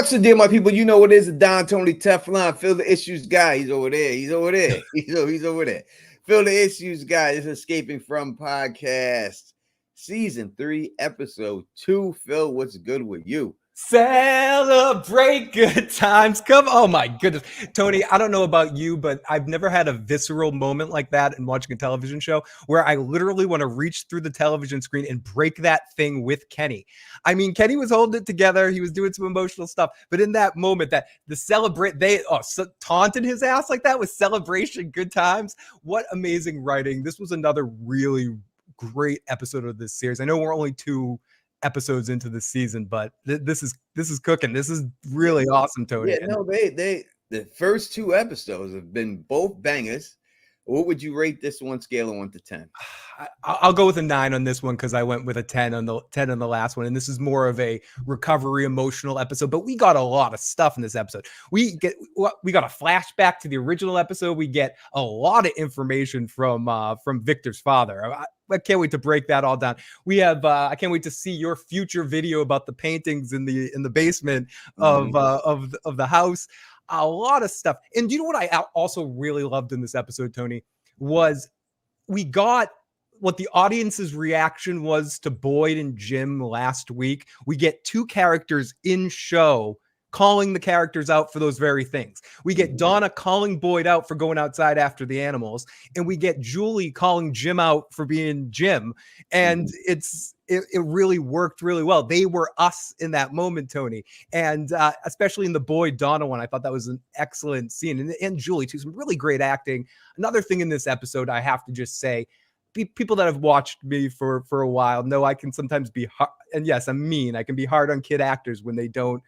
What's the deal, my people? You know what it is, the Don Tony Teflon. Feel the issues guy. He's over there. He's over there. He's over there. Feel the issues guy is Escaping From Podcast. Season 3, episode 2. Phil, what's good with you? Celebrate good times. Oh my goodness. Tony, I don't know about you, but I've never had a visceral moment like that in watching a television show where I literally want to reach through the television screen and break that thing with Kenny. I mean, Kenny was holding it together. He was doing some emotional stuff. But in that moment, taunted his ass like that with celebration good times. What amazing writing. This was another really great episode of this series. I know we're only 2 episodes into the season, but this is cooking. This is really awesome, Tony. Yeah, no, the first 2 episodes have been both bangers. What would you rate this one, scale of 1 to 10? I'll go with a 9 on this one because I went with a 10 on the last one, and this is more of a recovery emotional episode. But we got a lot of stuff in this episode. We got a flashback to the original episode. We get a lot of information from Victor's father. I can't wait to break that all down. We have I can't wait to see your future video about the paintings in the basement of the house. A lot of stuff. And you know what I also really loved in this episode, Tony, was we got what the audience's reaction was to Boyd and Jim last week. We get 2 characters in show calling the characters out for those very things. We get Donna calling Boyd out for going outside after the animals, and we get Julie calling Jim out for being Jim. And it really worked really well. They were us in that moment, Tony. And especially in the Boyd Donna one, I thought that was an excellent scene. And Julie too, some really great acting. Another thing in this episode, I have to just say, people that have watched me for a while know I can sometimes be hard. And yes, I'm mean. I can be hard on kid actors when they don't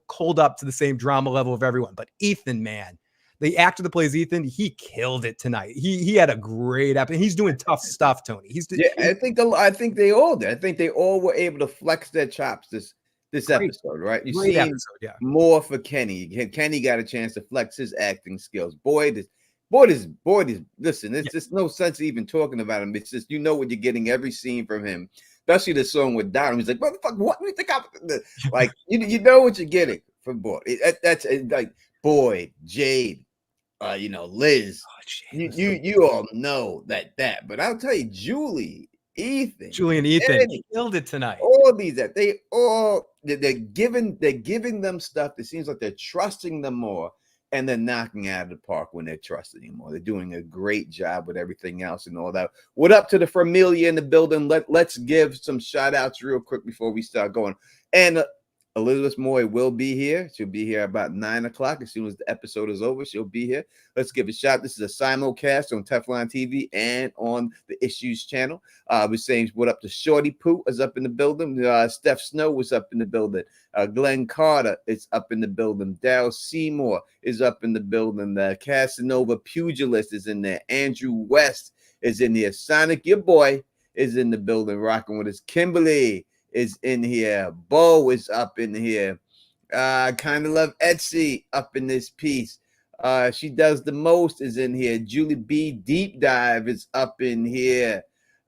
hold up to the same drama level of everyone. But Ethan, man, the actor that plays Ethan, he killed it tonight. He had a great episode. He's doing tough stuff, Tony. I think they all did. I think they all were able to flex their chops this episode, right? You see more for Kenny. Kenny got a chance to flex his acting skills. Boyd is listen, there's just no sense even talking about him. It's just, you know what you're getting every scene from him. Especially the song with Don. He's like, motherfucker, what do you think I'm like? You know what you're getting from Boyd. That's like Boyd, Jade, Liz. You all know that. But I'll tell you, Julie and Ethan killed it tonight. All these they're giving them stuff that seems like they're trusting them more. And they're knocking out of the park when they're trusting him more. They're doing a great job with everything else and all that. What up to the familia in the building? Let's give some shout outs real quick before we start going. And Elizabeth Moy will be here. She'll be here about 9 o'clock. As soon as the episode is over, she'll be here. Let's give a shout. This is a simulcast on Teflon TV and on the Issues channel. We're saying what up to Shorty Pooh is up in the building. Steph Snow was up in the building. Glenn Carter is up in the building. Daryl Seymour is up in the building. The Casanova Pugilist is in there. Andrew West is in here. Sonic, your boy, is in the building rocking with us. Kimberly is in here. Bo is up in here. Kind of love Etsy up in this piece. She does the most is in here. Julie B Deep Dive is up in here.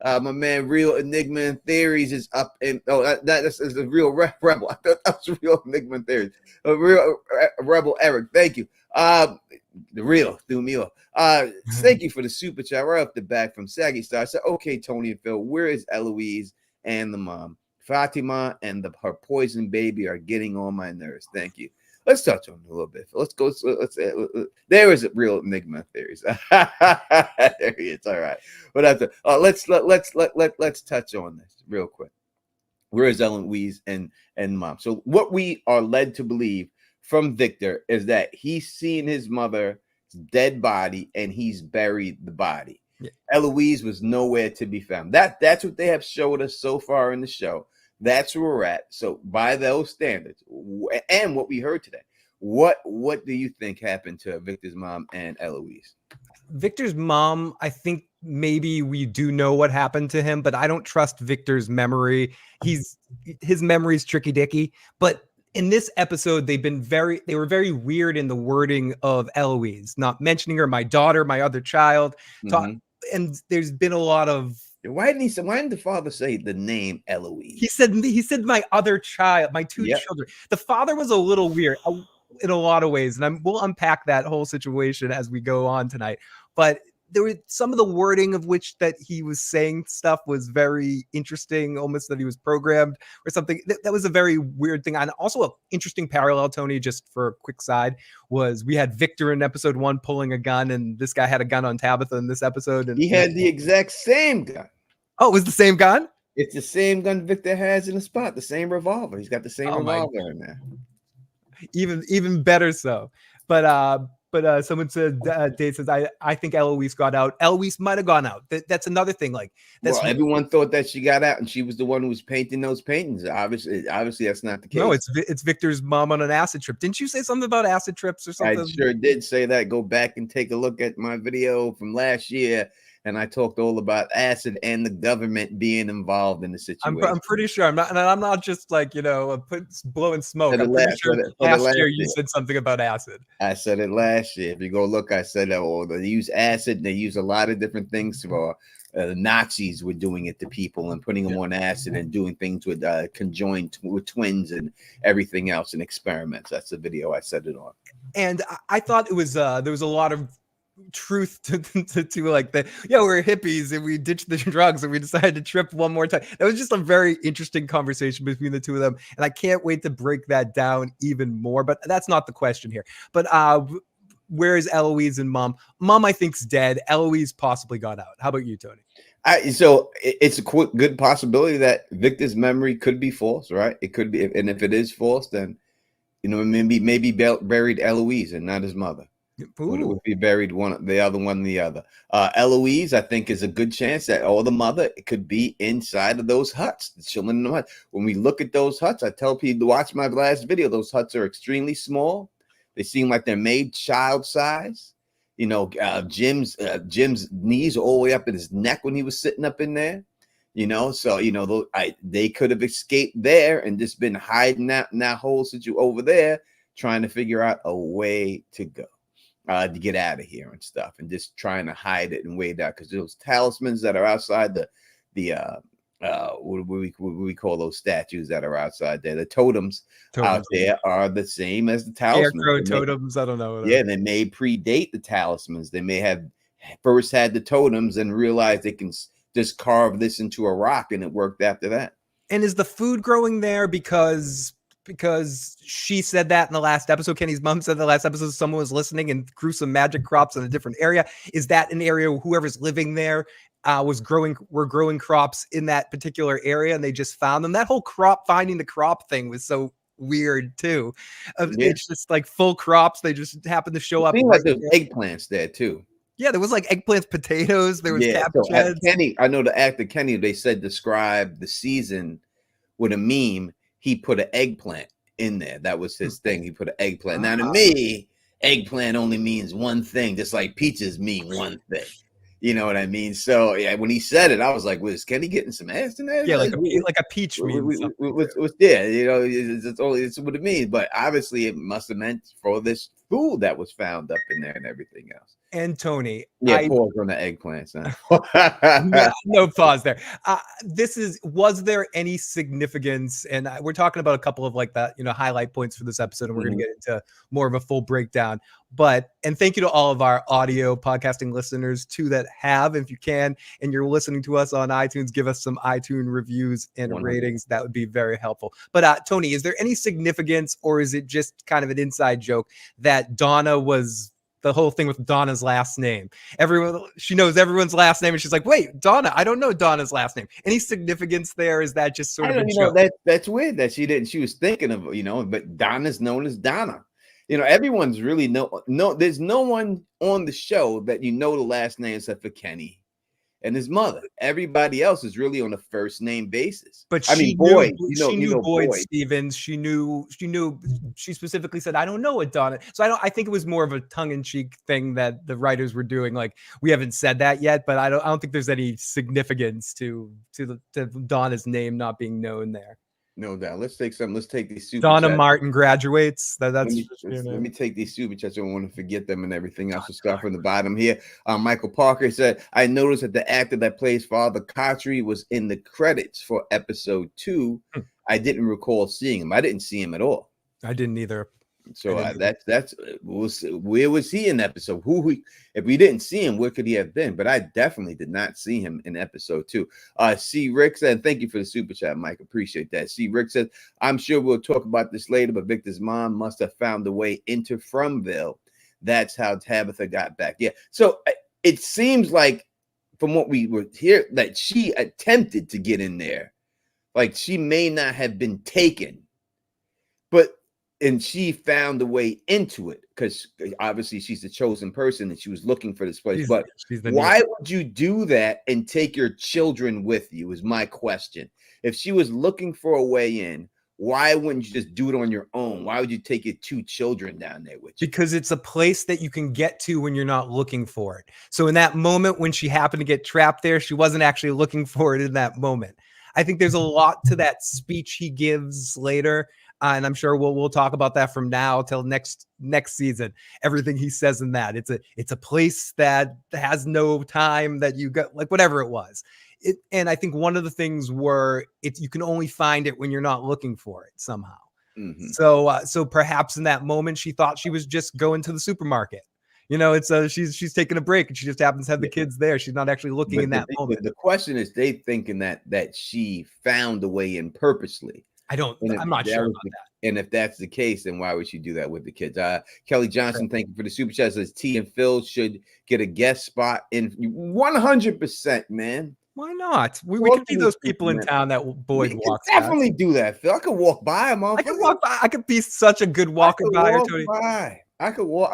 My man Real Enigma and Theories is up in. That's a real rebel. I thought that was Real Enigma and Theories. A real rebel Eric. Thank you. The real threw me off. Thank you for the super chat right off the back from Saggy Star. I said, okay, Tony and Phil, where is Eloise and the mom? Fatima and her poison baby are getting on my nerves. Thank you. Let's touch on it a little bit. Let's go. There is a Real Enigma Theories. There he is. All right. But let's touch on this real quick. Where is Eloise and mom? So what we are led to believe from Victor is that he's seen his mother's dead body and he's buried the body. Yeah. Eloise was nowhere to be found. That's what they have showed us so far in the show. That's where we're at. So by those standards and what we heard today, what do you think happened to Victor's mom and Eloise? Victor's mom, I think maybe we do know what happened to him, but I don't trust Victor's memory. His memory's tricky dicky, but in this episode, they were very weird in the wording of Eloise, not mentioning her, my daughter, my other child. And there's been a lot of Why didn't the father say the name Eloise? He said my other child, my two children. The father was a little weird in a lot of ways, and we'll unpack that whole situation as we go on tonight. But there were some of the wording of which that he was saying stuff was very interesting, almost that he was programmed or something. That was a very weird thing. And also an interesting parallel, Tony, just for a quick side, was we had Victor in episode 1 pulling a gun, and this guy had a gun on Tabitha in this episode. And he had the exact same gun. Oh, it was the same gun? It's the same gun Victor has in the spot, the same revolver. He's got the same revolver in there. Even better so. But someone said, Dave says, I think Eloise got out. Eloise might have gone out. That's another thing. Like, everyone thought that she got out and she was the one who was painting those paintings. Obviously, that's not the case. No, it's Victor's mom on an acid trip. Didn't you say something about acid trips or something? I sure did say that. Go back and take a look at my video from last year. And I talked all about acid and the government being involved in the situation. I'm pretty sure I'm not just like, blowing smoke. I'm pretty sure last year you said something about acid. I said it last year. If you go look, I said, they use acid. And they use a lot of different things for the Nazis were doing it to people and putting them on acid and doing things with conjoined with twins and everything else and experiments. That's the video I said it on. And I thought it was there was a lot of truth to like the we're hippies and we ditched the drugs and we decided to trip one more time. That was just a very interesting conversation between the two of them, and I can't wait to break that down even more. But that's not the question here. But where is Eloise and mom? Mom, I think's dead. Eloise possibly got out. How about you, Tony? So it's a good possibility that Victor's memory could be false, right? It could be, and if it is false, then maybe buried Eloise and not his mother. Would be buried the other. Eloise, I think, is a good chance that the mother could be inside of those huts, chilling in the hut. When we look at those huts, I tell people to watch my last video. Those huts are extremely small. They seem like they're made child size. Jim's knees are all the way up in his neck when he was sitting up in there. So they could have escaped there and just been hiding out in that whole situation over there, trying to figure out a way to go. To get out of here and stuff, and just trying to hide it and wait out, because those talismans that are outside what do we call those statues that are outside there? The totems out there are the same as the talismans. Scarecrow totems. I don't know. Yeah, they may predate the talismans. They may have first had the totems and realized they can just carve this into a rock, and it worked after that. And is the food growing there because she said that in the last episode? Kenny's mom said in the last episode someone was listening and grew some magic crops in a different area. Is that an area where whoever's living there were growing crops in that particular area, and they just found them? That whole finding the crop thing was so weird too. It's just like full crops. They just happened to show up. Like there's eggplants there too. Yeah, there was like eggplants, potatoes. There was cabbage heads. Kenny, I know the actor Kenny, they said described the season with a meme. He put an eggplant in there. That was his thing. He put an eggplant. Now, to me, eggplant only means one thing, just like peaches mean one thing. You know what I mean? So, yeah, when he said it, I was like, was Kenny getting some ass in there? Yeah, like a peach means something. It's what it means. But obviously, it must have meant for this food that was found up in there and everything else. And Tony, pause on the eggplants. Huh? no pause there. Was there any significance? And we're talking about a couple of like that, highlight points for this episode, and we're going to get into more of a full breakdown. And thank you to all of our audio podcasting listeners too that have, if you can, and you're listening to us on iTunes, give us some iTunes reviews and ratings. That would be very helpful. But Tony, is there any significance, or is it just kind of an inside joke that Donna was the whole thing with Donna's last name? She knows everyone's last name, and she's like, wait, Donna, I don't know Donna's last name. Any significance there? Is that just sort of a joke? That's weird that she didn't. She was thinking of, but Donna's known as Donna. Everyone's really there's no one on the show that the last name except for Kenny and his mother. Everybody else is really on a first name basis. But she knew Boyd Stevens. She specifically said, I don't know what Donna. So I think it was more of a tongue-in-cheek thing that the writers were doing. Like, we haven't said that yet, but I don't think there's any significance to Donna's name not being known there. No doubt. Let's take some. Let's take these super Donna chats. Martin graduates. That's Let me take these super chats. I don't want to forget them and everything else. We'll start from the bottom here. Michael Parker said, I noticed that the actor that plays Father Kotri was in the credits for episode 2. I didn't recall seeing him. I didn't see him at all. I didn't either. So that's we'll see. Where was he in episode? If we didn't see him, where could he have been? But I definitely did not see him in episode 2. C. Rick said, thank you for the super chat, Mike. Appreciate that. C. Rick said, I'm sure we'll talk about this later, but Victor's mom must have found a way into Fromville. That's how Tabitha got back. Yeah. So it seems like from what we were here that she attempted to get in there. Like she may not have been taken, and she found a way into it because obviously she's the chosen person and she was looking for this place. But why would you do that and take your children with you is my question. If she was looking for a way in, why wouldn't you just do it on your own? Why would you take your 2 children down there with you? Because it's a place that you can get to when you're not looking for it. So in that moment when she happened to get trapped there, she wasn't actually looking for it in that moment. I think there's a lot to that speech he gives later. And I'm sure we'll talk about that from now till next season. Everything he says in that, it's a place that has no time, that you got, like whatever it was. And I think one of the things were you can only find it when you're not looking for it somehow. Mm-hmm. So perhaps in that moment she thought she was just going to the supermarket. You know, it's she's taking a break and she just happens to have the kids there. She's not actually looking in that moment. The question is, they thinking that she found a way in purposely. I'm not sure about that. And if that's the case, then why would she do that with the kids? Kelly Johnson, thank you for the super chat. Says T and Phil should get a guest spot in 100%, man. Why not? We can be those people in town that Boyd walks. Definitely do that, Phil. I could walk by him. I could walk by. I could be such a good walker by her, Tony. I could walk.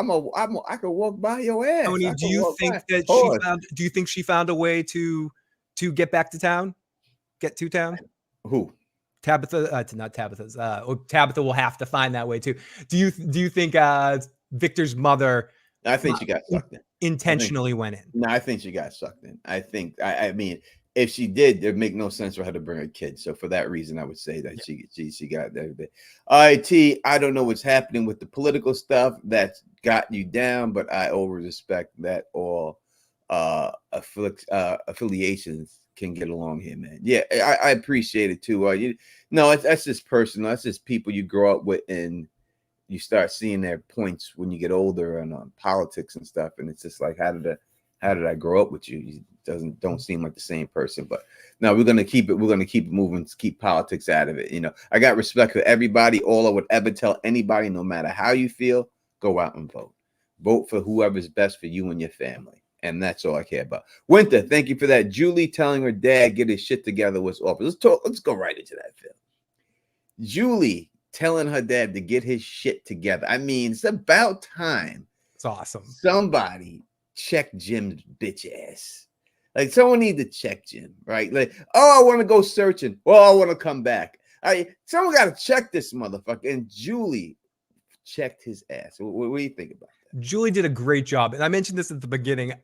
I could walk by your ass. Tony, do you think she found a way to get back to town? Get to town? Who? Tabitha, not Tabitha's. Tabitha will have to find that way too. Do you think Victor's mother? I think she got sucked in. Intentionally went in. No, I think she got sucked in. I think. I mean, if she did, it'd make no sense for her to bring a kid. So for that reason, I would say that she got that. All right, T. I don't know what's happening with the political stuff that's got you down, but I always respect that all affiliations can get along here, man. Yeah, I appreciate it too. That's just personal. That's just people you grow up with, and you start seeing their points when you get older and on politics and stuff. And it's just like, how did I grow up with you? You don't seem like the same person. But no, we're gonna keep it. We're gonna keep moving. Keep politics out of it. You know, I got respect for everybody. All I would ever tell anybody, no matter how you feel, go out and vote. Vote for whoever's best for you and your family. And that's all I care about. Winter, thank you for that. Julie telling her dad get his shit together was awful. Let's go right into that, Phil. Julie telling her dad to get his shit together. I mean, it's about time. It's awesome. Somebody check Jim's bitch ass. Like, someone need to check Jim, right? Like, I want to go searching. I want to come back. Someone got to check this motherfucker. And Julie checked his ass. What do you think about that? Julie did a great job. And I mentioned this at the beginning.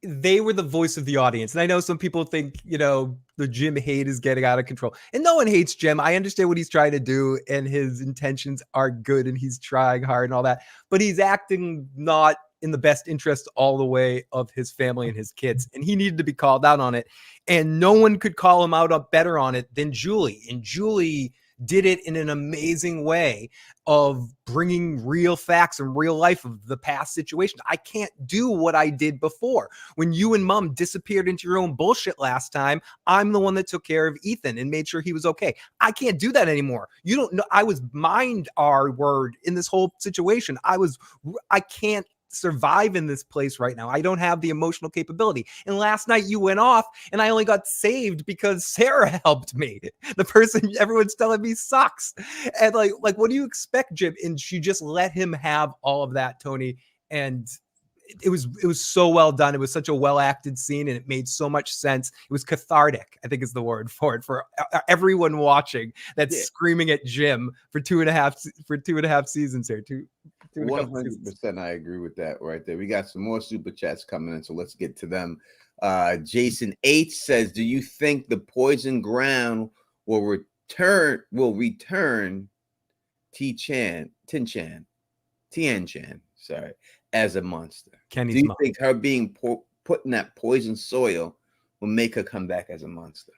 They were the voice of the audience. And I know some people think, the Jim hate is getting out of control. And no one hates Jim. I understand what he's trying to do, and his intentions are good, and he's trying hard and all that. But he's acting not in the best interest all the way of his family and his kids. And he needed to be called out on it. And no one could call him out better on it than Julie. And Julie did it in an amazing way of bringing real facts and real life of the past situation. I can't do what I did before. When you and mom disappeared into your own bullshit last time, I'm the one that took care of Ethan and made sure he was okay. I can't do that anymore. You don't know. I was mind our word in this whole situation. I can't survive in this place right now. I don't have the emotional capability. And last night you went off and I only got saved because Sarah helped me. The person everyone's telling me sucks. And like what do you expect, Jim? And she just let him have all of that, Tony. And it was so well done. It was such a well acted scene, and it made so much sense. It was cathartic, I think is the word for it, for everyone watching that's screaming at Jim for two and a half seasons here. 100%. I agree with that right there. We got some more super chats coming in, so let's get to them. Jason H says, do you think the poison ground will return Tien Chan, sorry, as a monster. Do Kenny's you mom. think her being put in that poison soil will make her come back as a monster?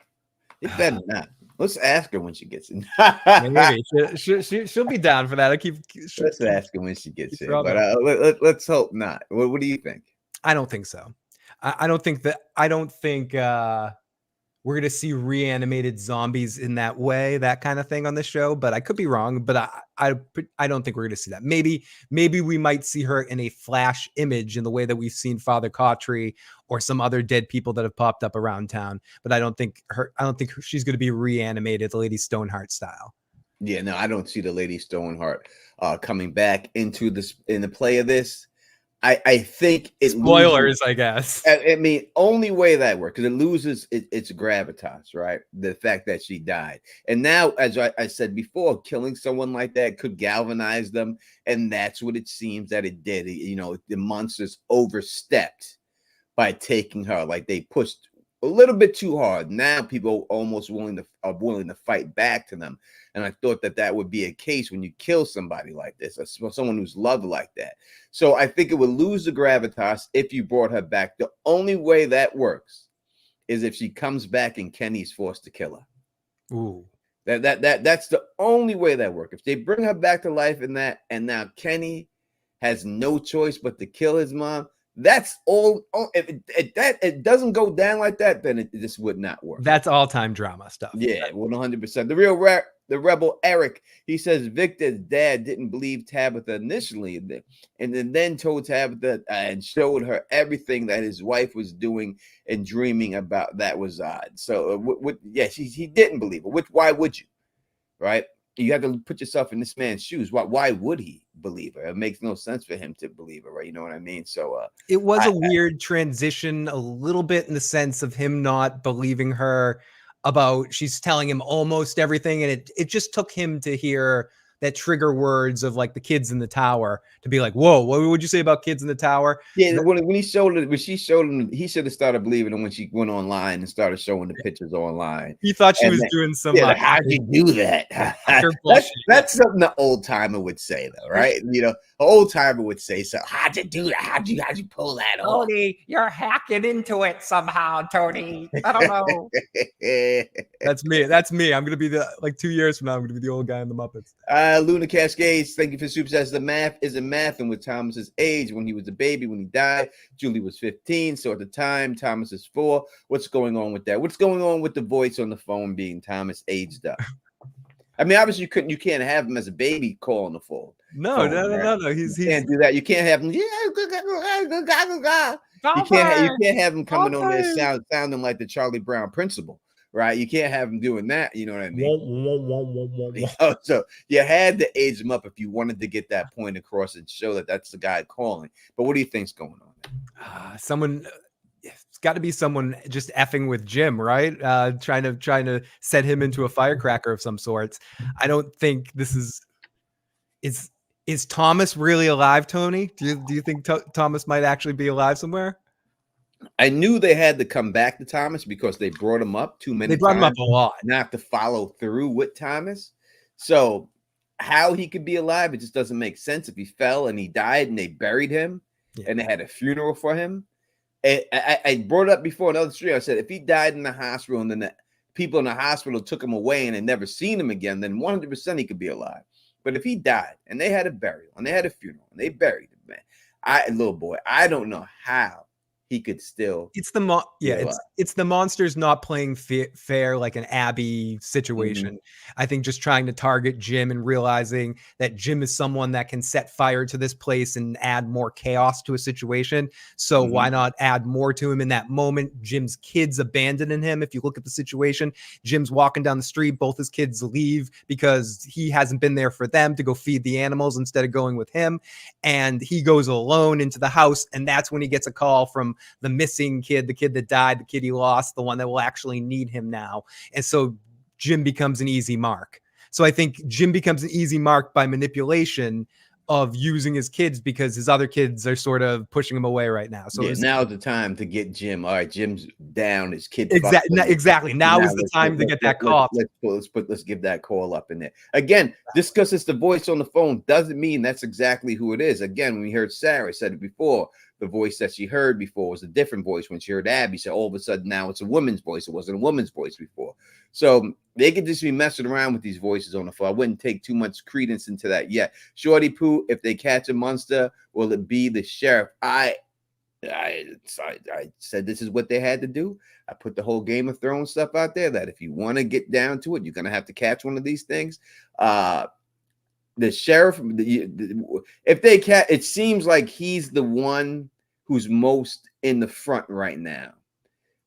It better not. Let's ask her when she gets in. Maybe she'll be down for that. Let's ask her when she gets in. But rubbing. let's hope not. What do you think? I don't think so. I don't think we're going to see reanimated zombies in that way, that kind of thing on the show, but I could be wrong. But I don't think we're going to see that. Maybe we might see her in a flash image in the way that we've seen Father Cautry or some other dead people that have popped up around town. But I don't think she's going to be reanimated, Lady Stoneheart style. Yeah, no, I don't see the Lady Stoneheart coming back in the play of this. I think it spoilers, I guess. I mean, only way that works, because it loses its gravitas, right? The fact that she died. And now, as I said before, killing someone like that could galvanize them. And that's what it seems that it did. The monsters overstepped by taking her. Like, they pushed a little bit too hard. Now people are almost willing to fight back to them. And I thought that would be a case when you kill somebody like this, or someone who's loved like that. So I think it would lose the gravitas if you brought her back. The only way that works is if she comes back and Kenny's forced to kill her. Ooh. That's the only way that works. If they bring her back to life in that, and now Kenny has no choice but to kill his mom, that's all. If it doesn't go down like that, then it just would not work. That's all-time drama stuff. Yeah, 100%. The rebel Eric, he says Victor's dad didn't believe Tabitha initially, and then told Tabitha and showed her everything that his wife was doing and dreaming about. That was odd. So, he didn't believe her. Why would you? Right? You have to put yourself in this man's shoes. Why would he believe her? It makes no sense for him to believe her, right? You know what I mean? So it was a weird transition, a little bit, in the sense of him not believing her about, she's telling him almost everything, and it just took him to hear that trigger words of like the kids in the tower to be like, whoa, what would you say about kids in the tower? Yeah, when she showed him, he should have started believing it when she went online and started showing the pictures online. He thought she was doing some. Yeah, how'd you do that? That's something the old timer would say, though, right? An old timer would say, so how'd you do that? How'd you pull that off? Tony, you're hacking into it somehow, Tony. I don't know. That's me. I'm gonna be 2 years from now, I'm gonna be the old guy in the Muppets. Luna Cascades, thank you for super chats. The math isn't mathing with Thomas's age. When he was a baby, when he died, Julie was 15. So at the time, Thomas is 4. What's going on with that? What's going on with the voice on the phone being Thomas aged up? I mean, obviously you can't have him as a baby calling the phone. No. He can't do that. You can't have him. You can't have him coming on there sounding like the Charlie Brown principal. Right, you can't have him doing that. You know what I mean? So you had to age him up if you wanted to get that point across and show that that's the guy calling. But what do you think's going on? It's got to be someone just effing with Jim, right? Trying to set him into a firecracker of some sorts. I don't think this is Thomas really alive, Tony? Do you think Thomas might actually be alive somewhere? I knew they had to come back to Thomas because they brought him up too many times. They brought him up a lot. Not to follow through with Thomas. So how he could be alive, it just doesn't make sense. If he fell and he died and they buried him and they had a funeral for him. I brought it up before in other stream. I said, if he died in the hospital and then the people in the hospital took him away and had never seen him again, then 100% he could be alive. But if he died and they had a burial and they had a funeral and they buried him, man, little boy, I don't know how he could still. It's the monsters not playing fair, like an Abby situation. Mm-hmm. I think just trying to target Jim and realizing that Jim is someone that can set fire to this place and add more chaos to a situation. So why not add more to him in that moment? Jim's kids abandoning him. If you look at the situation, Jim's walking down the street, both his kids leave because he hasn't been there for them to go feed the animals instead of going with him. And he goes alone into the house. And that's when he gets a call from the missing kid, the kid that died, the kid he lost, the one that will actually need him now. And so Jim becomes an easy mark. So I think Jim becomes an easy mark by manipulation of using his kids because his other kids are sort of pushing him away right now. So yeah, now's the time to get Jim. All right, Jim's down. His kid exactly. Now is the time to get that call. Let's give that call up in there. Again, just because it's the voice on the phone doesn't mean that's exactly who it is. Again, when we heard Sarah said it before, the voice that she heard before was a different voice. When she heard Abby, so all of a sudden now it's a woman's voice. It wasn't a woman's voice before. So they could just be messing around with these voices on the phone. I wouldn't take too much credence into that yet. Shorty Poo, if they catch a monster, will it be the sheriff? I said this is what they had to do. I put the whole Game of Thrones stuff out there that if you want to get down to it, you're going to have to catch one of these things. The sheriff, if they catch, it seems like he's the one who's most in the front right now.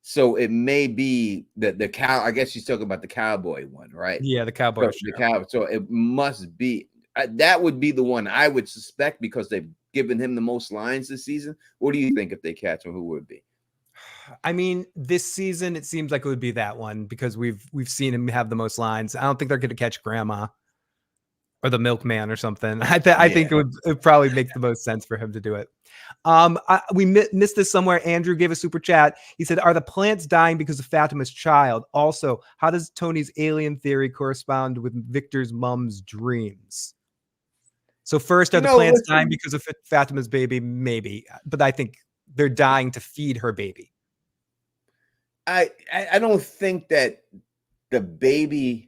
So it may be the cow. I guess she's talking about the cowboy one, right? Yeah, the cowboy. So, the cow. So it must be that would be the one I would suspect because they've given him the most lines this season. What do you think if they catch him? Who would it be? I mean, this season it seems like it would be that one because we've seen him have the most lines. I don't think they're going to catch Grandma or the milkman or something. I think it would probably make the most sense for him to do it. We missed this somewhere. Andrew gave a super chat. He said, are the plants dying because of Fatima's child? Also, how does Tony's alien theory correspond with Victor's mom's dreams? So first, are the plants dying because of Fatima's baby? Maybe, but I think they're dying to feed her baby. I don't think that the baby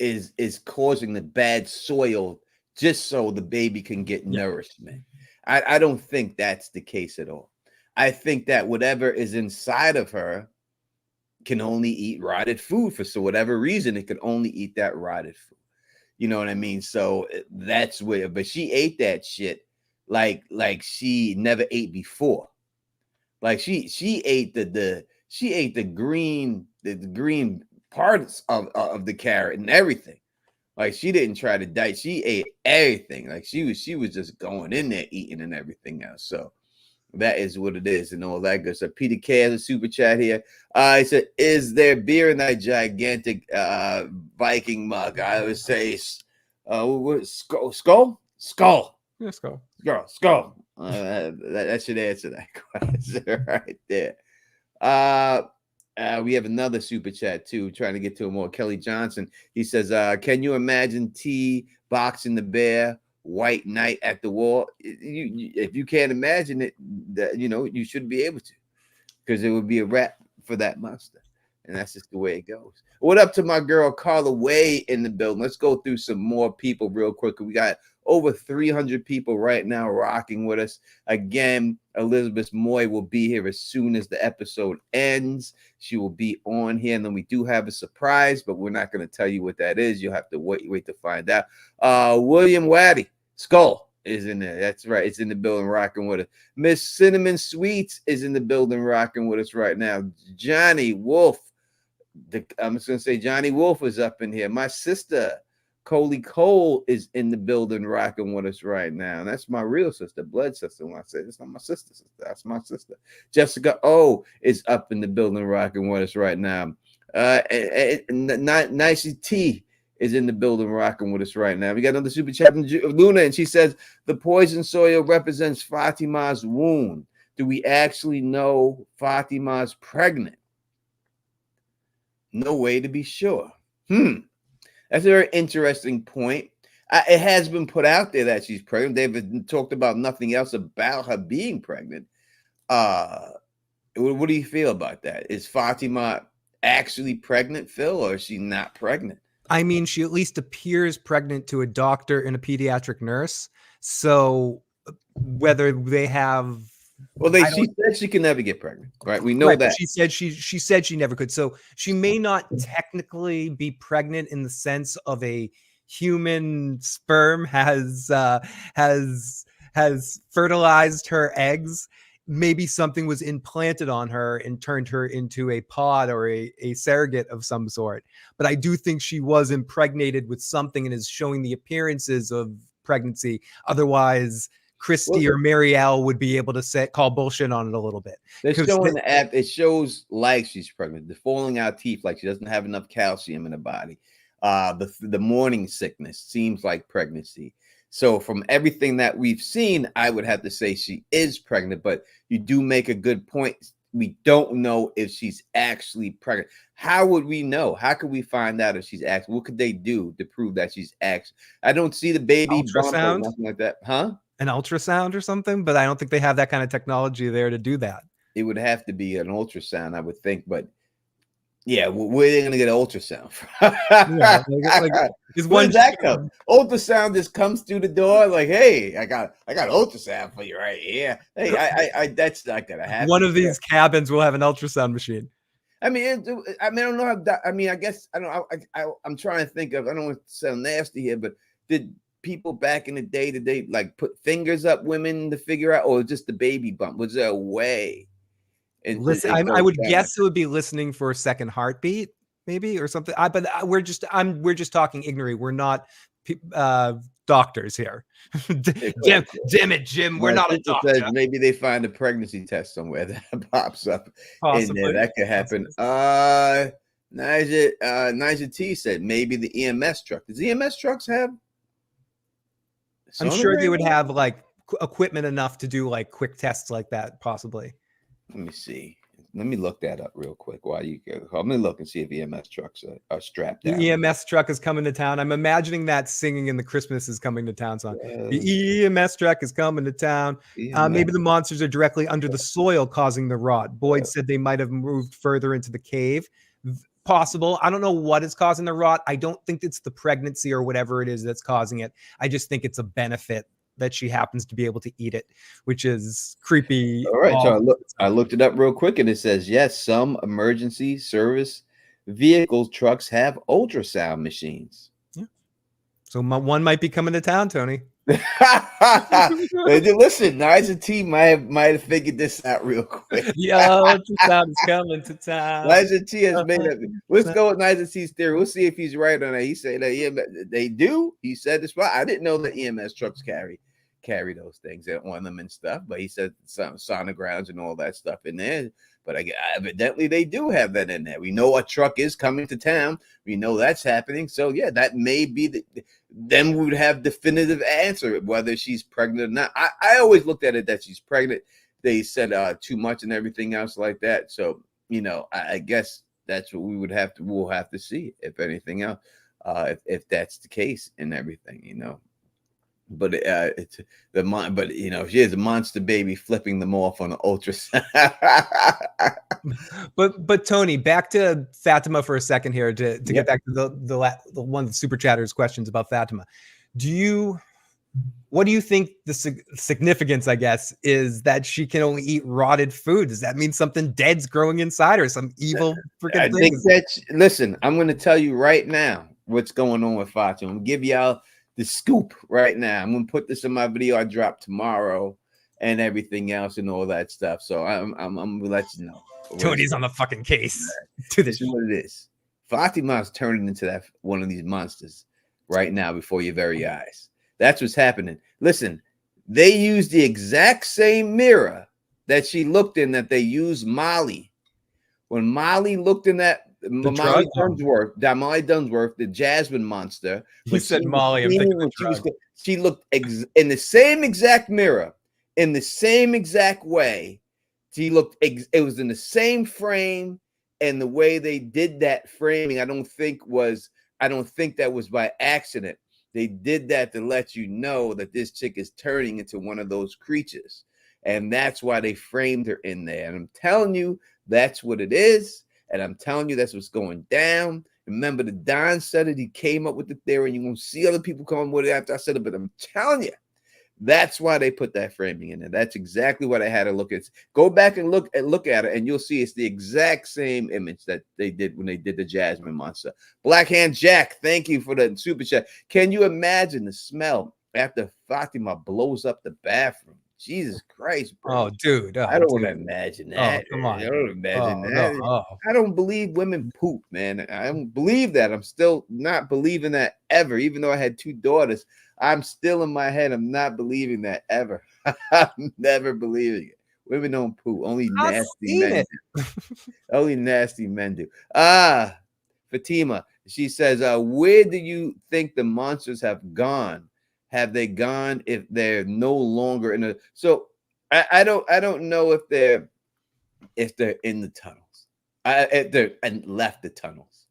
is causing the bad soil just so the baby can get nourishment. I don't think that's the case at all. I think that whatever is inside of her can only eat rotted food for whatever reason. It can only eat that rotted food. You know what I mean? So that's where, but she ate that shit like she never ate before. Like she ate the green parts of the carrot and everything. Like she didn't try to diet. She ate everything. Like she was just going in there eating and everything else. So that is what it is and all that good stuff. Peter K has a super chat here. He said, is there beer in that gigantic Viking mug? I would say skull. Yeah, skull. That should answer that question right there. We have another super chat too, trying to get to more. Kelly Johnson. He says, can you imagine T boxing the bear, White Knight at the wall? If you can't imagine it, that you should be able to, because it would be a wrap for that monster. And that's just the way it goes. What up to my girl Carla Way in the building? Let's go through some more people real quick. We got over 300 people right now rocking with us. Again, Elizabeth Moy will be here as soon as the episode ends. She will be on here, and then we do have a surprise, but we're not going to tell you what that is. You'll have to wait to find out. William Waddy, Skull, is in there. That's right. It's in the building rocking with us. Miss Cinnamon Sweets is in the building rocking with us right now. Johnny Wolf. I'm just going to say Johnny Wolf is up in here. My sister, Coley Cole, is in the building rocking with us right now. And that's my real sister, blood sister. When I say it's not my sister, that's my sister. Jessica O is up in the building rocking with us right now. Nicey T is in the building rocking with us right now. We got another super chat from Luna, and she says, the poison soil represents Fatima's wound. Do we actually know Fatima's pregnant? No way to be sure. That's a very interesting point. It has been put out there that she's pregnant. They've talked about nothing else about her being pregnant. What do you feel about that? Is Fatima actually pregnant, Phil, or is she not pregnant? I mean, she at least appears pregnant to a doctor and a pediatric nurse. So whether they have... Well, she said she can never get pregnant, right? We know that. She said she never could. So she may not technically be pregnant in the sense of a human sperm has fertilized her eggs. Maybe something was implanted on her and turned her into a pod or a surrogate of some sort. But I do think she was impregnated with something and is showing the appearances of pregnancy. Otherwise, Christy or Marielle would be able to call bullshit on it a little bit. They're showing the app. It shows like she's pregnant. The falling out teeth, like she doesn't have enough calcium in her body. The morning sickness seems like pregnancy. So from everything that we've seen, I would have to say she is pregnant, but you do make a good point. We don't know if she's actually pregnant. How would we know? How could we find out if she's actually, what could they do to prove that she's actually, I don't see the baby bump or Ultrasound? nothing like that. Huh? An ultrasound or something, but I don't think they have that kind of technology there to do that. It would have to be an ultrasound, I would think, but yeah, where are they gonna get an ultrasound from? Yeah, is Where one does that come? Ultrasound just comes through the door, like, hey, I got ultrasound for you right here. Hey, I that's not gonna happen. One of these cabins will have an ultrasound machine. I mean, I don't know how. I mean, I guess I don't. I'm trying to think of. I don't want to sound nasty here, but did people back in the day, did they like put fingers up women to figure out, or just the baby bump? Was there a way? Listen, I would guess it would be listening for a second heartbeat, maybe, or something. But we're just talking ignorant. We're not doctors here. Damn it, Jim. We're not a doctor. Maybe they find a pregnancy test somewhere that pops up in there. That could happen. Nigel T said maybe the EMS truck. Does EMS trucks have? I'm sure they would have like equipment enough to do like quick tests like that, possibly. Let me see. Let me look that up real quick while you go. Let me look and see if EMS trucks are strapped down. The EMS truck is coming to town. I'm imagining that singing in the Christmas is coming to town song. The EMS truck is coming to town. Maybe the monsters are directly under the soil causing the rot. Boyd said they might have moved further into the cave. Possible. I don't know what is causing the rot. I don't think it's the pregnancy or whatever it is that's causing it. I just think it's a benefit that she happens to be able to eat it, which is creepy. All right, so I looked it up real quick, and it says yes, some emergency service vehicle trucks have ultrasound machines. Yeah. So one might be coming to town, Tony. Listen, Nigel T might have figured this out real quick. Yeah, ultrasound is coming to town. Nigel T has made up. Let's go with Nigel T's theory. We'll see if he's right on that. He said that they do. He said this. I didn't know that EMS trucks carry those things on them and stuff, but he said some sonograms and all that stuff in there. But evidently they do have that in there. We know a truck is coming to town. We know that's happening. So yeah, that may be then we would have definitive answer whether she's pregnant or not. I always looked at it that she's pregnant. They said too much and everything else like that. So I guess that's what we'll have to see, if anything else, if that's the case and everything, But it's but she has a monster baby flipping them off on the ultrasound. but Tony, back to Fatima for a second here to get back to the one of the super chatters questions about Fatima. What do you think the significance, I guess, is that she can only eat rotted food? Does that mean something dead's growing inside her, some evil freaking thing? Listen, I'm going to tell you right now what's going on with Fatima. I'm going to give y'all the scoop right now. I'm going to put this in my video I drop tomorrow and everything else and all that stuff. So I'm going to let you know. Tony's on the fucking case. This is what it is. Fatima's turning into one of these monsters right now before your very eyes. That's what's happening. Listen, they used the exact same mirror that she looked in that they used Molly. When Molly looked in that, Molly Dunsworth, the Jasmine monster. You said Molly. She looked in the same exact mirror, in the same exact way. She looked. It was in the same frame, and the way they did that framing, I don't think that was by accident. They did that to let you know that this chick is turning into one of those creatures, and that's why they framed her in there. And I'm telling you, that's what it is. And I'm telling you, that's what's going down. Remember, the Don said it. He came up with the theory, and you're going to see other people come with it after I said it. But I'm telling you, that's why they put that framing in there. That's exactly what I had to look at. Go back and look at it, and you'll see it's the exact same image that they did when they did the Jasmine monster. Blackhand Jack, thank you for the super chat. Can you imagine the smell after Fatima blows up the bathroom? Jesus Christ, bro. Oh, dude. I don't want to imagine that. Oh, come on. I don't imagine that. No. I don't believe women poop, man. I don't believe that. I'm still not believing that ever. Even though I had 2 daughters, I'm still in my head. I'm not believing that ever. I'm never believing it. Women don't poop. Only nasty men do. Only nasty men do. Fatima, she says, where do you think the monsters have gone? Have they gone if they're no longer in a so I don't know if they're in the tunnels. If they're and left the tunnels.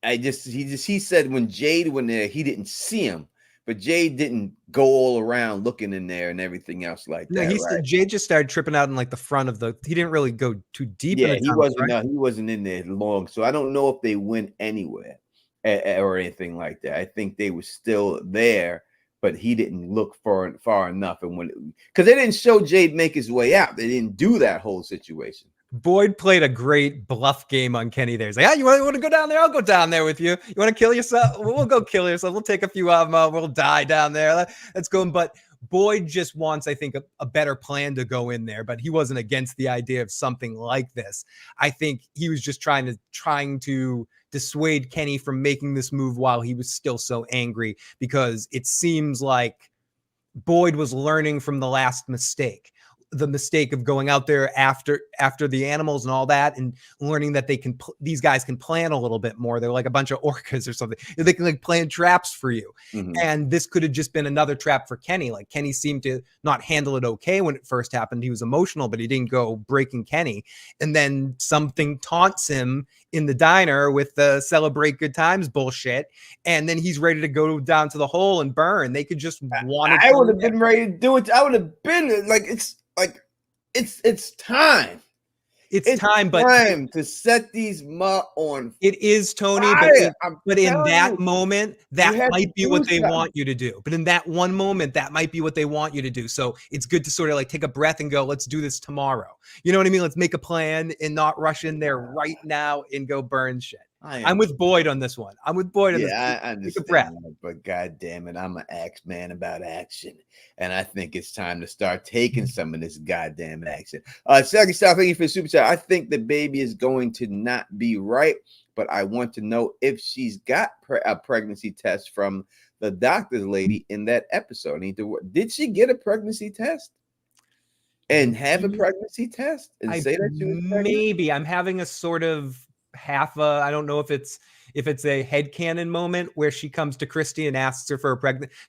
He said when Jade went there, he didn't see him, but Jade didn't go all around looking in there and everything else like No, that, he right? said Jay just started tripping out in like the front of the. He didn't really go too deep in Yeah, the tunnels, right? no, he wasn't in there long, so I don't know if they went anywhere or anything like that. I think they were still there, but he didn't look far enough, and because they didn't show Jade make his way out, they didn't do that whole situation. Boyd played a great bluff game on Kenny there. He's like, you want to go down there? I'll go down there with you. You want to kill yourself? We'll go kill yourself. We'll take a few of them. We'll die down there. Let's go. But Boyd just wants, I think, a better plan to go in there. But he wasn't against the idea of something like this. I think he was just trying to dissuade Kenny from making this move while he was still so angry, because it seems like Boyd was learning from the last mistake. The mistake of going out there after the animals and all that, and learning that these guys can plan a little bit more. They're like a bunch of orcas or something. They can like plan traps for you. Mm-hmm. And this could have just been another trap for Kenny. Like Kenny seemed to not handle it okay when it first happened. He was emotional, but he didn't go breaking Kenny. And then something taunts him in the diner with the celebrate good times bullshit. And then he's ready to go down to the hole and burn. They could just want to. I would have been ready to do it. I would have been like, it's time. It's time, but time to set these on. It is, Tony, fire. but in that moment, that might be what they something. want you to do. But in that one moment, that might be what they want you to do. So it's good to sort of like take a breath and go, let's do this tomorrow. You know what I mean? Let's make a plan and not rush in there right now and go burn shit. I'm with Boyd on this one. I'm with Boyd on this. I understand, take a breath. But God damn it, I'm an axe man about action, and I think it's time to start taking some of this goddamn action. Second stop, thank you for the super chat. I think the baby is going to not be right, but I want to know if she's got a pregnancy test from the doctor's lady in that episode. Did she get a pregnancy test? And have a pregnancy test and say that she was pregnant? Maybe I'm having a sort of I don't know if it's a headcanon moment where she comes to Christy and asks her for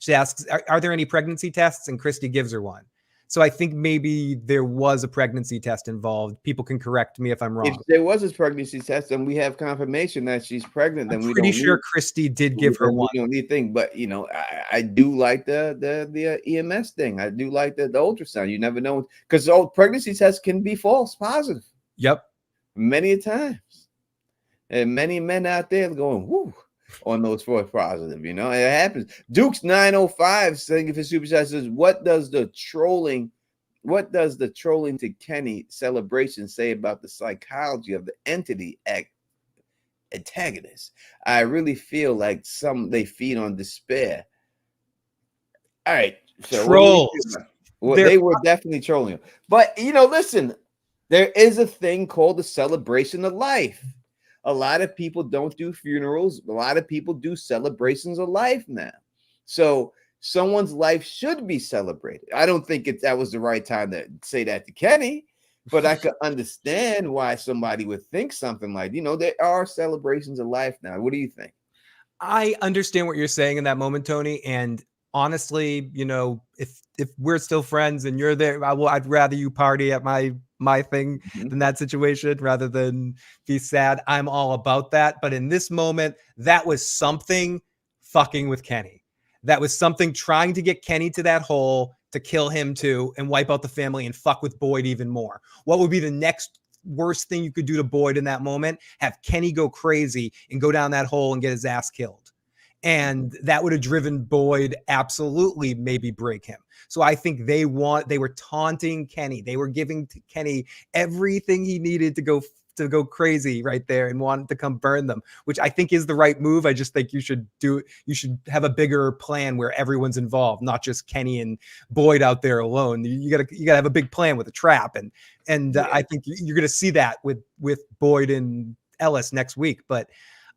she asks, are there any pregnancy tests? And Christy gives her one. So I think maybe there was a pregnancy test involved. People can correct me if I'm wrong. If there was a pregnancy test and we have confirmation that she's pregnant, then I'm pretty sure Christy did give her one. We don't need thing, but I do like the EMS thing. I do like the ultrasound. You never know, because pregnancy tests can be false positive. Yep, many a times. And many men out there going, whoo, on those false positive. It happens. Duke's 905 saying, if it's super chat, says, what does the trolling to Kenny celebration say about the psychology of the entity antagonist? I really feel like they feed on despair. All right. So trolls. They were definitely trolling him. But listen, there is a thing called the celebration of life. A lot of people don't do funerals. A lot of people do celebrations of life now. So someone's life should be celebrated. I don't think that was the right time to say that to Kenny, but I could understand why somebody would think something like, there are celebrations of life now. What do you think? I understand what you're saying in that moment, Tony. And honestly, if we're still friends and you're there, I'd rather you party at my thing than that situation rather than be sad. I'm all about that. But in this moment, that was something fucking with Kenny. That was something trying to get Kenny to that hole to kill him too and wipe out the family and fuck with Boyd even more. What would be the next worst thing you could do to Boyd in that moment? Have Kenny go crazy and go down that hole and get his ass killed. And that would have driven Boyd absolutely maybe break him. So I think they were taunting Kenny. They were giving Kenny everything he needed to go crazy right there and wanted to come burn them, which I think is the right move. I just think you should have a bigger plan where everyone's involved, not just Kenny and Boyd out there alone. You gotta have a big plan with a trap. And I think you're going to see that with Boyd and Ellis next week. But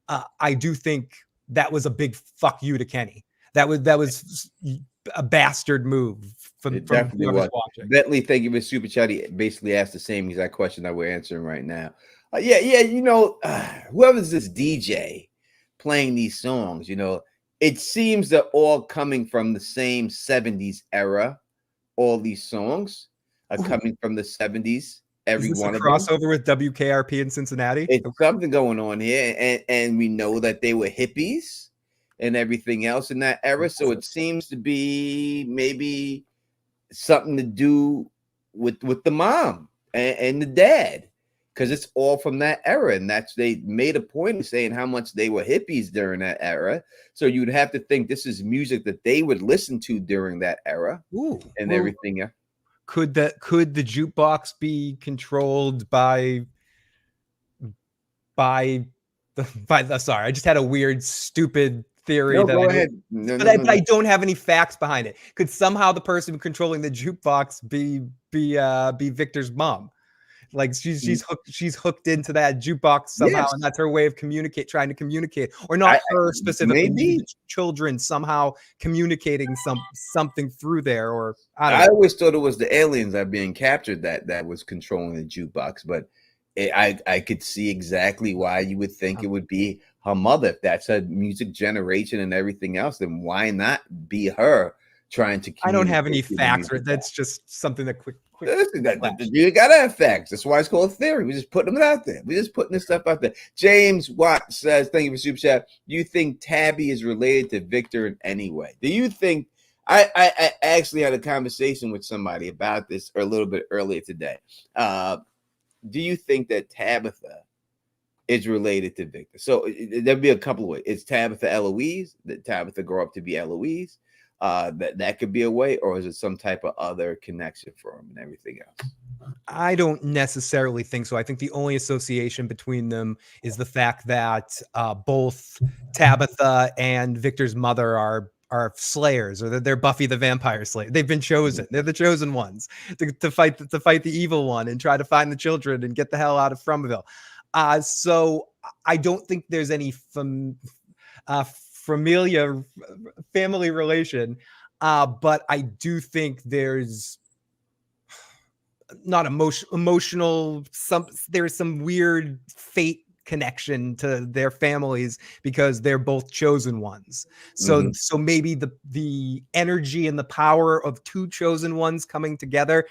I do think that was a big fuck you to Kenny. That was a bastard move from whoever's watching. Bentley, thank you for super chat. He basically asked the same exact question that we're answering right now. Whoever's this DJ playing these songs, it seems they're all coming from the same 70s era. All these songs are Ooh, coming from the 70s, is every this a one of them. crossover with WKRP in Cincinnati? It's something going on here, and we know that they were hippies and everything else in that era. So it seems to be maybe something to do with the mom and the dad, because it's all from that era, and that's they made a point of saying how much they were hippies during that era. So you'd have to think this is music that they would listen to during that era Ooh, and well, everything else. could the jukebox be controlled by the sorry, I just had a weird stupid theory No, that I go don't, ahead. No, but no, no, I no. don't have any facts behind it. Could somehow the person controlling the jukebox be Victor's mom? Like she's hooked into that jukebox somehow, and Yes, that's her way of trying to communicate, or not I her specifically, maybe maybe. the children somehow communicating something through there, or I don't I know. always thought it was the aliens that being captured that was controlling the jukebox, but I could see exactly why you would think it would be her mother. If that's her music generation and everything else, then why not be her trying to I don't have any communicate through the facts, or music? that's just something that quick Listen, flash. you gotta have facts. That's why it's called theory. We're just putting them out there. We're just putting this stuff out there. James Watt says, "Thank you for super chat. Do you think Tabby is related to Victor in any way? Do you think?" I actually had a conversation with somebody about this a little bit earlier today. Do you think that Tabitha is related to Victor? So there'd be a couple of ways. Is Tabitha Eloise? Did Tabitha grow up to be Eloise? That could be a way, or is it some type of other connection for him and everything else? I don't necessarily think so. I think the only association between them is the fact that both Tabitha and Victor's mother are slayers, or they're Buffy the Vampire Slayer. They've been chosen. They're the chosen ones to fight the evil one and try to find the children and get the hell out of Fromville. So I don't think there's any familia family relation, but I do think there's not emotional, there's some weird fate connection to their families because they're both chosen ones. So Mm-hmm. so maybe the energy and the power of two chosen ones coming together,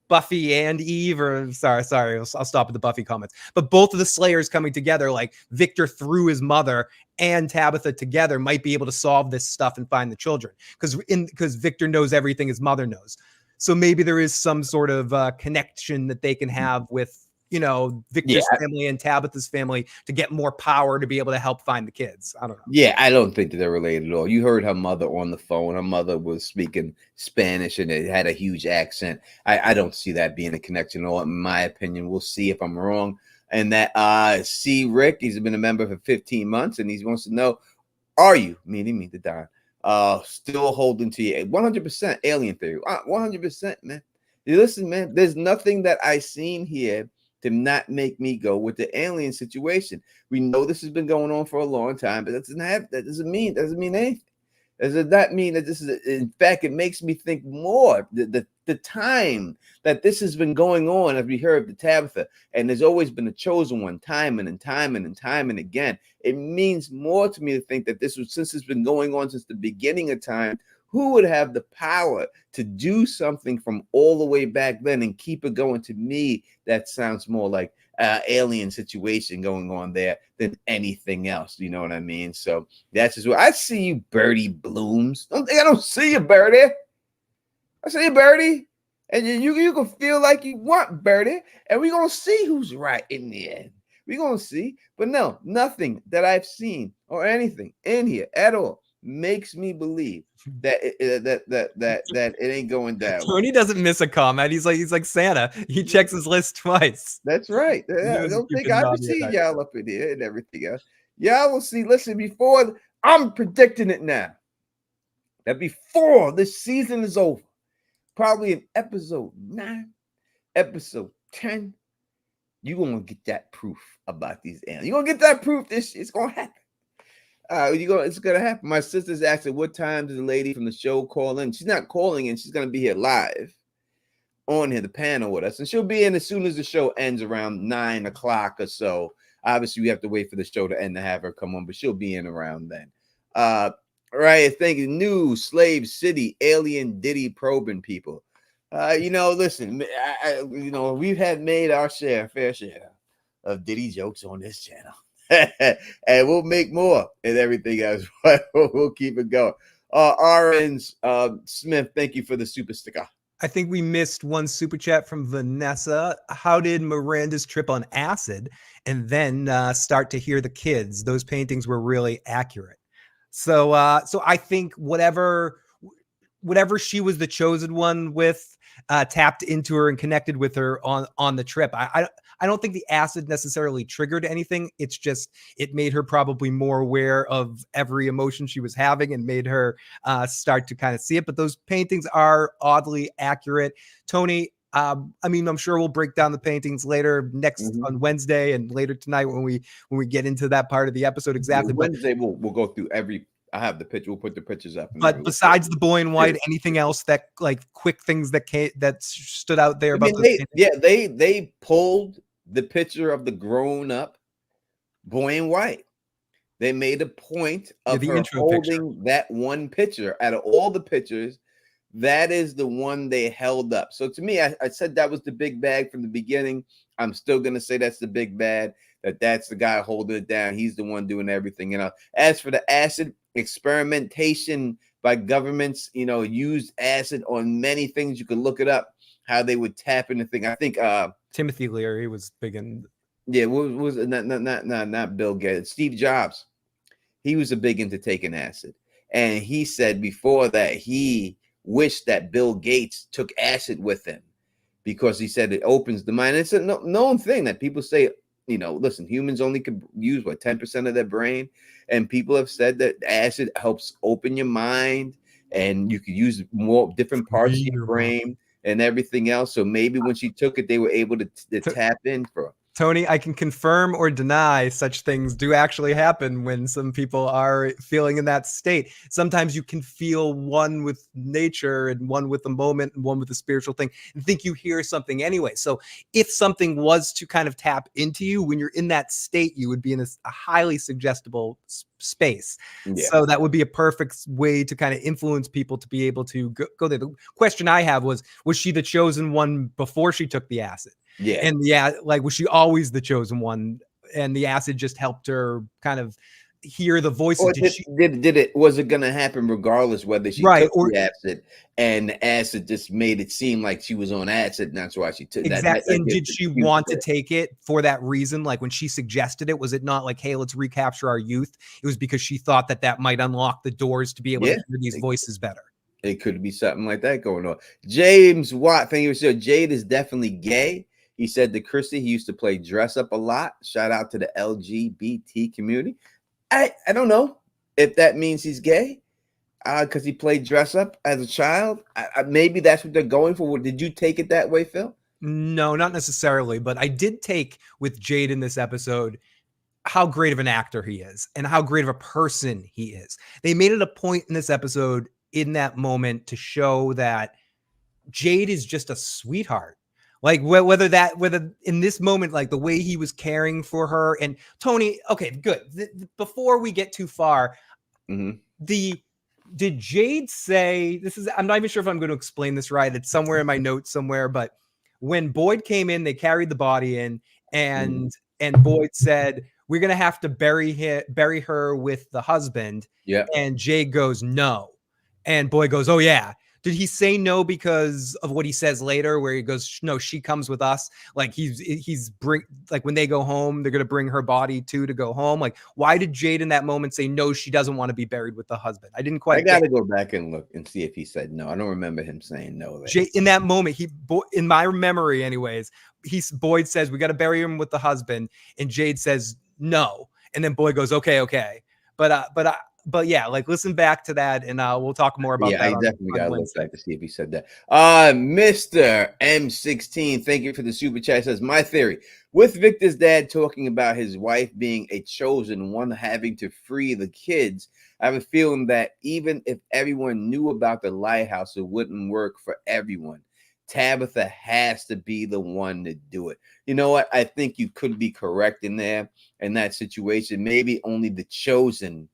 Buffy and Eve, or sorry, I'll stop at the Buffy comments, but both of the Slayers coming together, like Victor through his mother and Tabitha together, might be able to solve this stuff and find the children, because Victor knows everything his mother knows. So maybe there is some sort of connection that they can have with, Yeah, Victor's family and Tabitha's family to get more power to be able to help find the kids. I don't know. yeah, I don't think that they're related at all. You heard her mother on the phone. Her mother was speaking Spanish and it had a huge accent. I don't see that being a connection at all, in my opinion. We'll see if I'm wrong. And that C. Rick, he's been a member for 15 months and he wants to know, are you, meaning me, the Don, still holding to your 100% alien theory? 100%, man. You listen, man, there's nothing that I seen here to not make me go with the alien situation. We know this has been going on for a long time, but that doesn't mean anything. Does it not mean that this is, in fact, it makes me think more the time that this has been going on, as we heard the Tabitha, and there's always been a chosen one, time and time and time and again. It means more to me to think that since it's been going on since the beginning of time. Who would have the power to do something from all the way back then and keep it going? To me, that sounds more like alien situation going on there than anything else. You know what I mean? So that's just what I see. You, Birdie Blooms. Don't think I don't see you, Birdie. I see you, Birdie. And you can feel like you want Birdie. And we're going to see who's right in the end. We're going to see. But no, nothing that I've seen or anything in here at all makes me believe that that it ain't going down. Tony doesn't miss a comment. He's like Santa. He checks his list twice. That's right. I don't think I can see y'all up in here and everything else. Y'all will see. Listen, before I'm predicting it now, that before this season is over, probably in episode 9, episode 10, you're gonna get that proof about these aliens. You're gonna get that proof. It's gonna happen. It's gonna happen. My sister's asking what time does the lady from the show call in? She's not calling in, she's gonna be here live on here, the panel with us, and she'll be in as soon as the show ends around 9 o'clock or so. Obviously, we have to wait for the show to end to have her come on, but she'll be in around then. Right, thank you. New Slave City, alien Diddy probing people. Listen, we've had made our fair share of Diddy jokes on this channel. And we'll make more and everything else. We'll keep it going. Orange Smith, thank you for the super sticker. I think we missed one super chat from Vanessa. How did Miranda's trip on acid and then start to hear the kids? Those paintings were really accurate. So I think whatever she was the chosen one with tapped into her and connected with her on the trip. I don't think the acid necessarily triggered anything. It's just it made her probably more aware of every emotion she was having and made her start to kind of see it. But those paintings are oddly accurate. Tony, I'm sure we'll break down the paintings later on Wednesday and later tonight when we get into that part of the episode exactly. Wednesday we'll go through every. I have the picture. We'll put the pictures up. But besides the boy in white, anything else that like quick things that stood out there about they pulled the picture of the grown up boy in white. They made a point of her holding that one picture. Out of all the pictures, that is the one they held up. So to me, I said that was the big bag from the beginning. I'm still gonna say that's the big bad. That's the guy holding it down. He's the one doing everything. As for the acid experimentation by governments, used acid on many things. You can look it up how they would tap into thing. I think Timothy Leary was big in. Yeah, was not Bill Gates. Steve Jobs. He was a big into taking acid, and he said before that he wished that Bill Gates took acid with him because he said it opens the mind. It's a known thing that people say. Listen, humans only could use 10% of their brain, and people have said that acid helps open your mind, and you could use more different parts of your brain and everything else. So maybe when she took it, they were able to tap in for. Tony, I can confirm or deny such things do actually happen when some people are feeling in that state. Sometimes you can feel one with nature and one with the moment and one with the spiritual thing and think you hear something anyway. So if something was to kind of tap into you when you're in that state, you would be in a highly suggestible space. Yeah. So that would be a perfect way to kind of influence people to be able to go there. The question I have was she the chosen one before she took the acid? Yeah. And was she always the chosen one? And the acid just helped her kind of hear the voices. Was it going to happen regardless whether she took the acid, and the acid just made it seem like she was on acid, and that's why she took exactly. And did she want to take it for that reason? Like when she suggested it, was it not like, hey, let's recapture our youth? It was because she thought that might unlock the doors to be able to hear these voices better. It could be something like that going on. James Watt, thank you. So Jade is definitely gay. He said to Chrissy, he used to play dress up a lot. Shout out to the LGBT community. I don't know if that means he's gay because he played dress up as a child. Maybe that's what they're going for. Did you take it that way, Phil? No, not necessarily. But I did take with Jade in this episode how great of an actor he is and how great of a person he is. They made it a point in this episode in that moment to show that Jade is just a sweetheart. Like whether in this moment, like the way he was caring for her and Tony. Okay, good. Before we get too far, did Jade say this is? I'm not even sure if I'm going to explain this right. It's somewhere in my notes somewhere. But when Boyd came in, they carried the body in, and Boyd said, "We're going to have to bury her with the husband." Yeah. And Jade goes, "No," and Boyd goes, "Oh yeah." Did he say no because of what he says later, where he goes, "No, she comes with us"? Like like when they go home, they're gonna bring her body too to go home. Like, why did Jade in that moment say no? She doesn't want to be buried with the husband. I didn't quite. I got to go back and look and see if he said no. I don't remember him saying no. Jade, in that moment, in my memory, anyways, Boyd says we got to bury him with the husband, and Jade says no, and then Boyd goes, okay, but yeah, like listen back to that, and we'll talk more about that. I definitely got to look back to see if he said that. Mr. M16, thank you for the super chat. Says my theory with Victor's dad talking about his wife being a chosen one, having to free the kids. I have a feeling that even if everyone knew about the lighthouse, it wouldn't work for everyone. Tabitha has to be the one to do it. You know what? I think you could be correct in that situation. Maybe only the chosen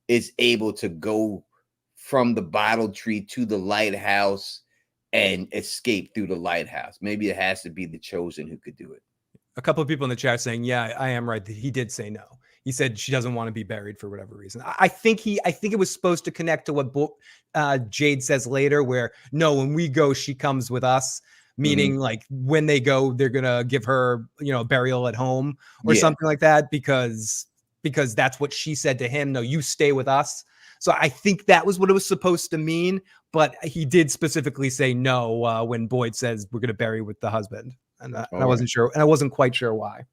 is able to go from the bottle tree to the lighthouse and escape through the lighthouse. Maybe it has to be the chosen who could do it. A couple of people in the chat saying, yeah, I am right. He did say no. He said she doesn't want to be buried for whatever reason. I think it was supposed to connect to what Jade says later, where no, when we go, she comes with us. Meaning, like when they go, they're gonna give her, a burial at home or something like that, because that's what she said to him. No, you stay with us. So I think that was what it was supposed to mean. But he did specifically say no when Boyd says we're gonna bury with the husband. And I wasn't sure, and I wasn't quite sure why.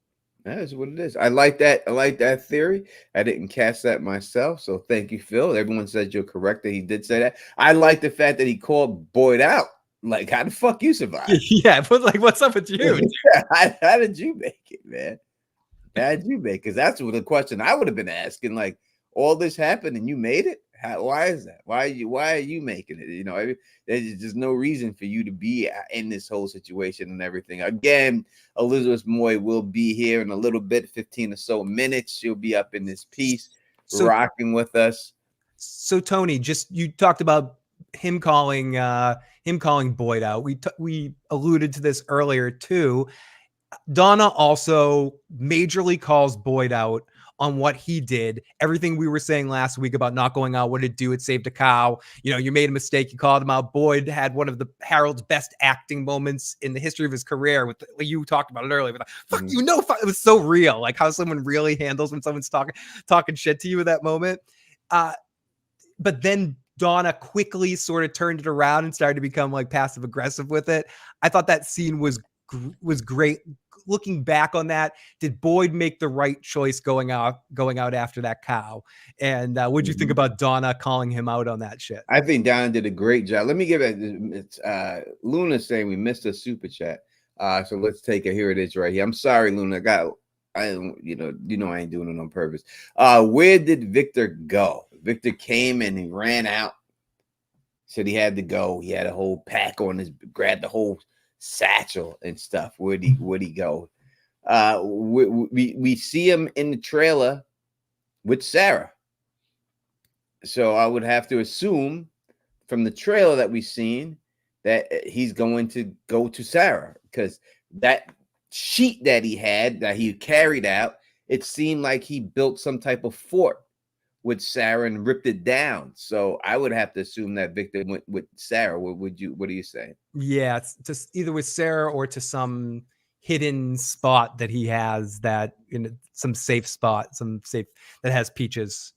That is what it is. I like that. I like that theory. I didn't catch that myself, so thank you, Phil. Everyone says you're correct that he did say that. I like the fact that he called Boyd out. Like, how the fuck you survive? Yeah, but like, what's up with you? How did you make it, man? How did you make it? Because that's the question I would have been asking. Like, all this happened and you made it? Why is that? Why are you making it? There's just no reason for you to be in this whole situation and everything. Again, Elizabeth Moy will be here in a little bit, 15 or so minutes. She'll be up in this piece, rocking with us. So Tony, you talked about him calling Boyd out. We alluded to this earlier too. Donna also majorly calls Boyd out on what he did. Everything we were saying last week about not going out, what did it do? It saved a cow. You made a mistake. You called him out. Boyd had one of the Harold's best acting moments in the history of his career. With you talked about it earlier. With fuck it was so real. Like how someone really handles when someone's talking shit to you in that moment. But then Donna quickly sort of turned it around and started to become like passive aggressive with it. I thought that scene was great. Looking back on that, did Boyd make the right choice going out after that cow? And what'd you think about Donna calling him out on that shit? I think Donna did a great job. Let me give it. It's Luna saying we missed a super chat. So let's take it. Here it is right here. I'm sorry, Luna. I ain't doing it on purpose. Where did Victor go? Victor came and he ran out. Said he had to go. He had a whole pack on grabbed the whole satchel and stuff. Where'd he go? We see him in the trailer with Sarah. So I would have to assume from the trailer that we've seen that he's going to go to Sarah, because that sheet that he had that he carried out, it seemed like he built some type of fort with Sarah and ripped it down. So I would have to assume that Victor went with Sarah. What do you say? Yeah, it's just either with Sarah or to some hidden spot that he has, that some safe spot, that has peaches.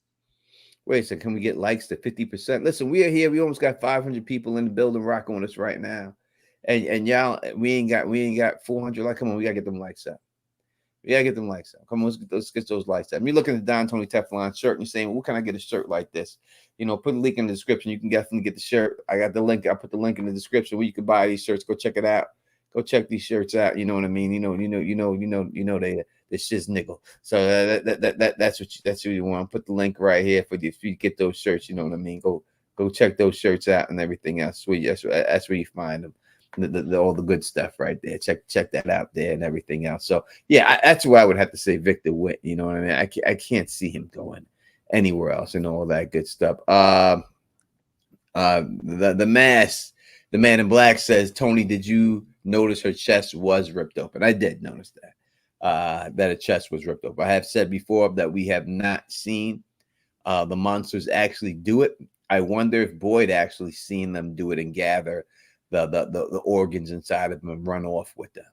Wait a second, can we get likes to 50%? Listen, we are here. We almost got 500 people in the building rocking with us right now. And y'all, we ain't got 400 likes. Come on, we gotta get them likes up. Come on, let's get those likes up. You're looking at the Don Tony Teflon shirt and you're saying, well, what can I get a shirt like this? Put a link in the description. You can definitely get the shirt. I got the link. I put the link in the description where you can buy these shirts. Go check it out. Go check these shirts out. You know what I mean? They shit's nickel. So that's what you want. Put the link right here for you. If you get those shirts, you know what I mean? Go check those shirts out and everything else. That's where you find them. All the good stuff right there. Check that out there and everything else. So yeah, that's where I would have to say Victor went. You know what I mean? I can't see him going anywhere else and all that good stuff. The man in black says, Tony, did you notice her chest was ripped open? I did notice that her chest was ripped open. I have said before that we have not seen the monsters actually do it. I wonder if Boyd actually seen them do it and gather the organs inside of them and run off with them.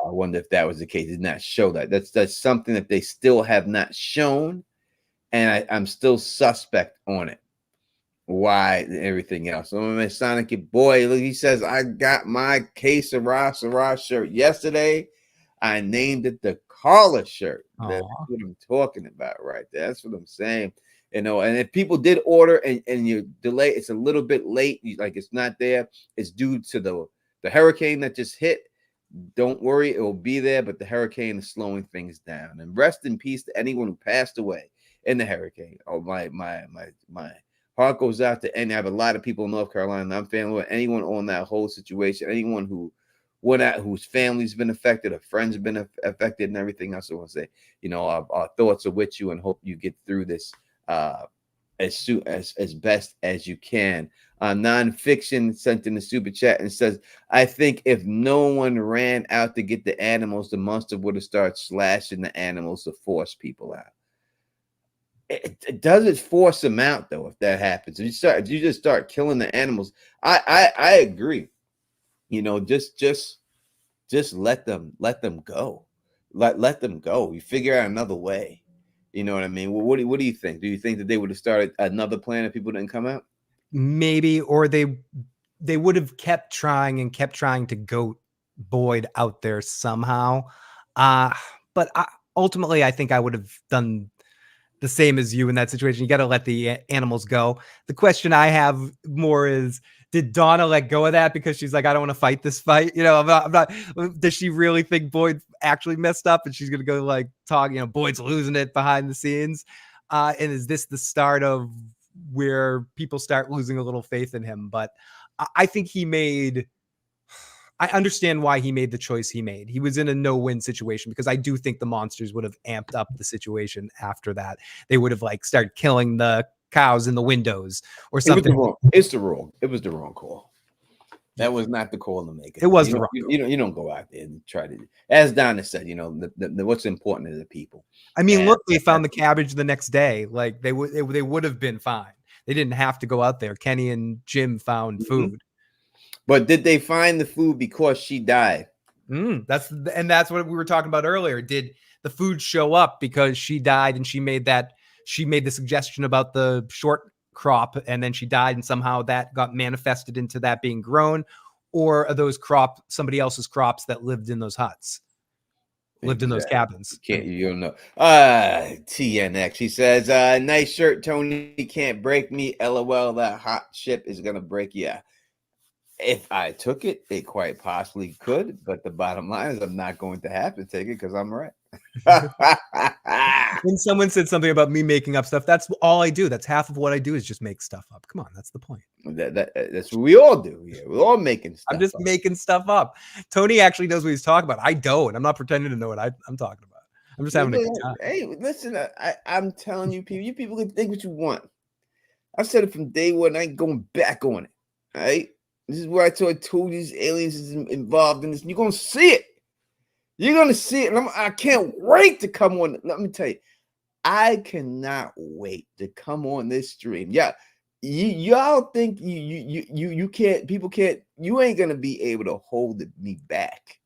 I wonder if that was the case. Did not show that. That's something that they still have not shown, and I'm still suspect on it. Why and everything else? So my Sonic boy, look, he says, I got my case of Sarah shirt yesterday. I named it the Carla shirt. That's what I'm talking about right there. That's what I'm saying. And if people did order and you delay, it's a little bit late. Like it's not there. It's due to the hurricane that just hit. Don't worry, it will be there. But the hurricane is slowing things down. And rest in peace to anyone who passed away in the hurricane. Oh, my heart goes out to any. I have a lot of people in North Carolina. I'm family with anyone on that whole situation. Anyone who went out, whose family's been affected, or friends have been affected, and everything else. I want to say, our thoughts are with you, and hope you get through this as best as you can. Nonfiction sent in the super chat and says, I think if no one ran out to get the animals, the monster would have started slashing the animals to force people out. It doesn't force them out though. If that happens, if you just start killing the animals. I agree. Just let them go. Let them go. You figure out another way. You know what I mean? Well, what do you think? Do you think that they would have started another plan if people didn't come out? Maybe, or they would have kept trying to goat Boyd out there somehow. But ultimately, I think I would have done the same as you in that situation. You got to let the animals go. The question I have more is, did Donna let go of that because she's like, I don't want to fight this fight? I'm not, does she really think Boyd actually messed up and she's going to go like talk, Boyd's losing it behind the scenes? And is this the start of where people start losing a little faith in him? But I think I understand why he made the choice he made. He was in a no-win situation because I do think the monsters would have amped up the situation after that. They would have like started killing the cows in the windows or something. It's the wrong. It was the wrong call. That was not the call to make it. It was the wrong. You don't go out there and try to. As Donna said, what's important is the people. I mean, look, they found the cabbage the next day. Like they would have been fine. They didn't have to go out there. Kenny and Jim found food. But did they find the food because she died? That's what we were talking about earlier. Did the food show up because she died and she made the suggestion about the short crop and then she died and somehow that got manifested into that being grown? Or are those somebody else's crops that lived in those huts? Lived in those cabins. You don't know. TNX. He says, nice shirt, Tony. Can't break me. LOL. That hot chip is gonna break you. If I took it, it quite possibly could, but the bottom line is I'm not going to have to take it because I'm right. When someone said something about me making up stuff, that's all I do. That's half of what I do is just make stuff up. Come on, that's the point. That's what we all do. Yeah, we're all making stuff I'm just making stuff up. Tony actually knows what he's talking about. I don't. I'm not pretending to know what I'm talking about. I'm just having a good time. Hey, listen, I'm telling you, you people can think what you want. I said it from day one. I ain't going back on it. All right? This is where I told you these aliens is involved in this. You're going to see it. You're going to see it. And I can't wait to come on. Let me tell you, I cannot wait to come on this stream. Yeah, y'all think you can't, people can't, you ain't going to be able to hold me back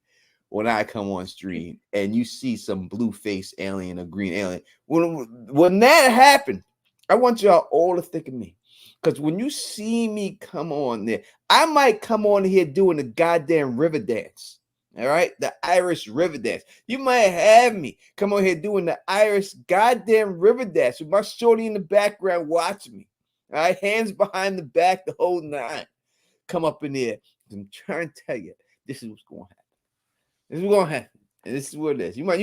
when I come on stream and you see some blue-faced alien or green alien. When that happened, I want y'all all to think of me. Because when you see me come on there, I might come on here doing the goddamn river dance. All right? The Irish river dance. You might have me come on here doing the Irish goddamn river dance with my shorty in the background watching me. All right? Hands behind the back, the whole nine. Come up in there. I'm trying to tell you, this is what's going to happen. This is what's going to happen. And this is what it is. You might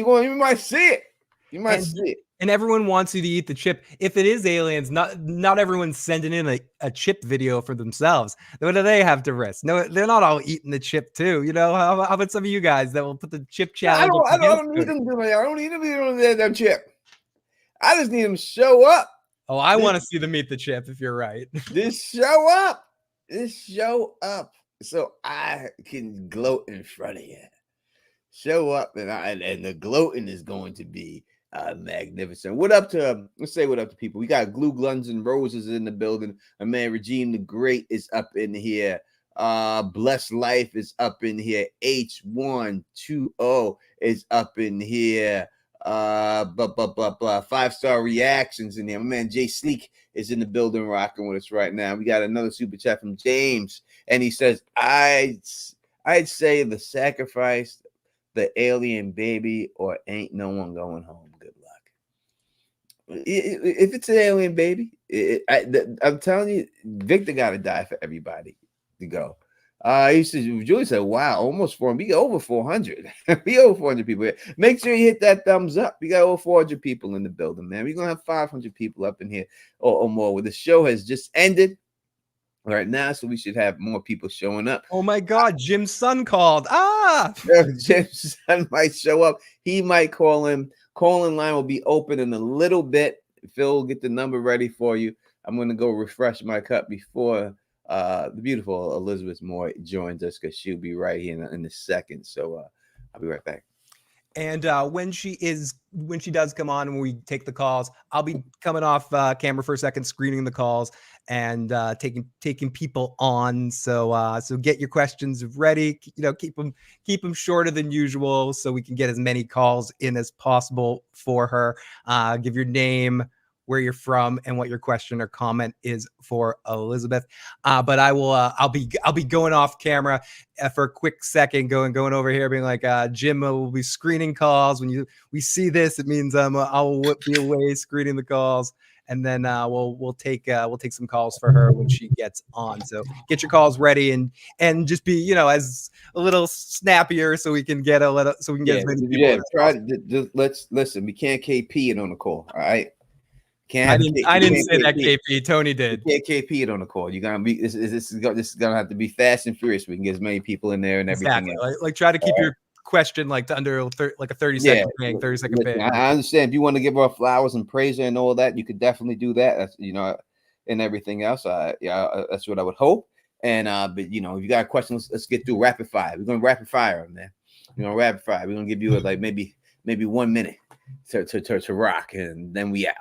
see it. You might see it. And everyone wants you to eat the chip. If it is aliens, not everyone's sending in a chip video for themselves. What do they have to risk? No, they're not all eating the chip too. How about some of you guys that will put the chip challenge? I don't need them to do it. I don't need them to do that chip. I just need them to show up. Oh, I want to see them eat the chip if you're right. Just show up. Just show up so I can gloat in front of you. Show up and the gloating is going to be magnificent. Let's say what up to people. We got Glue Guns and Roses in the building. My man Regine the Great is up in here. Blessed Life is up in here. H120 is up in here. 5-star reactions in here. My man Jay Sleek is in the building rocking with us right now. We got another super chat from James, and he says, I'd say the sacrifice, the alien baby, or ain't no one going home. Good luck. If it's an alien baby, I'm telling you, Victor got to die for everybody to go. He says, Julie said, wow, almost 400. We got over 400. We over 400 people here. Make sure you hit that thumbs up. We got over 400 people in the building, man. We're going to have 500 people up in here or more. Well, the show has just ended right now, so we should have more people showing up. Oh my God, Jim's son called. Jim's son might show up. He might call in. Call-in line will be open in a little bit. Phil will get the number ready for you. I'm going to go refresh my cup before the beautiful Elizabeth Moy joins us, because she'll be right here in a second. So I'll be right back. And when she does come on and we take the calls, I'll be coming off camera for a second, screening the calls and taking people on. So get your questions ready. Keep them shorter than usual, so we can get as many calls in as possible for her. Give your name, where you're from, and what your question or comment is for Elizabeth. But I'll be going off camera for a quick second, going over here, being like, Jim will be screening calls. When we see this, it means I'll be away screening the calls, and then we'll take some calls for her when she gets on. So get your calls ready and just be as a little snappier, so we can get as many people. Yeah, let's listen. We can't KP it on the call. All right. I didn't say that, KP. Tony did. You can't KP it on the call. You're gonna be this is gonna have to be fast and furious. We can get as many people in there and everything else. Like try to keep your question like to under like a 30-second thing, 30-second thing. I understand if you want to give her flowers and praise her and all that, you could definitely do that. That's and everything else. That's what I would hope. And but if you got a question, let's get through rapid fire. We're gonna rapid fire them, man. We're gonna rapid fire. We're gonna give you like maybe 1 minute to rock, and then we out.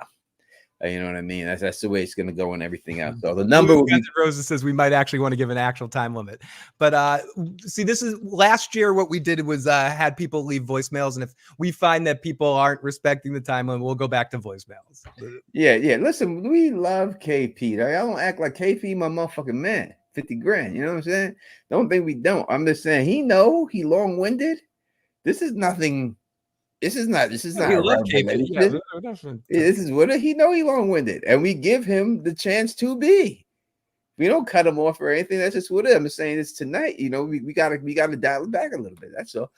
You know what I mean? That's the way it's going to go and everything else. So the number will be. Rosa says we might actually want to give an actual time limit. But see, this is last year. What we did was had people leave voicemails. And if we find that people aren't respecting the time limit, we'll go back to voicemails. Yeah. Listen, we love KP. I don't act like KP my motherfucking man. 50 grand. You know what I'm saying? Don't think we don't. I'm just saying he long-winded. This is nothing. This is not. This is not. This is what he he long-winded, and we give him the chance to be. We don't cut him off or anything. That's just what it is. I'm just saying this tonight. We gotta dial it back a little bit. That's all.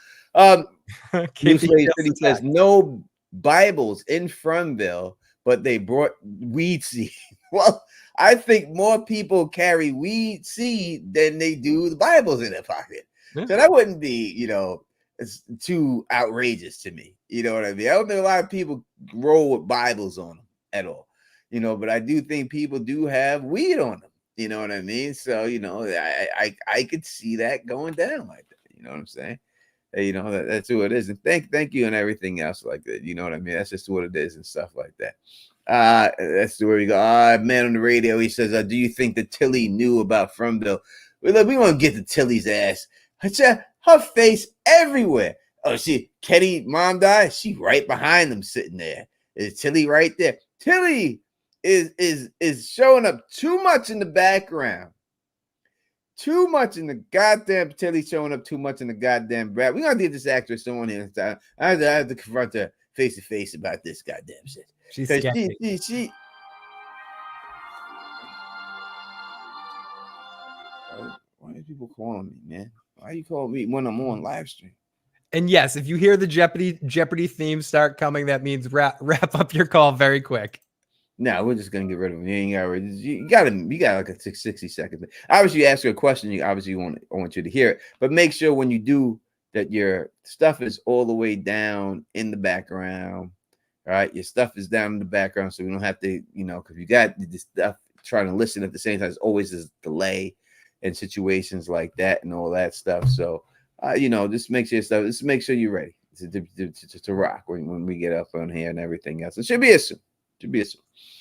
He says no Bibles in Fromville, but they brought weed seed. Well, I think more people carry weed seed than they do the Bibles in their pocket. Yeah. So that wouldn't be, it's too outrageous to me. You know what I mean? I don't think a lot of people roll with Bibles on them at all. But I do think people do have weed on them. You know what I mean? So, I could see that going down like that. You know what I'm saying? That's who it is. And thank you and everything else like that. You know what I mean? That's just what it is and stuff like that. That's where we go. Man on the radio, he says, do you think that Tilly knew about Fromville? We want to get to Tilly's ass. Her face everywhere. Oh, Kenny mom died. She right behind them sitting there. Is Tilly right there? Tilly is showing up too much in the background. Too much in the goddamn Tilly showing up too much in the goddamn back. We're gonna get this actress on here. I have to confront her face to face about this goddamn shit. She Why are people calling me, man? Why you calling me when I'm on live stream? And yes, if you hear the Jeopardy theme start coming, that means wrap up your call very quick. No, we're just gonna get rid of them. You got like a 60 seconds. Obviously, you ask her a question. You obviously want you to hear it, but make sure when you do that, your stuff is all the way down in the background. All right, your stuff is down in the background, so we don't have to, because you got this stuff trying to listen at the same time. There's always this delay in situations like that and all that stuff. So, just make sure you're ready to rock when we get up on here and everything else. It should be a soon.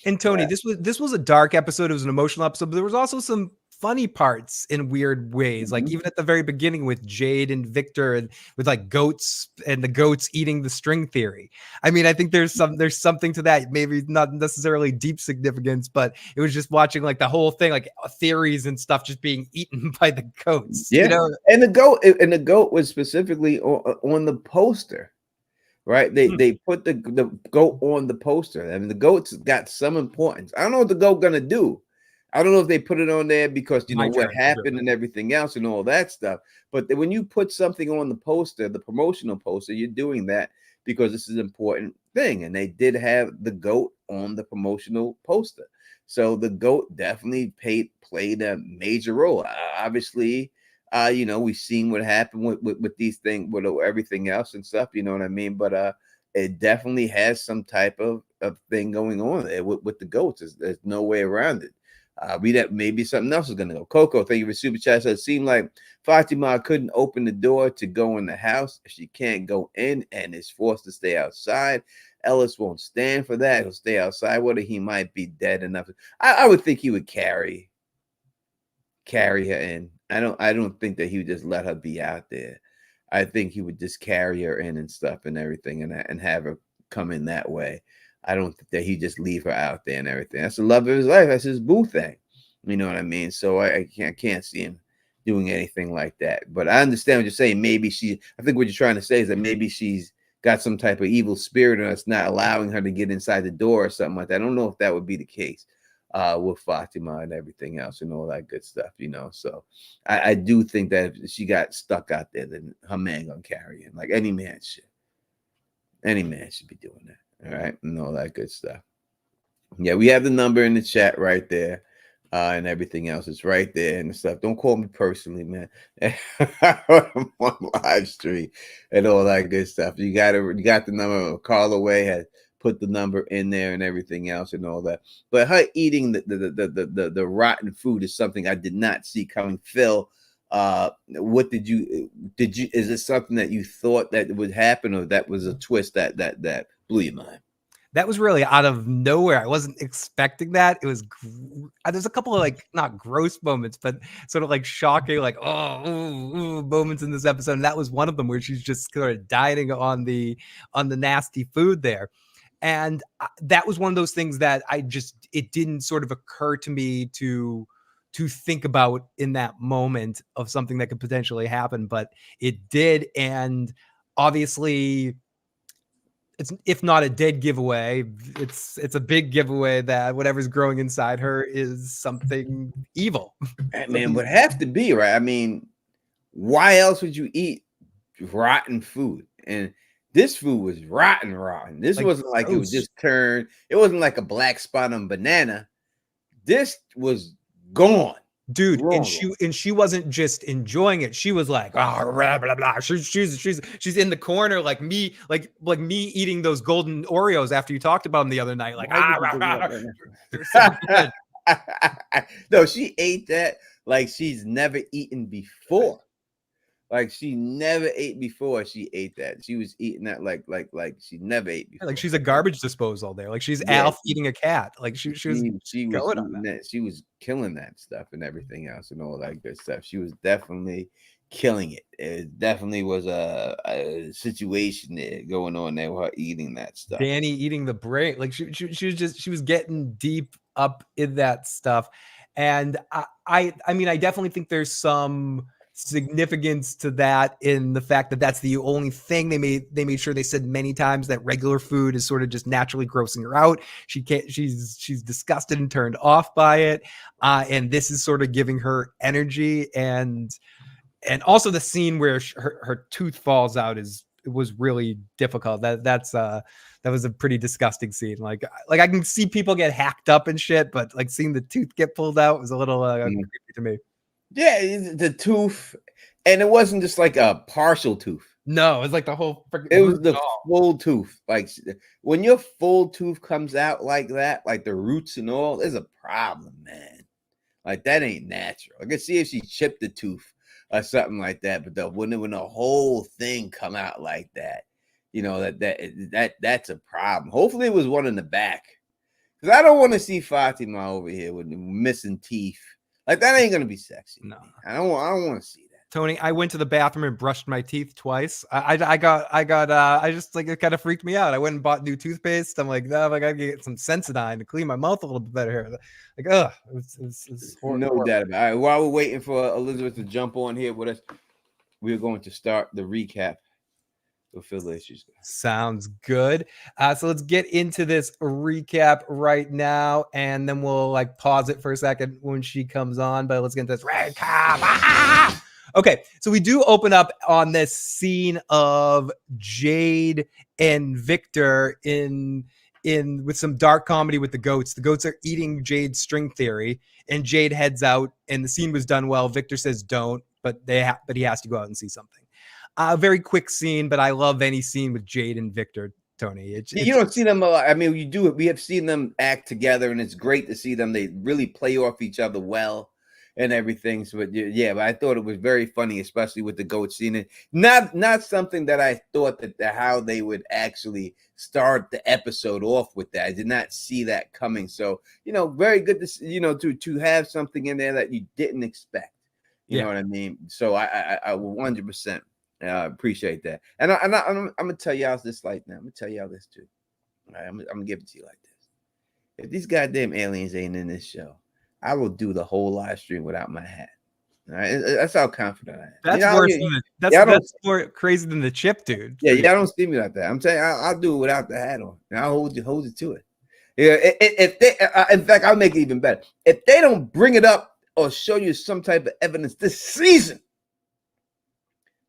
And Tony, this was a dark episode. It was an emotional episode, but there was also some funny parts in weird ways. Like even at the very beginning with Jade and Victor and with like goats and the goats eating the string theory. I mean, I think there's something to that. Maybe not necessarily deep significance, but it was just watching like the whole thing, like theories and stuff just being eaten by the goats. Yeah. And the goat was specifically on the poster. Right, they put the goat on the poster. I mean, the goat's got some importance. I don't know what the goat gonna do. I don't know if they put it on there because what happened and everything else and all that stuff. But when you put something on the poster, the promotional poster, you're doing that because this is an important thing. And they did have the goat on the promotional poster, so the goat definitely played a major role. Obviously. We've seen what happened with these things, with everything else and stuff. You know what I mean? But it definitely has some type of thing going on there with the goats. There's no way around it. Maybe something else is gonna go. Coco, thank you for super chat. So it seemed like Fatima couldn't open the door to go in the house. She can't go in and is forced to stay outside. Ellis won't stand for that. He'll stay outside. Whether he might be dead enough. I would think he would carry her in. I don't think that he would just let her be out there. I think he would just carry her in and stuff and everything and have her come in that way. I don't think that he just leave her out there and everything. That's the love of his life. That's his boo thing. You know what I mean? So I can't see him doing anything like that. But I understand what you're saying. Maybe I think what you're trying to say is that maybe she's got some type of evil spirit and it's not allowing her to get inside the door or something like that. I don't know if that would be the case with Fatima and everything else and all that good stuff, you know. So I do think that if she got stuck out there, then her man gonna carry her. Like any man should. Any man should be doing that. All right, and all that good stuff. Yeah, we have the number in the chat right there, and everything else is right there and stuff. Don't call me personally, man. I'm on live stream and all that good stuff. You got the number. Carl Away had put the number in there and everything else and all that. But her eating the rotten food is something I did not see coming. Phil, what did you is it something that you thought that would happen, or that was a twist that blew your mind? That was really out of nowhere. I wasn't expecting that. It was there's a couple of like not gross moments, but sort of like shocking, like moments in this episode. And that was one of them where she's just sort of dieting on the nasty food there. And that was one of those things that it didn't sort of occur to me to think about in that moment of something that could potentially happen, but it did. And obviously, it's, if not a dead giveaway, it's a big giveaway that whatever's growing inside her is something evil. Man, would have to be, right? I mean, why else would you eat rotten food? And this food was rotten. This like, wasn't like gross. It was just turned. It wasn't like a black spot on banana. This was gone. Dude, and she wasn't just enjoying it. She was like, oh, blah, blah, blah. She's in the corner like me eating those golden Oreos after you talked about them the other night. Like, so no, she ate that like she's never eaten before. Like she never ate before. She ate that. She was eating that like she never ate before. Like she's a garbage disposal there. Like she's Alf eating a cat. Like she was going on that. She was killing that stuff and everything else and all that good stuff. She was definitely killing it. It definitely was a situation there going on there with her eating that stuff. Danny eating the brain. Like she was getting deep up in that stuff. And I mean, I definitely think there's some significance to that in the fact that that's the only thing they made sure they said many times that regular food is sort of just naturally grossing her out. She's disgusted and turned off by it, and this is sort of giving her energy. And also the scene where her tooth falls out was really difficult. That was a pretty disgusting scene. Like I can see people get hacked up and shit, but like seeing the tooth get pulled out was a little creepy to me. Yeah, the tooth, and it wasn't just like a partial tooth. No, it was like the whole. It was the full tooth. Like when your full tooth comes out like that, like the roots and all, there's a problem, man. Like that ain't natural. I can see if she chipped the tooth or something like that, but when the whole thing come out like that, you know that's a problem. Hopefully, it was one in the back, because I don't want to see Fatima over here with missing teeth. Like that ain't gonna be sexy. No, I don't want to see that. Tony, I went to the bathroom and brushed my teeth twice. I just like, it kind of freaked me out. I went and bought new toothpaste. I'm like, no, I gotta get some Sensodyne to clean my mouth a little bit better here. Like, it's horrible. No doubt about it. All right, while we're waiting for Elizabeth to jump on here with us, we're going to start the recap. Sounds good. So let's get into this recap right now, and then we'll like pause it for a second when she comes on. But let's get into this recap. Okay, so we do open up on this scene of Jade and Victor in with some dark comedy with the goats. The goats are eating Jade's string theory, and Jade heads out. And the scene was done well. Victor says don't, but he has to go out and see something. A very quick scene, but I love any scene with Jade and Victor. Tony. You don't see them a lot. I mean, you do. We have seen them act together, and it's great to see them. They really play off each other well and everything. So, but yeah, but I thought it was very funny, especially with the goat scene. And not something that I thought that how they would actually start the episode off with that. I did not see that coming. So, very good to to have something in there that you didn't expect. You know what I mean? So I 100%. Appreciate that. And I'm gonna tell y'all this like now. I'm gonna tell y'all this too. All right, I'm gonna give it to you like this. If these goddamn aliens ain't in this show, I will do the whole live stream without my hat. All right, that's how confident I am. That's worse than that's more crazy than the chip, dude. Yeah, y'all don't see me like that. I'm telling you, I'll do it without the hat on, and I'll hold it to it. Yeah, if they, in fact, I'll make it even better. If they don't bring it up or show you some type of evidence this season,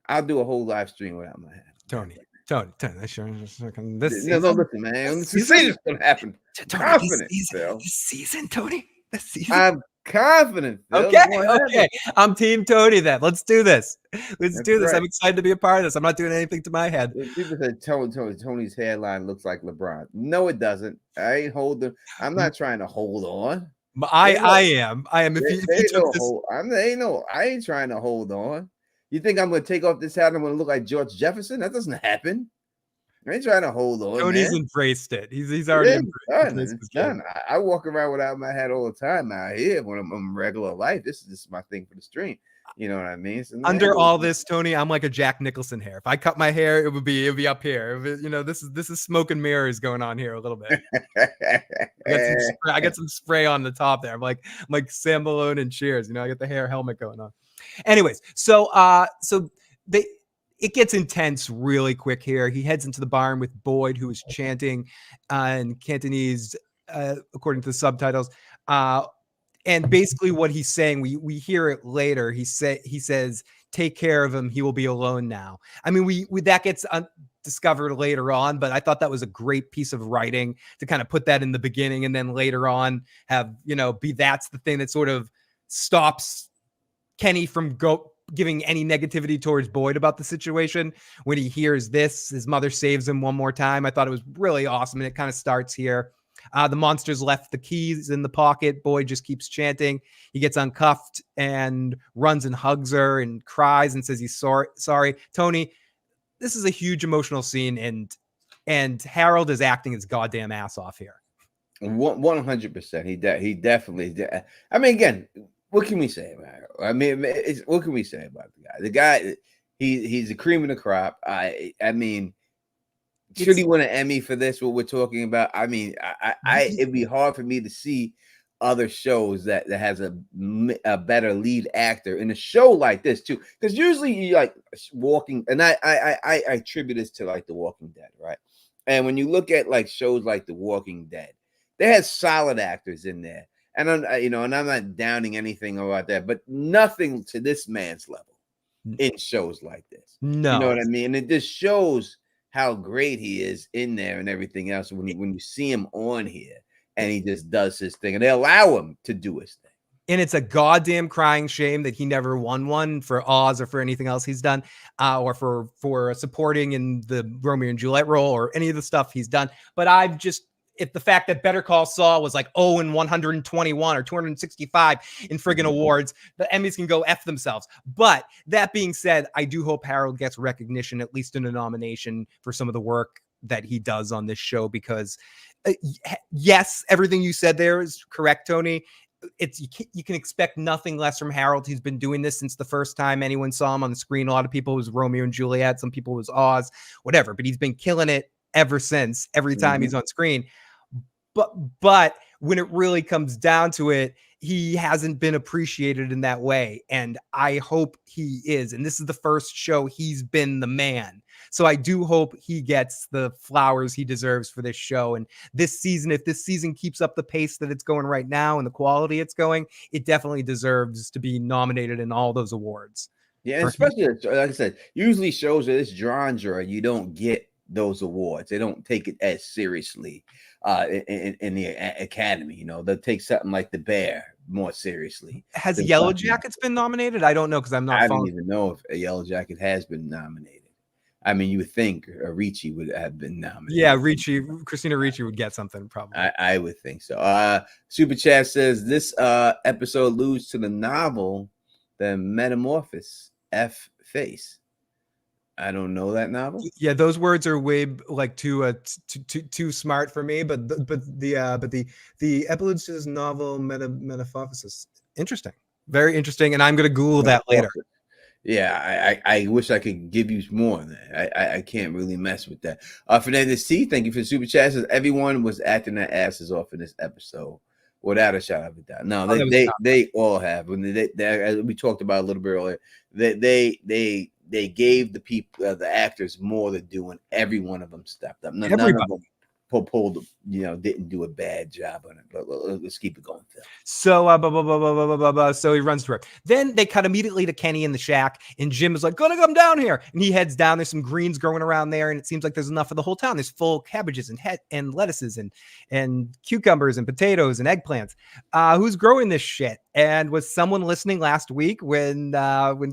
I'll do a whole live stream without my hat. Tony, that's sure. Listen, man. This season's gonna happen. Confident, this season, Tony. This season. I'm confident. Phil. Okay. I'm Team Tony. Then let's do this. Let's do this. Right. I'm excited to be a part of this. I'm not doing anything to my head. People said Tony's hairline looks like LeBron. No, it doesn't. I ain't holding. I'm not trying to hold on. I am. If you took this, I ain't trying to hold on. You think I'm going to take off this hat and I'm going to look like George Jefferson? That doesn't happen. I ain't trying to hold on. Tony's embraced it. He's already embraced it. It's done. I walk around without my hat all the time out here when I'm in regular life. This is my thing for the stream. You know what I mean? So under all this, Tony, I'm like a Jack Nicholson hair. If I cut my hair, it would be up here. This is smoke and mirrors going on here a little bit. I got some spray on the top there. I'm like Sam Malone and Cheers. I got the hair helmet going on. Anyways, so it gets intense really quick here. He heads into the barn with Boyd, who is chanting in Cantonese, according to the subtitles. And basically what he's saying, we hear it later. He says, take care of him. He will be alone now. I mean, we that gets discovered later on, but I thought that was a great piece of writing to kind of put that in the beginning. And then later on have, that's the thing that sort of stops Kenny from giving any negativity towards Boyd about the situation. When he hears this, his mother saves him one more time. I thought it was really awesome. And it kind of starts here. The monsters left the keys in the pocket. Boyd just keeps chanting. He gets uncuffed and runs and hugs her and cries and says he's sorry. Tony, this is a huge emotional scene, and Harold is acting his goddamn ass off here. 100%. He definitely did. I mean, again, what can we say about it? I mean, what can we say about the guy? The guy, he's the cream of the crop. I mean, should he win an Emmy for this? What we're talking about? I mean, it'd be hard for me to see other shows that has a better lead actor in a show like this too, because usually you like Walking, and I attribute this to like The Walking Dead, right? And when you look at like shows like The Walking Dead, they had solid actors in there. And and I'm not downing anything about that, but nothing to this man's level in shows like this. No, you know what I mean? And it just shows how great he is in there and everything else. When you see him on here and he just does his thing, and they allow him to do his thing. And it's a goddamn crying shame that he never won one for Oz or for anything else he's done, or for supporting in the Romeo and Juliet role or any of the stuff he's done. But if the fact that Better Call Saul was like 121 or 265 in friggin' awards, the Emmys can go F themselves. But that being said, I do hope Harold gets recognition, at least in a nomination, for some of the work that he does on this show, because yes, everything you said there is correct, Tony. You can expect nothing less from Harold. He's been doing this since the first time anyone saw him on the screen. A lot of people it was Romeo and Juliet, some people it was Oz, whatever, but he's been killing it ever since, every time he's on screen. But when it really comes down to it, he hasn't been appreciated in that way. And I hope he is. And this is the first show he's been the man. So I do hope he gets the flowers he deserves for this show. And this season, if this season keeps up the pace that it's going right now and the quality it's going, it definitely deserves to be nominated in all those awards. Yeah, and especially, like I said, usually shows of this genre, you don't get those awards. They don't take it as seriously in the Academy. They'll take something like The Bear more seriously. Has Yellow Jackets been nominated? I don't know, because I'm not. I don't even know if a Yellow Jacket has been nominated. I mean, you would think Ricci would have been nominated. Yeah, Christina Ricci would get something probably. I would think so. Super Chat says this episode alludes to the novel, The Metamorphosis F Face. I don't know that novel. Yeah, those words are way like too smart for me. But the epilogue to this novel, Metamorphosis, interesting, very interesting, and I'm gonna Google that later. Yeah, I wish I could give you more than that. I can't really mess with that. Fernandez C, thank you for the super chat. Says everyone was acting their asses off in this episode without a shot of a doubt. No, they all have. When they as we talked about a little bit earlier, they gave the people the actors more to do, and every one of them stepped up. None of them pulled, didn't do a bad job on it. But let's keep it going, Phil. So so he runs through it. Then they cut immediately to Kenny in the shack, and Jim is like, "Gonna come down here," and he heads down. There's some greens growing around there, and it seems like there's enough for the whole town. There's full cabbages and lettuces and cucumbers and potatoes and eggplants. Who's growing this shit? And was someone listening last week when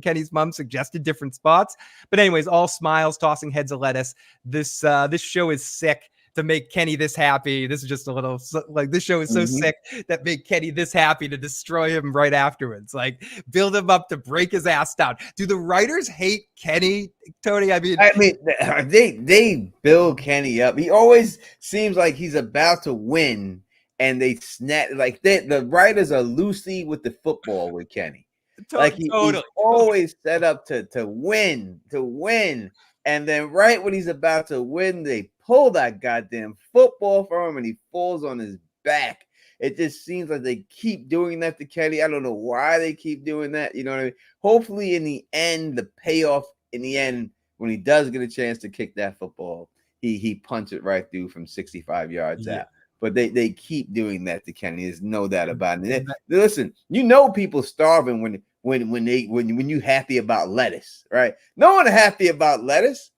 Kenny's mom suggested different spots? But anyways, all smiles, tossing heads of lettuce. This show is sick to make Kenny this happy. This is just a little like this show is so sick that make Kenny this happy to destroy him right afterwards. Like build him up to break his ass down. Do the writers hate Kenny, Tony? I mean, they build Kenny up. He always seems like he's about to win, and they snap like the writers are loosey with the football with Kenny. Like he's always set up to win. And then right when he's about to win, they pull that goddamn football from him and he falls on his back. It just seems like they keep doing that to Kenny. I don't know why they keep doing that. You know what I mean? Hopefully in the end, the payoff in the end, when he does get a chance to kick that football, he punch it right through from 65 yards out. But they keep doing that to Kenny. There's no doubt about it. Listen, people starving when you happy about lettuce, right? No one happy about lettuce.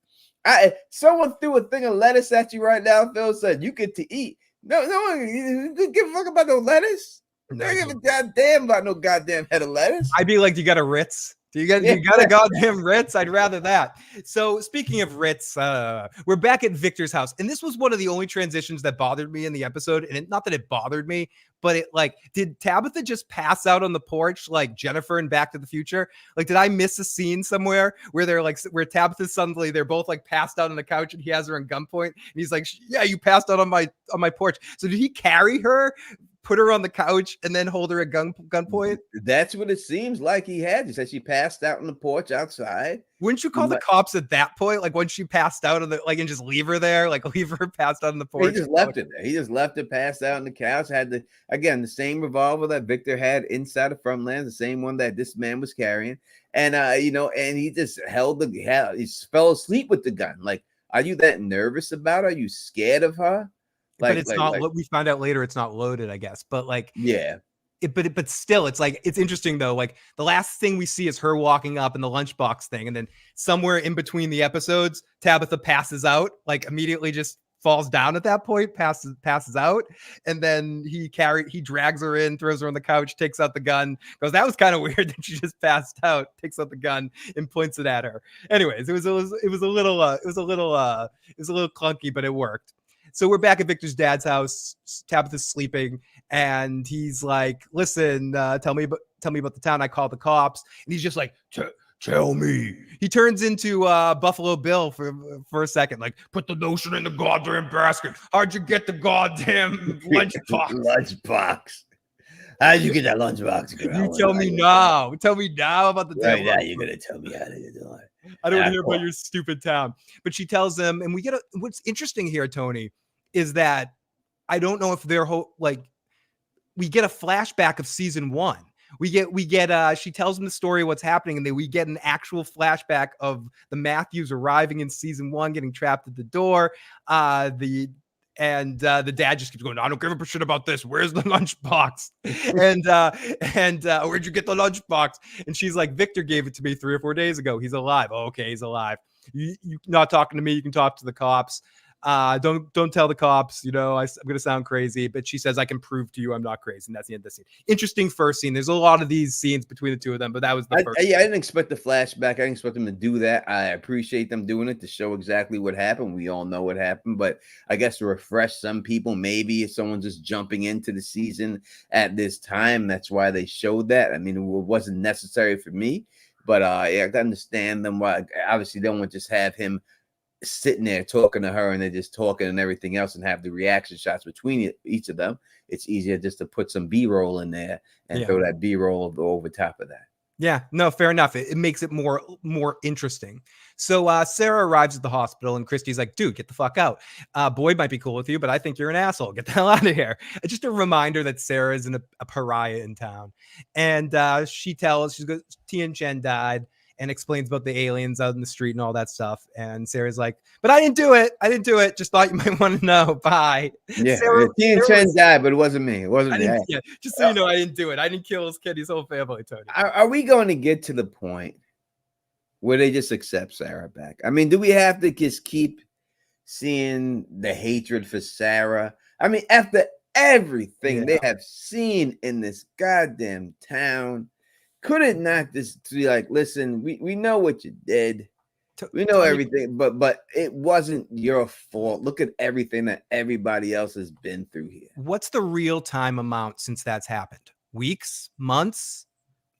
Someone threw a thing of lettuce at you right now. Phil said you get to eat. No one give a fuck about no lettuce. No, I give a goddamn about no goddamn head of lettuce. I'd be like, you got a Ritz? You got a goddamn Ritz? I'd rather that. So speaking of Ritz, we're back at Victor's house. And this was one of the only transitions that bothered me in the episode. And not that it bothered me, but it did Tabitha just pass out on the porch like Jennifer in Back to the Future? Like, did I miss a scene somewhere where where Tabitha suddenly, they're both like passed out on the couch and he has her in gunpoint? And he's like, yeah, you passed out on my porch. So did he carry her, put her on the couch, and then hold her at gunpoint? That's what it seems like he had. He said she passed out on the porch outside. Wouldn't you call the cops at that point? Like when she passed out and just leave her there, like leave her passed out on the porch? He just left it there. He just left her passed out on the couch. Had the same revolver that Victor had inside the Frontlands, the same one that this man was carrying. And and he just he fell asleep with the gun. Like, are you that nervous about her? Are you scared of her? But it's not. We find out later it's not loaded, I guess. But but still, it's like, it's interesting though. Like the last thing we see is her walking up in the lunchbox thing, and then somewhere in between the episodes, Tabitha passes out. Like immediately, just falls down at that point, passes out, and then he drags her in, throws her on the couch, takes out the gun, goes, that was kind of weird that she just passed out, takes out the gun and points it at her. Anyways, it was a little clunky, but it worked. So we're back at Victor's dad's house. Tabitha's sleeping, and he's like, "Listen, tell me about the town. I called the cops." And he's just like, "Tell me." He turns into Buffalo Bill for a second, like, "Put the notion in the goddamn basket. How'd you get the goddamn lunchbox?" Lunchbox. How'd you get that lunchbox, girl? You tell me now. Tell me now about the right now. You're gonna tell me how to do it. I don't want to hear about your stupid town. But she tells him, and we get what's interesting here, Tony, is that I don't know if they're we get a flashback of season 1. We get she tells him the story of what's happening, and then we get an actual flashback of the Matthews arriving in season 1, getting trapped at the door. The dad just keeps going, "I don't give a shit about this. Where's the lunchbox?" and where'd you get the lunchbox? And she's like, "Victor gave it to me 3 or 4 days ago. He's alive." "Oh, okay, he's alive. You not talking to me. You can talk to the cops." Don't tell the cops, I'm going to sound crazy, but she says, I can prove to you I'm not crazy. And that's the end of the scene. Interesting first scene. There's a lot of these scenes between the two of them, but that was the first. Yeah, I didn't expect the flashback. I didn't expect them to do that. I appreciate them doing it to show exactly what happened. We all know what happened, but I guess to refresh some people, maybe if someone's just jumping into the season at this time, that's why they showed that. I mean, it wasn't necessary for me, but yeah, I can understand them. Why obviously they don't want to just have him sitting there talking to her and they're just talking and everything else and have the reaction shots between each of them. It's easier just to put some B-roll in there and throw that B-roll over top of that. Yeah, no, fair enough. It makes it more interesting. So Sarah arrives at the hospital and Christy's like, dude, get the fuck out. Boyd might be cool with you, but I think you're an asshole. Get the hell out of here. It's just a reminder that Sarah isn't a pariah in town. And she goes, Tian Chen died, and explains about the aliens out in the street and all that stuff. And Sarah's like, but I didn't do it. Just thought you might want to know. Bye. Yeah, Tian Chen died, but it wasn't me. It wasn't me. Yeah, just so you know, I didn't do it. I didn't kill his kid, his whole family, Tony. Are we going to get to the point where they just accept Sarah back? I mean, do we have to just keep seeing the hatred for Sarah? I mean, after everything they have seen in this goddamn town, could it not just be like, listen, we know what you did. We know everything, but it wasn't your fault. Look at everything that everybody else has been through here. What's the real time amount since that's happened? Weeks? Months?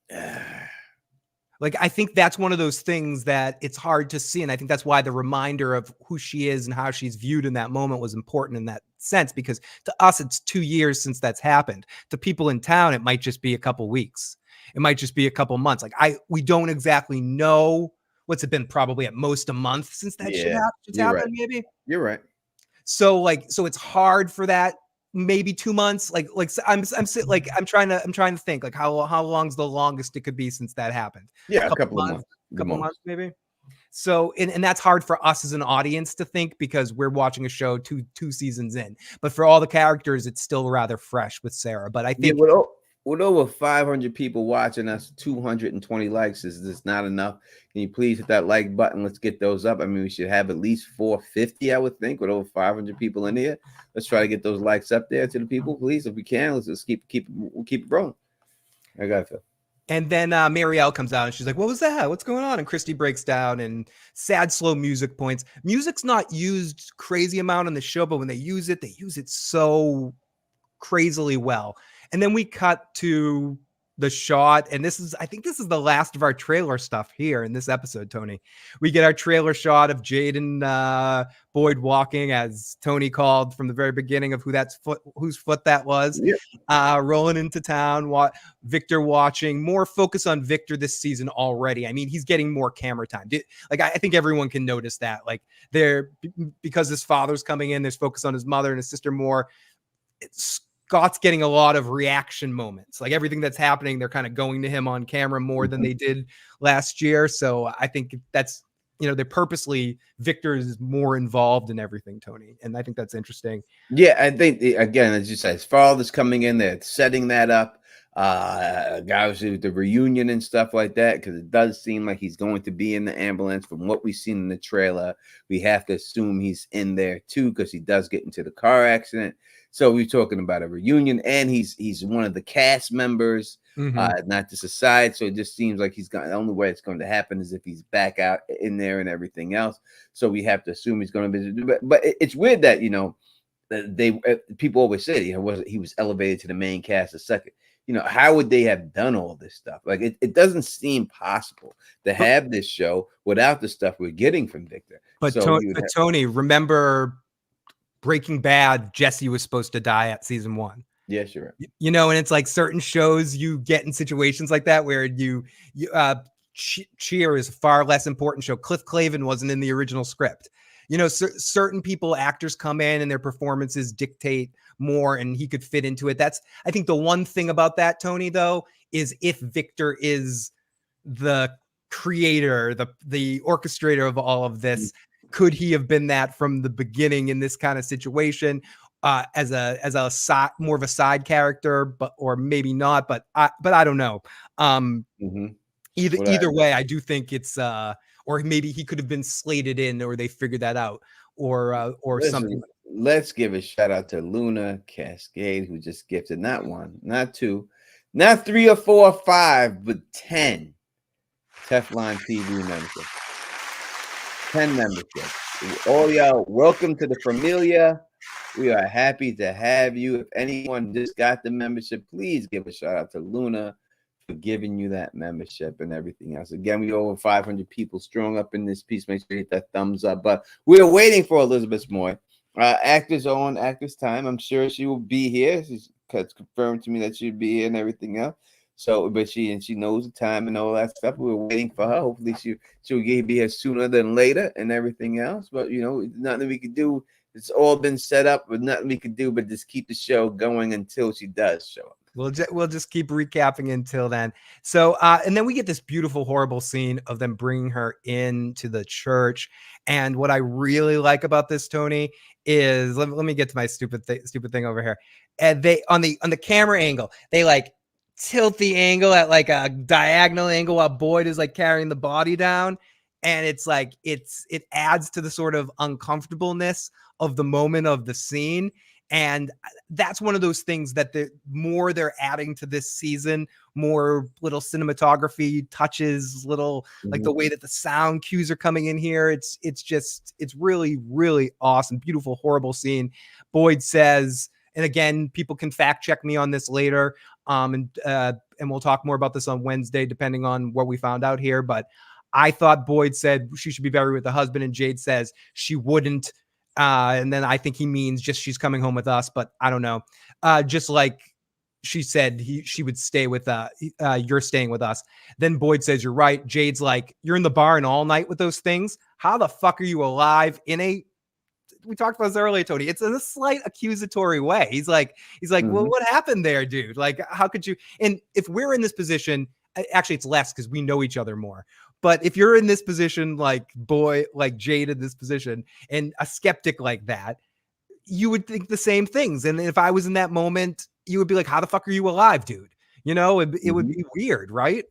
Like, I think that's one of those things that it's hard to see. And I think that's why the reminder of who she is and how she's viewed in that moment was important in that sense, because to us, it's 2 years since that's happened. To people in town, it might just be a couple weeks. It might just be a couple months. Like we don't exactly know. What's it been? Probably at most a month since that shit happened. Maybe you're right. So it's hard for that. Maybe 2 months. I'm trying to think like how long's the longest it could be since that happened. Yeah, a couple of months. Couple months maybe. So and that's hard for us as an audience to think because we're watching a show two seasons in. But for all the characters, it's still rather fresh with Sarah. But I think. Yeah, with over 500 people watching us, 220 likes is this not enough? Can you please hit that like button? Let's get those up. I mean, we should have at least 450, I would think, with over 500 people in here. Let's try to get those likes up there to the people, please, if we can. Let's just keep it rolling. I got to. And then Marielle comes out and she's like, what was that? What's going on? And Christy breaks down and sad, slow music points. Music's not used crazy amount on the show, but when they use it so crazily well. And then we cut to the shot, and I think this is the last of our trailer stuff here in this episode, Tony. We get our trailer shot of Jade and Boyd walking, as Tony called from the very beginning, of whose foot that was, rolling into town. Victor watching. More focus on Victor this season already. I mean, he's getting more camera time. I think everyone can notice that. Like, because his father's coming in, there's focus on his mother and his sister more. Scott's getting a lot of reaction moments. Like, everything that's happening, they're kind of going to him on camera more than they did last year. So I think that's, they're purposely, Victor is more involved in everything, Tony. And I think that's interesting. Yeah, I think, again, as you say, his father's coming in, they're setting that up. Guys with the reunion and stuff like that, because it does seem like he's going to be in the ambulance. From what we've seen in the trailer, we have to assume he's in there too, because he does get into the car accident. So we're talking about a reunion, and he's one of the cast members, not just a side. So it just seems like the only way it's going to happen is if he's back out in there and everything else. So we have to assume he's going to be. But it's weird that people always say he was elevated to the main cast a second. How would they have done all this stuff? Like, it doesn't seem possible to have this show without the stuff we're getting from Victor. But Tony, remember Breaking Bad, Jesse was supposed to die at season 1. Yes, you're right. And it's like certain shows you get in situations like that where Cheer is a far less important show. Cliff Clavin wasn't in the original script. Certain actors come in and their performances dictate more, and he could fit into it. That's, I think, the one thing about that, Tony, though, is if Victor is the creator, the orchestrator of all of this, could he have been that from the beginning in this kind of situation, as a side, more of a side character, or maybe not, but I don't know. Either way, I do think it's or maybe he could have been slated in, or they figured that out, something. Let's give a shout out to Luna Cascade, who just gifted not one, not two, not 3 or 4 or 5, but 10 Teflon TV memberships. 10 memberships. All y'all, welcome to the Familia. We are happy to have you. If anyone just got the membership, please give a shout out to Luna for giving you that membership and everything else. Again, we over 500 people strong up in this piece. Make sure you hit that thumbs up. But we're waiting for Elizabeth Moy. Actors on Actors Time. I'm sure she will be here. She's confirmed to me that she'll be here and everything else. So, but she knows the time and all that stuff. We're waiting for her. Hopefully, she'll be here sooner than later and everything else. But nothing we could do. It's all been set up, but nothing we could do but just keep the show going until she does show up. We'll just keep recapping until then. So, and then we get this beautiful, horrible scene of them bringing her into the church. And what I really like about this, Tony, is let me get to my stupid thing over here. And they on the camera angle, they like tilt the angle at like a diagonal angle while Boyd is like carrying the body down. And it's like it adds to the sort of uncomfortableness of the moment of the scene. And that's one of those things that the more they're adding to this season, more little cinematography touches, little like the way that the sound cues are coming in here. It's really, really awesome, beautiful, horrible scene. Boyd says, and again, people can fact check me on this later. And we'll talk more about this on Wednesday, depending on what we found out here. But I thought Boyd said she should be buried with the husband, and Jade says she wouldn't. And then I think he means just she's coming home with us, but I don't know. Just like she said she would stay with you're staying with us. Then Boyd says, you're right. Jade's like, you're in the barn all night with those things. How the fuck are you alive? We talked about this earlier, Tony. It's in a slight accusatory way. He's like, well, what happened there, dude? Like, how could you? And if we're in this position, actually it's less because we know each other more. But if you're in this position, like Jade in this position, and a skeptic like that, you would think the same things. And if I was in that moment, you would be like, how the fuck are you alive, dude? It would be weird, right?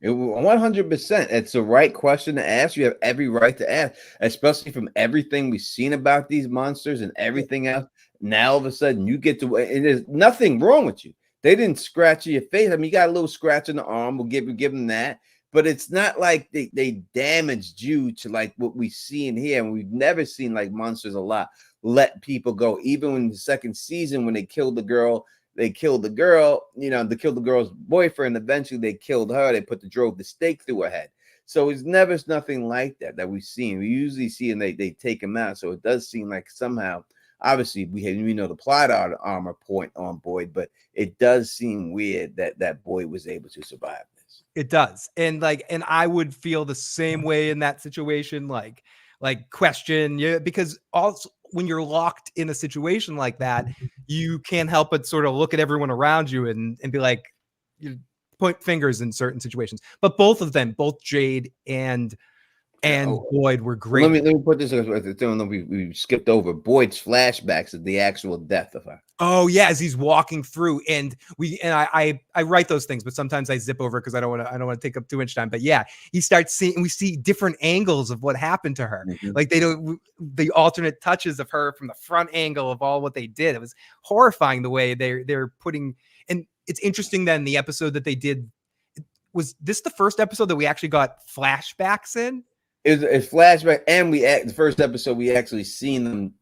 100%. It's the right question to ask. You have every right to ask, especially from everything we've seen about these monsters and everything else. Now, all of a sudden, you get to, and there's nothing wrong with you. They didn't scratch your face. I mean, you got a little scratch on the arm. We'll give them that. But it's not like they damaged you to like what we see in here. And we've never seen like monsters a lot let people go. Even in the second season, when they killed the girl, they killed the girl, they killed the girl's boyfriend. Eventually they killed her. They drove the stake through her head. So it's never nothing like that we've seen. We usually see and they take him out. So it does seem like somehow, obviously we know the plot armor point on Boyd, but it does seem weird that Boyd was able to survive. It does. And I would feel the same way in that situation, like question, because also when you're locked in a situation like that, you can't help but sort of look at everyone around you and be like, you point fingers in certain situations. But both of them, both Jade and Boyd were great. Let me put this. We skipped over Boyd's flashbacks of the actual death of her. Oh yeah, as he's walking through, and I write those things, but sometimes I zip over because I don't want to take up too much time. But yeah, he starts seeing, and we see different angles of what happened to her. Like the alternate touches of her from the front angle of all what they did. It was horrifying the way they're putting. And it's interesting that in the episode that they did, was this the first episode that we actually got flashbacks in? It's flashback, and the first episode we actually seen them,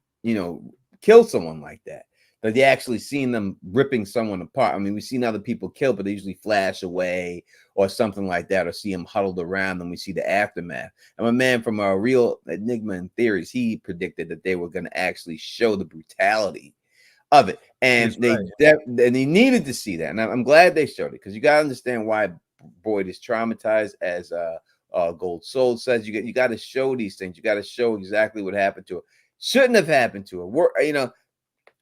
kill someone like that. But they actually seen them ripping someone apart. I mean, we've seen other people killed, but they usually flash away or something like that, or see them huddled around them. We see the aftermath. And my man from a real Enigma and Theories, he predicted that they were going to actually show the brutality of it, and and he needed to see that. And I'm glad they showed it, because you got to understand why Boyd is traumatized, as Gold Soul says. You got to show these things. You got to show exactly what happened to her. Shouldn't have happened to her.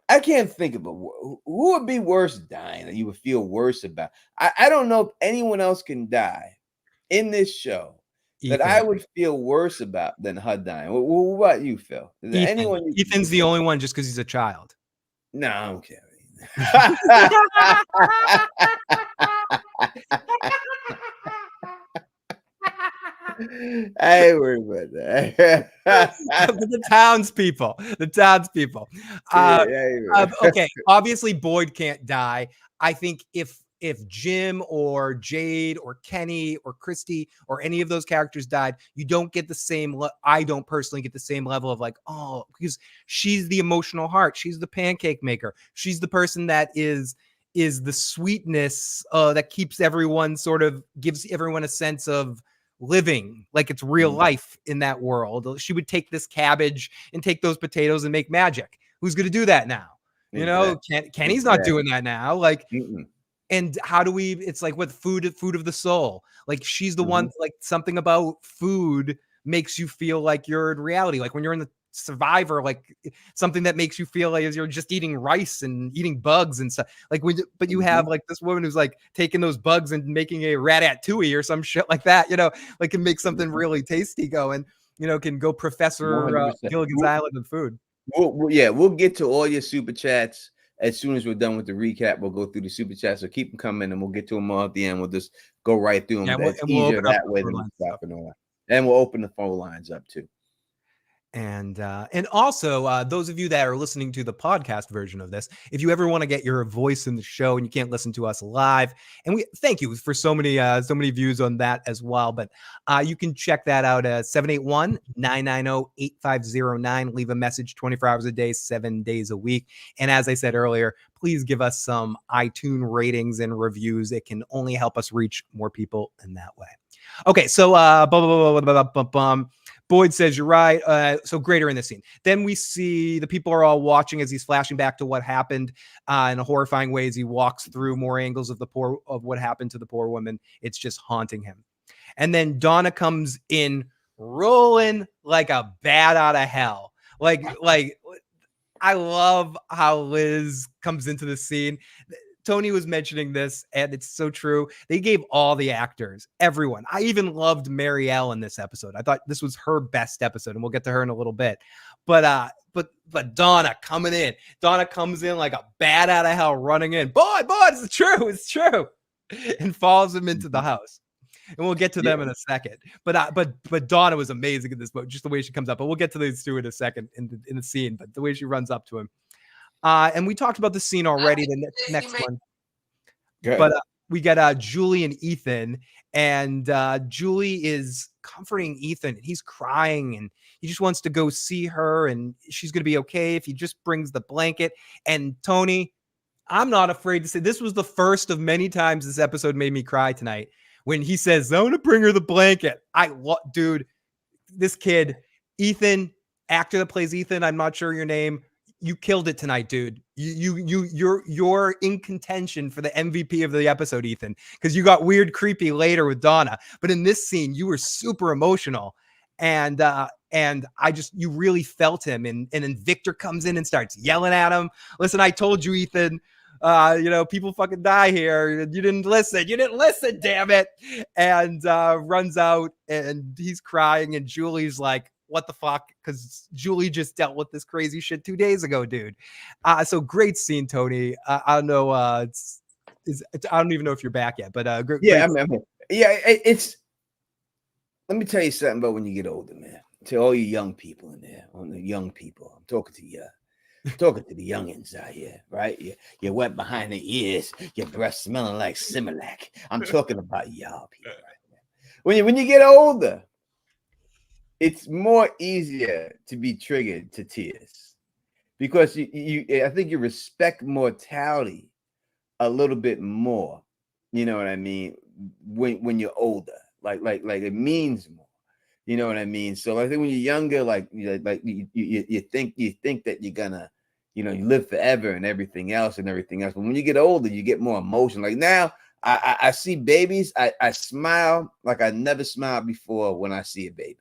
I can't think of it. Who would be worse dying that you would feel worse about? I don't know if anyone else can die in this show that I would feel worse about than her dying. What about you, Phil? Is there anyone? Ethan's the only one just because he's a child. No, I'm kidding. I ain't worried about that. The townspeople. Uh, okay, obviously Boyd can't die. I think if Jim or Jade or Kenny or Christy or any of those characters died, you don't get the same. I don't personally get the same level of like, oh, because she's the emotional heart. She's the pancake maker. She's the person that is the sweetness that keeps everyone gives everyone a sense of living like it's real life in that world. She would take this cabbage and take those potatoes and make magic. Who's going to do that now? You know, Kenny's not doing that now. Like, and how do we, it's like with food of the soul. Like she's the one, like something about food makes you feel like you're in reality. Like when you're in the Survivor, like something that makes you feel like you're just eating rice and eating bugs and stuff. Like but you have like this woman who's like taking those bugs and making a ratatouille or some shit like that, you know, like can make something really tasty go and, you know, can go Professor Gilligan's Island of food. We'll get to all your super chats as soon as we're done with the recap. We'll go through the super chats, so keep them coming and we'll get to them all at the end. We'll just go right through them. Yeah, It's easier that way than stopping all that. And we'll open the phone lines up too. And also, those of you that are listening to the podcast version of this, if you ever want to get your voice in the show and you can't listen to us live, and we thank you for so many views on that as well. But you can check that out at 781-990-8509. Leave a message 24 hours a day, 7 days a week. And as I said earlier, please give us some iTunes ratings and reviews. It can only help us reach more people in that way. Okay, so Boyd says you're right. So greater in this scene. Then we see the people are all watching as he's flashing back to what happened in a horrifying way as he walks through more angles of what happened to the poor woman. It's just haunting him. And then Donna comes in rolling like a bat out of hell. Like I love how Liz comes into the scene. Tony was mentioning this, and it's so true. They gave all the actors, everyone. I even loved Marielle in this episode. I thought this was her best episode, and we'll get to her in a little bit. But Donna coming in. Donna comes in like a bat out of hell, running in. Boy, it's true, and follows him into the house. And we'll get to them in a second. But Donna was amazing in this boat, just the way she comes up. But we'll get to these two in a second in the scene. But the way she runs up to him. And we talked about the scene already, the next one. Good. But we got Julie and Ethan, and Julie is comforting Ethan. He's crying, and he just wants to go see her, and she's going to be okay if he just brings the blanket. And Tony, I'm not afraid to say this was the first of many times this episode made me cry tonight when he says, "I'm going to bring her the blanket." Dude, this kid, Ethan, actor that plays Ethan, I'm not sure your name. You killed it tonight, dude. You're in contention for the MVP of the episode, Ethan, because you got weird, creepy later with Donna. But in this scene, you were super emotional, and you really felt him. And then Victor comes in and starts yelling at him. Listen, I told you, Ethan. People fucking die here. You didn't listen. Damn it. And runs out, and he's crying, and Julie's like, what the fuck? Because Julie just dealt with this crazy shit 2 days ago, dude. So great scene, Tony. I don't know. I don't even know if you're back yet, but great. Yeah, I'm here. Yeah, it's. Let me tell you something about when you get older, man. To all you young people in there, all the young people, I'm talking to you. Talking to the youngins out here, right? You're wet behind the ears, your breath smelling like Similac. I'm talking about y'all people right now. When you get older, it's more easier to be triggered to tears because I think you respect mortality a little bit more. You know what I mean? When you're older, like it means more. You know what I mean? So I think when you're younger, you think that you're gonna, you live forever and everything else. But when you get older, you get more emotion. Like now, I see babies. I smile like I never smiled before when I see a baby.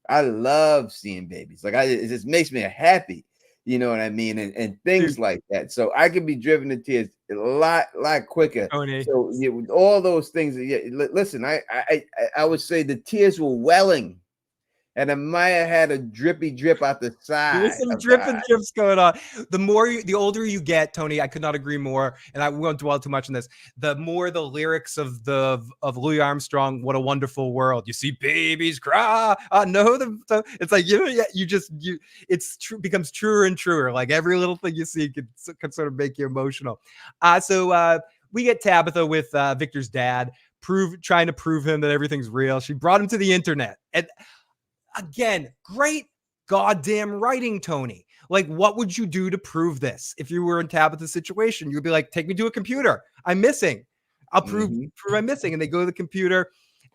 I love seeing babies. Like it just makes me happy. You know what I mean? And things like that. So I can be driven to tears a lot quicker. Tony. So with all those things. Listen, I would say the tears were welling and it might have had a drippy drip out the side. There's some drip and drips going on. The older you get, Tony, I could not agree more. And I won't dwell too much on this. The more the lyrics of Louis Armstrong, "What a Wonderful World." You see babies cry. No, it's like it's true, becomes truer and truer. Like every little thing you see can sort of make you emotional. So we get Tabitha with Victor's dad, trying to prove him that everything's real. She brought him to the internet, and again, great goddamn writing, Tony. Like, what would you do to prove this? If you were in Tabitha's situation, you'd be like, take me to a computer. I'm missing. I'll prove I'm missing. And they go to the computer.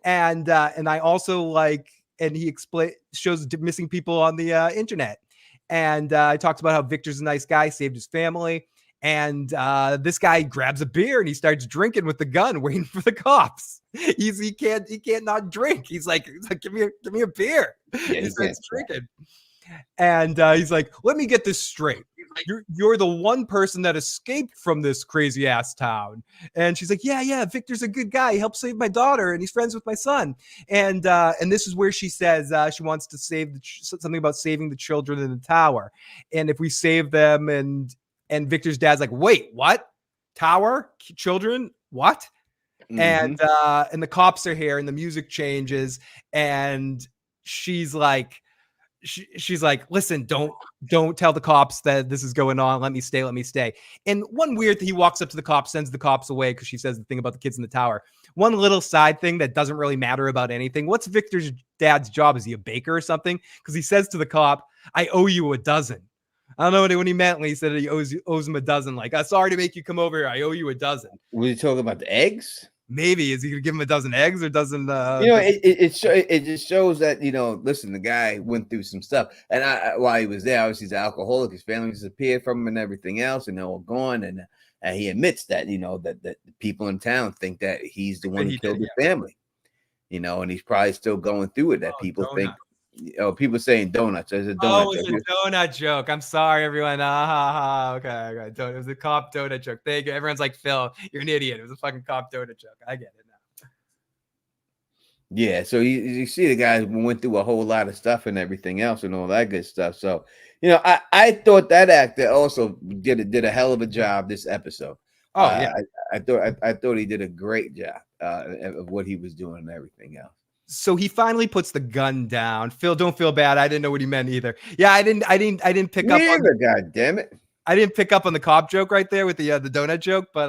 And I also like, and he shows missing people on the internet. And I talked about how Victor's a nice guy, saved his family. And this guy grabs a beer and he starts drinking with the gun, waiting for the cops. He can't not drink. He's like, give me a beer. Yeah, he starts drinking, and he's like, let me get this straight. You're the one person that escaped from this crazy ass town. And she's like, yeah, Victor's a good guy. He helped save my daughter, and he's friends with my son. And this is where she says she wants to save something about saving the children in the tower. And if we save them, and Victor's dad's like, wait, what? Tower? Children? What? And the cops are here, and the music changes, and she's like, listen, don't tell the cops that this is going on. Let me stay. And one weird thing, he walks up to the cops, sends the cops away because she says the thing about the kids in the tower. One little side thing that doesn't really matter about anything. What's Victor's dad's job? Is he a baker or something? Because he says to the cop, I owe you a dozen. I don't know what he meant when he said he owes him a dozen. Like, I'm sorry to make you come over here. I owe you a dozen. Was he talking about the eggs? Maybe. Is he going to give him a dozen eggs or dozen? It just shows that, listen, the guy went through some stuff. And while he was there, obviously he's an alcoholic. His family disappeared from him and everything else. And they're all gone. And he admits that, that the people in town think that he's the one who killed his family. And he's probably still going through it. That people think. People saying donuts. There's a donut joke. It's a donut joke. I'm sorry, everyone. Okay. It was a cop donut joke. Thank you. Everyone's like, Phil, you're an idiot. It was a fucking cop donut joke. I get it now. Yeah. So you see the guy went through a whole lot of stuff and everything else and all that good stuff. So, I thought that actor also did a hell of a job this episode. Oh, yeah. I thought he did a great job of what he was doing and everything else. So he finally puts the gun down. Phil, don't feel bad. I didn't know what he meant either. Yeah, I didn't pick up on God damn it. I didn't pick up on the cop joke right there with the donut joke, but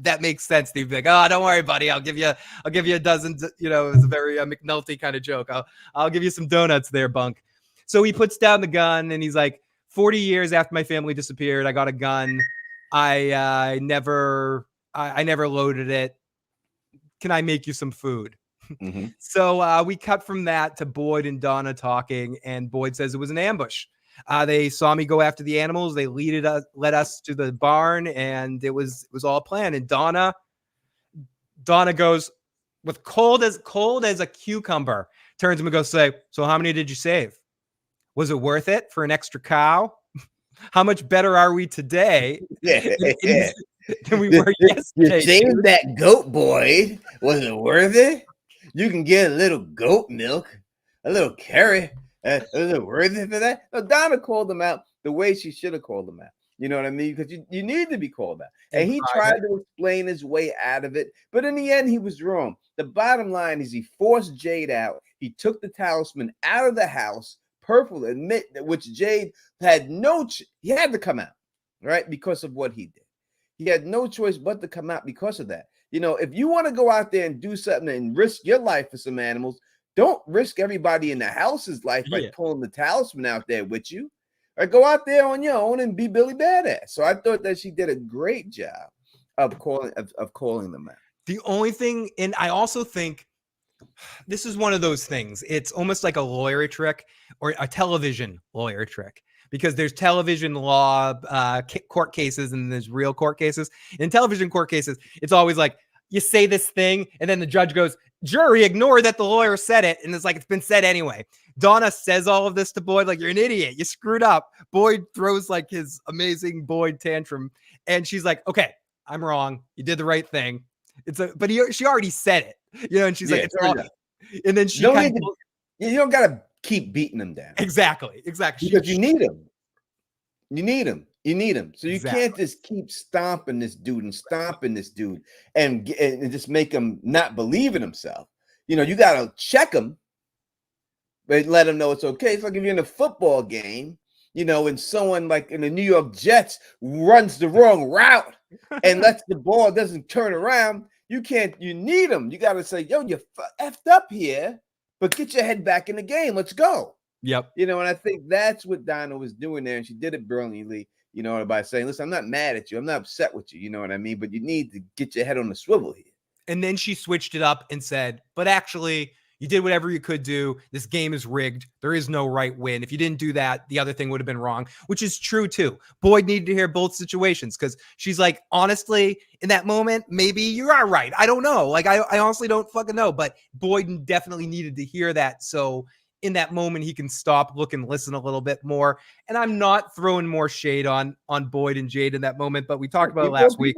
that makes sense. Steve, like, oh, don't worry, buddy. I'll give you a dozen. It was a very McNulty kind of joke. I'll give you some donuts there, bunk. So he puts down the gun and he's like, 40 years after my family disappeared, I got a gun. I never loaded it. Can I make you some food? Mm-hmm. So we cut from that to Boyd and Donna talking, and Boyd says it was an ambush. They saw me go after the animals. They led us to the barn, and it was all planned. And Donna goes with cold as a cucumber, turns to him and goes, so how many did you save? Was it worth it for an extra cow? How much better are we today than we were yesterday? You saved that goat, Boyd. Was it worth it? You can get a little goat milk, a little carrot. Was it worth it for that? No, Donna called him out the way she should have called him out. You know what I mean? Because you need to be called out. And he tried to explain his way out of it. But in the end, he was wrong. The bottom line is he forced Jade out. He took the talisman out of the house. Purple admit that which Jade had he had to come out, right? Because of what he did. He had no choice but to come out because of that. If you want to go out there and do something and risk your life for some animals, don't risk everybody in the house's life by pulling the talisman out there with you. Or go out there on your own and be Billy Badass. So I thought that she did a great job of calling them out. The only thing, and I also think this is one of those things. It's almost like a lawyer trick or a television lawyer trick. Because there's television law court cases and there's real court cases. In television court cases, it's always like you say this thing and then the judge goes, jury, ignore that the lawyer said it. And it's like, it's been said anyway. Donna says all of this to Boyd, like, you're an idiot. You screwed up. Boyd throws like his amazing Boyd tantrum. And she's like, okay, I'm wrong. You did the right thing. But she already said it, and she's like, it's all, and then she You don't gotta keep beating them down. Exactly. Because you need them. You need them. You need them. So you can't just keep stomping this dude and just make him not believe in himself. You know, you gotta check him, but let him know it's okay. It's like if you're in a football game, you know, and someone like in the New York Jets runs the wrong route and lets the ball doesn't turn around. You need them. You gotta say, yo, you effed up here, but get your head back in the game. Let's go. Yep. You know, and I think that's what Dinah was doing there, and she did it brilliantly, you know, by saying, listen, I'm not mad at you. I'm not upset with you. You know what I mean? But you need to get your head on the swivel here. And then she switched it up and said, but actually, you did whatever you could do. This game is rigged. There is no right win. If you didn't do that, the other thing would have been wrong, which is true too. Boyd needed to hear both situations because she's like, honestly, in that moment, maybe you are right. I don't know. Like, I honestly don't fucking know. But Boyd definitely needed to hear that. So in that moment, he can stop, look, and listen a little bit more. And I'm not throwing more shade on Boyd and Jade in that moment, but we talked about it last week.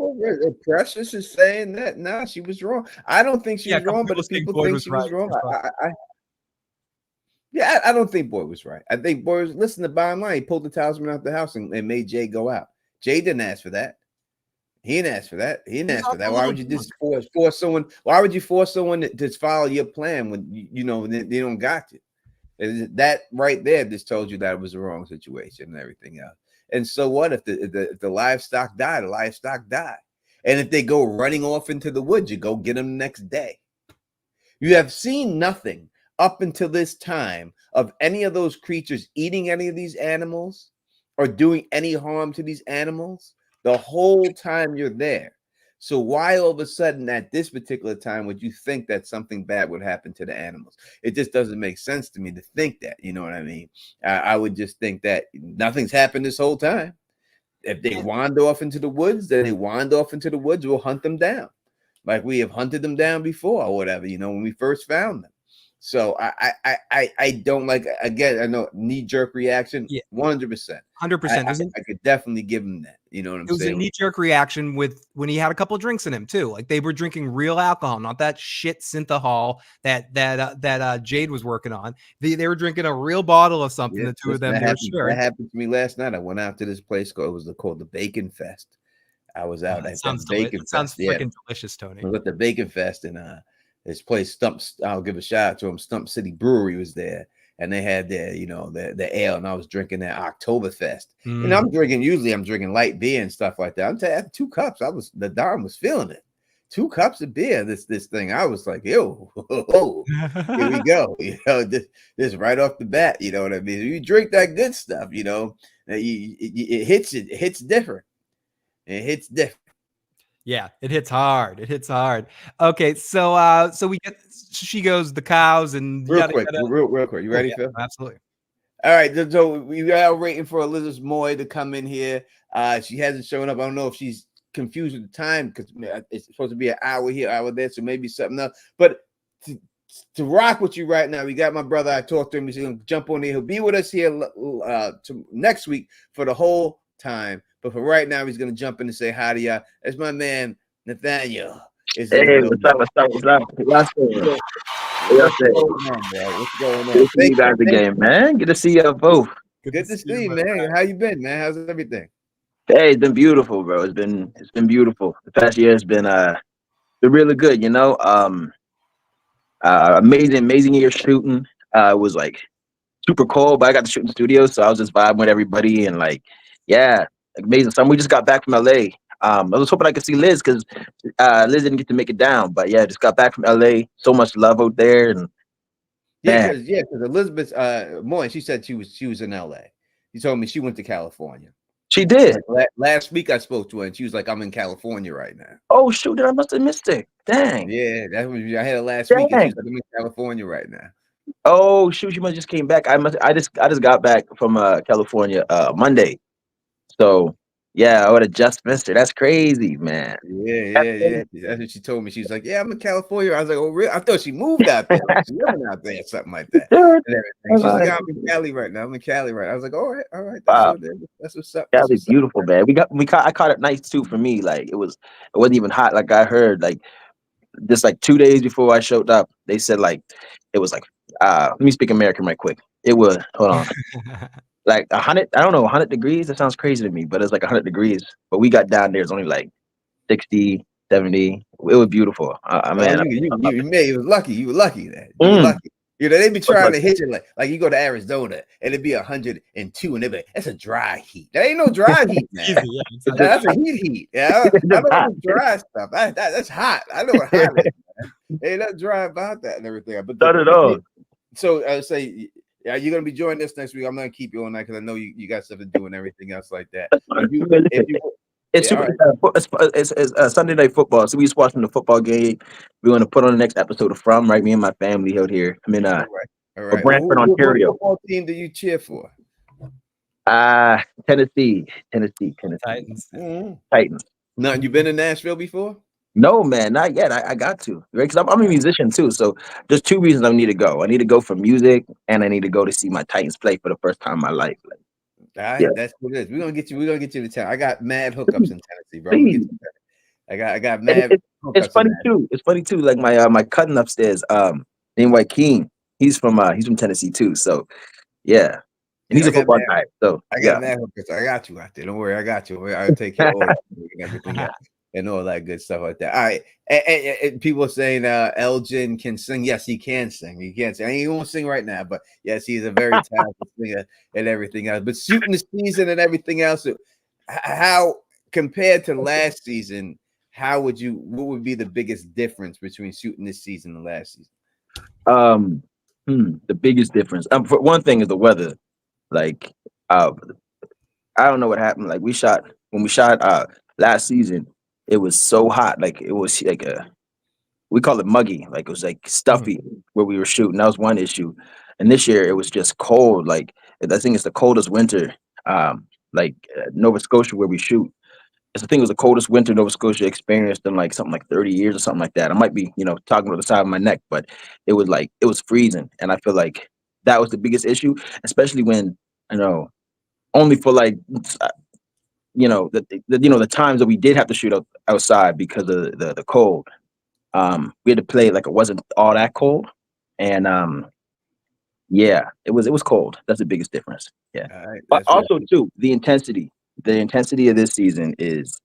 Precious is saying that nah, she was wrong. I don't think she was wrong, but if people think she was wrong, I don't think Boyd was right. I think Boyd was, listen, the bottom line, he pulled the talisman out the house and made Jay go out. Jay didn't ask for that. He didn't ask for that. He didn't ask for that. Why would you just force someone? Why would you force someone to follow your plan when you know they don't got you? That right there just told you that it was the wrong situation and everything else. And so what if the livestock die? The livestock die. And if they go running off into the woods, you go get them the next day. You have seen nothing up until this time of any of those creatures eating any of these animals or doing any harm to these animals the whole time you're there. So why all of a sudden at this particular time would you think that something bad would happen to the animals? It just doesn't make sense to me to think that, you know what I mean? I would just think that nothing's happened this whole time. If they wander off into the woods, then they wander off into the woods, we'll hunt them down. Like we have hunted them down before or whatever, you know, when we first found them. So I don't like, again, I know knee-jerk reaction, 100%. 100%. I could definitely give him that. You know what I'm saying? It was a knee-jerk reaction with when he had a couple of drinks in him too. Like they were drinking real alcohol, not that shit synthahol that Jade was working on. They were drinking a real bottle of something. The two of them. That happened to me last night. I went out to this place called the Bacon Fest. I was out at the Bacon Fest. Sounds freaking delicious, Tony. I was at the Bacon Fest and this place I'll give a shout out to him. Stump City Brewery was there. And they had their, you know, the ale, and I was drinking their Oktoberfest. And I'm drinking light beer and stuff like that. I'm telling you, after 2 cups, the Don was feeling it. 2 cups of beer, this thing. I was like, yo, here we go. You know, this right off the bat, you know what I mean? You drink that good stuff, you know, it hits different. It hits different. Yeah, it hits hard. Okay, so she goes the cows and real quick. You ready, Phil? Absolutely. All right, so we are waiting for Elizabeth Moy to come in here. She hasn't shown up. I don't know if she's confused with the time because it's supposed to be an hour here, hour there, so maybe something else. But to rock with you right now, we got my brother. I talked to him. He's going to jump on there. He'll be with us here next week for the whole time. But for right now, he's going to jump in and say hi to y'all. That's my man, Nathaniel. Hey, what's up? What's going on? What's going on? Good to see you guys again, man. Good to see you both. Good to see you, man. How you been, man? How's everything? Hey, it's been beautiful, bro. It's been beautiful. The past year has been really good, you know. Amazing year shooting. It was like super cold, but I got to shoot in the studio, so I was just vibing with everybody and like, yeah, amazing. So we just got back from LA. I was hoping I could see Liz because Liz didn't get to make it down, but yeah, just got back from LA. So much love out there, and because Elizabeth Moy, she said she was in LA. She told me she went to California. She did. Like, last week I spoke to her and she was like, "I'm in California right now." Oh shoot! I must have missed it. Dang. Yeah, that's what I had it last week. And she was like, "I'm in California right now." Oh shoot! She must just came back. I just got back from California Monday. So. Yeah, I would have just missed her. That's crazy, man. Yeah. That's what she told me. She's like, "Yeah, I'm in California." I was like, "Oh, really?" I thought she moved out there. She living out there, something like that. She's like, "I'm in Cali right now. I'm in Cali right now." I was like, "All right. Wow. That's what's up." Cali's beautiful, man. I caught it nice too for me. Like it wasn't even hot. Like I heard, like just like 2 days before I showed up, they said like it was like Let me speak American right quick. It was, hold on, like 100. I don't know, 100 degrees. That sounds crazy to me, but it's like 100 degrees. But we got down there. It's only like 60, 70. It was beautiful. Oh, Man. you were lucky. You were lucky then. You were Mm. lucky. You know, they be trying like- to hit you like you go to Arizona and it'd be 102 and they be like, that's a dry heat. That ain't no dry heat, man. Easy, yeah, it's not- That's a heat. Yeah, I know hot. the dry stuff. That's hot. I know what hot is, man. Ain't nothing dry about that and everything. But Not at all. So I would say, yeah, you're gonna be joining us next week. I'm gonna keep you on that because I know you got stuff to do and everything else like that. It's Yeah, super. It's Sunday night football, so we just watching the football game. We're gonna put on the next episode of From, right? Me and my family out here. I'm in all right. Brantford, Ontario. What football team do you cheer for? Tennessee. Titans. Titans. No, you been in Nashville before? No, man, not yet. I got to, right? Because I'm a musician too. So there's two reasons I need to go. I need to go for music, and I need to go to see my Titans play for the first time in my life. Like, All right, Yeah. that's what it is. We're gonna get you to town. I got mad hookups in Tennessee, bro. Please. I got mad hookups. It's funny in that. too. It's funny too. Like my cousin upstairs, named Joaquin. He's from Tennessee too. So yeah, and he's I a got football mad- guy. So I yeah. got mad hookups. I got you out there. Don't worry, I got you. I'll take care of all that and everything else. And all that good stuff like that. All right. And people are saying Elgin can sing. Yes, he can sing. He can sing. He won't sing right now, but yes, he's a very talented singer and everything else. But shooting the season and everything else, how compared to last season, what would be the biggest difference between shooting this season and last season? The biggest difference. For one thing is the weather. Like, I don't know what happened. Like when we shot last season, it was so hot. Like it was like we call it muggy. Like it was like stuffy where we were shooting. That was one issue. And this year it was just cold. Like I think it's the coldest winter. Nova Scotia where we shoot. I think it was the coldest winter Nova Scotia experienced in like something like 30 years or something like that. I might be, talking about the side of my neck, but it was freezing. And I feel like that was the biggest issue, especially when, only for like, the times that we did have to shoot outside because of the cold. We had to play like it wasn't all that cold. And yeah, it was cold. That's the biggest difference. Yeah. All right, But also too, the intensity of this season is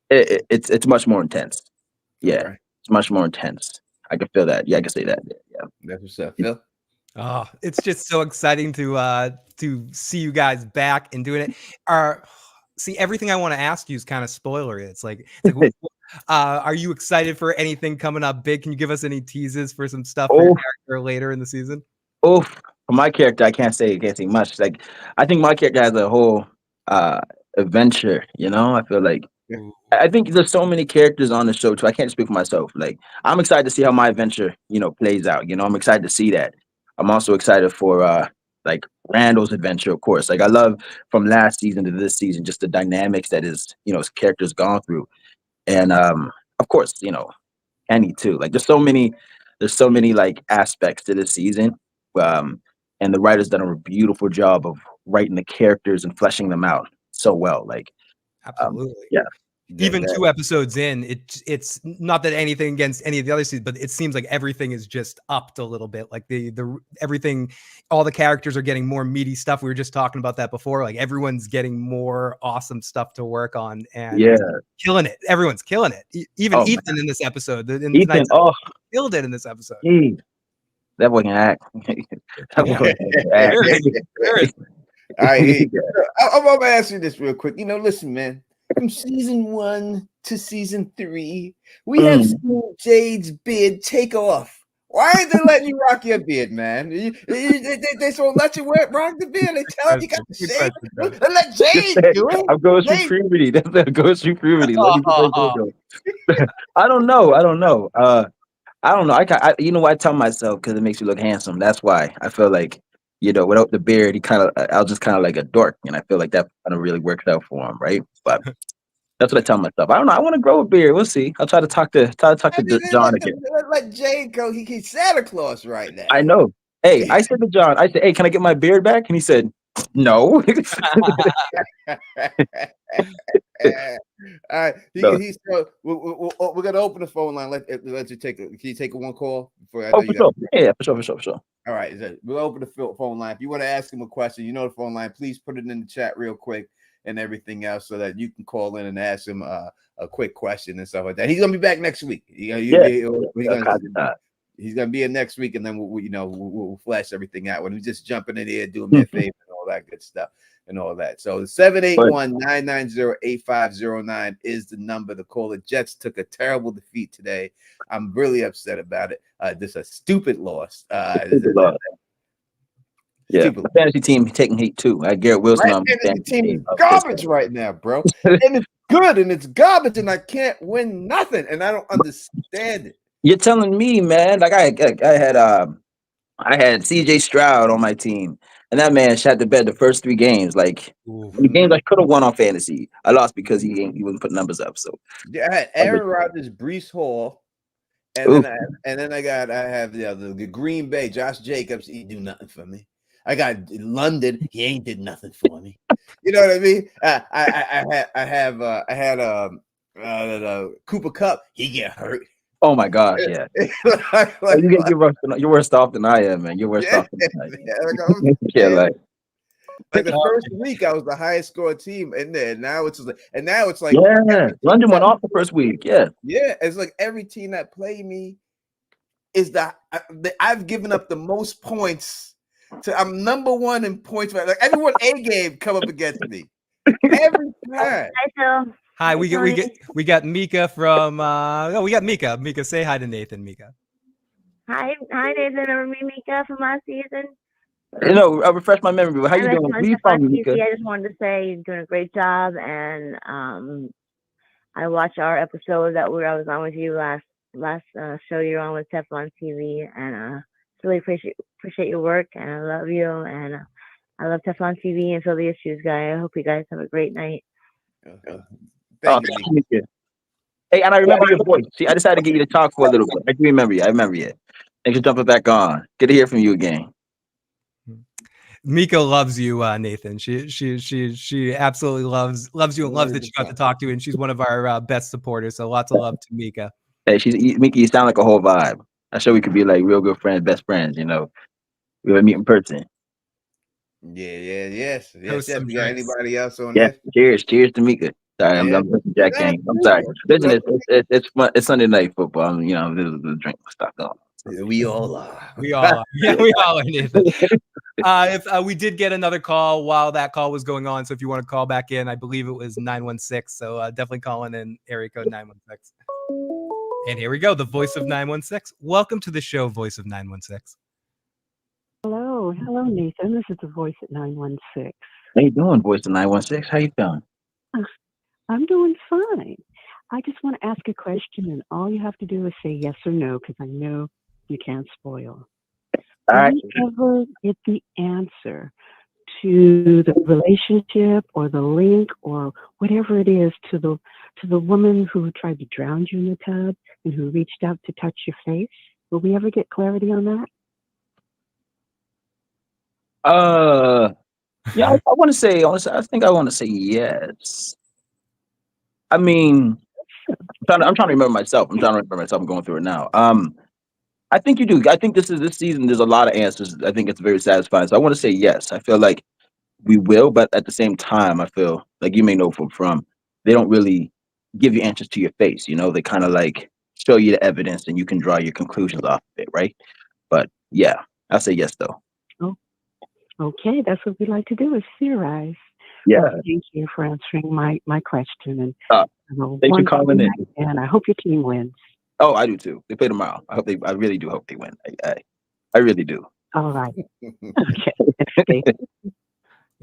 it's much more intense. Yeah. Okay. It's much more intense. I can feel that. Yeah, I can say that. Yeah. That's what's up, Phil. Oh, it's just so exciting to see you guys back and doing it. See, everything I want to ask you is kind of spoilery. It's like are you excited for anything coming up big? Can you give us any teases for some stuff for your character later in the season? Oh, for my character, I can't say much. Like, I think my character has a whole adventure. I feel like I think there's so many characters on the show too. I can't speak for myself. Like, I'm excited to see how my adventure, plays out. I'm excited to see that. I'm also excited for like Randall's adventure, of course. Like, I love from last season to this season just the dynamics that his character's gone through, and of course, Kenny too. Like, there's so many like aspects to this season, and the writers done a beautiful job of writing the characters and fleshing them out so well. Like, absolutely, yeah. Even 2 episodes in, it's not that anything against any of the other seasons, but it seems like everything is just upped a little bit. Like the everything, all the characters are getting more meaty stuff. We were just talking about that before. Like, everyone's getting more awesome stuff to work on, and killing it. Everyone's killing it. Even Ethan in this episode. Ethan, killed it in this episode. That boy can act. All right, I'm gonna ask you this real quick. Listen, man. From season 1 to season 3, we have seen Jade's beard take off. Why are they letting you rock your beard, man? They don't let you rock the beard. They tell you got to shave. Let Jade do it. I'm going through puberty. That's going through puberty. I don't know. I don't know. I tell myself because it makes me look handsome. That's why I feel like, without the beard, I'll just kind of like a dork, and I feel like that kind of really works out for him, right? But that's what I tell myself. I don't know. I want to grow a beard. We'll see. I'll try to talk to John again. Let Jade go. He's Santa Claus right now. I know. Hey, I said to John, hey, can I get my beard back? And he said, no. All All right, No. we're gonna open the phone line. Let you take Can you take one call before? I know Oh, you for got. sure. Yeah, for sure. All right, we'll open the phone line. If you want to ask him a question, you know the phone line. Please put it in the chat real quick and everything else, so that you can call in and ask him a quick question and stuff like that. He's gonna be back next week. He's gonna be in next week, and then we'll flash everything out when he's just jumping in here, doing me a favor and all that good stuff and all that. So 781-990-8509 is the number to call. The Jets took a terrible defeat today. I'm really upset about it. This is a stupid loss. Yeah, the fantasy team taking heat too. I Garrett Wilson on the fantasy team is garbage right now, bro. And it's good and it's garbage, and I can't win nothing, and I don't understand it. You're telling me, man. Like I had CJ Stroud on my team, and that man shot the bed the first 3 games. Like the games I could have won on fantasy, I lost because he wouldn't put numbers up. So yeah, I had Aaron Rodgers, Breece Hall, and then I have the Green Bay, Josh Jacobs. He do nothing for me. I got London. He ain't did nothing for me. You know what I mean? I had Cooper Kupp. He get hurt. Oh my gosh, yeah. You're worse off than I am, man. You're worse off than I am. Like the first week, I was the highest score team in there. Now it's like, London went off the first week. Yeah, it's like every team that play me is I've given up the most points. I'm number 1 in points. Like everyone A game come up against me every time. Hi, we got Mika from we got Mika. Mika, say hi to Nathan, Mika. Hi Nathan, remember me, Mika, from last season? I'll refresh my memory. How you doing? Where you from, Mika? I just wanted to say you're doing a great job, and I watched our episode that I was on with you last show you're on with Teflon TV, and really appreciate your work, and I love you, and I love Teflon TV and Fill the Issues guy. I hope you guys have a great night. Thank you. Hey, and I remember your voice. See, I decided to get you to talk for a little bit. I do remember you. Thanks for jumping back on. Good to hear from you again. Mika loves you, Nathan. She absolutely loves you and loves that you got to talk to you, and she's one of our best supporters. So lots of love to Mika. Hey, Mika. You sound like a whole vibe. I'm sure we could be like real good friends, best friends. We would meet in person. Yes. You got anybody else on this? Cheers to Mika. Sorry, I'm Jack Daniels. I'm sorry. Listen, it's fun. It's Sunday night football. There's a drink stuff going. We all are. Yeah, we all are, Nathan. We did get another call while that call was going on. So if you want to call back in, I believe it was 916. So definitely calling in area code 916. And here we go. The voice of 916. Welcome to the show, voice of 916. Hello, Nathan. This is the voice at 916. How you doing, voice of 916? How you feeling? I'm doing fine. I just want to ask a question, and all you have to do is say yes or no, because I know you can't spoil. All right. Do you ever get the answer to the relationship or the link or whatever it is to the woman who tried to drown you in the tub and who reached out to touch your face? Will we ever get clarity on that? Yeah, I want to say. I think I want to say yes. I mean, I'm trying to remember myself. I'm going through it now. I think you do. I think this season. There's a lot of answers. I think it's very satisfying. So I want to say yes. I feel like we will, but at the same time, I feel like you may know from they don't really give you answers to your face. They kind of like show you the evidence, and you can draw your conclusions off of it, right? But yeah, I'll say yes though. Okay, that's what we like to do, is theorize. Yeah. Well, thank you for answering my question. And thanks for calling in. And I hope your team wins. Oh, I do too. They play tomorrow. I really do hope they win. I really do. All right. Okay.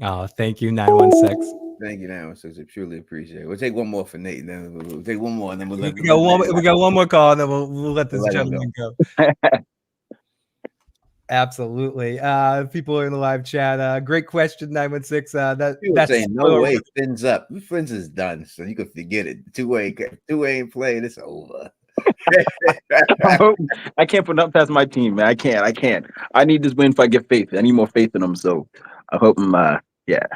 Oh, thank you, 916. Thank you, 916. I truly appreciate it. We'll take one more for Nate, and then we'll take one more, and then we got one more call, and then we'll let this gentleman go. Absolutely. People are in the live chat. Great question, 916. That's saying no way. Fins up. Fins is done, so you can forget it. Two-way ain't playing. It's over. I can't put up past my team, man. I can't. I need this win if I get faith. I need more faith in them. So I hope yeah.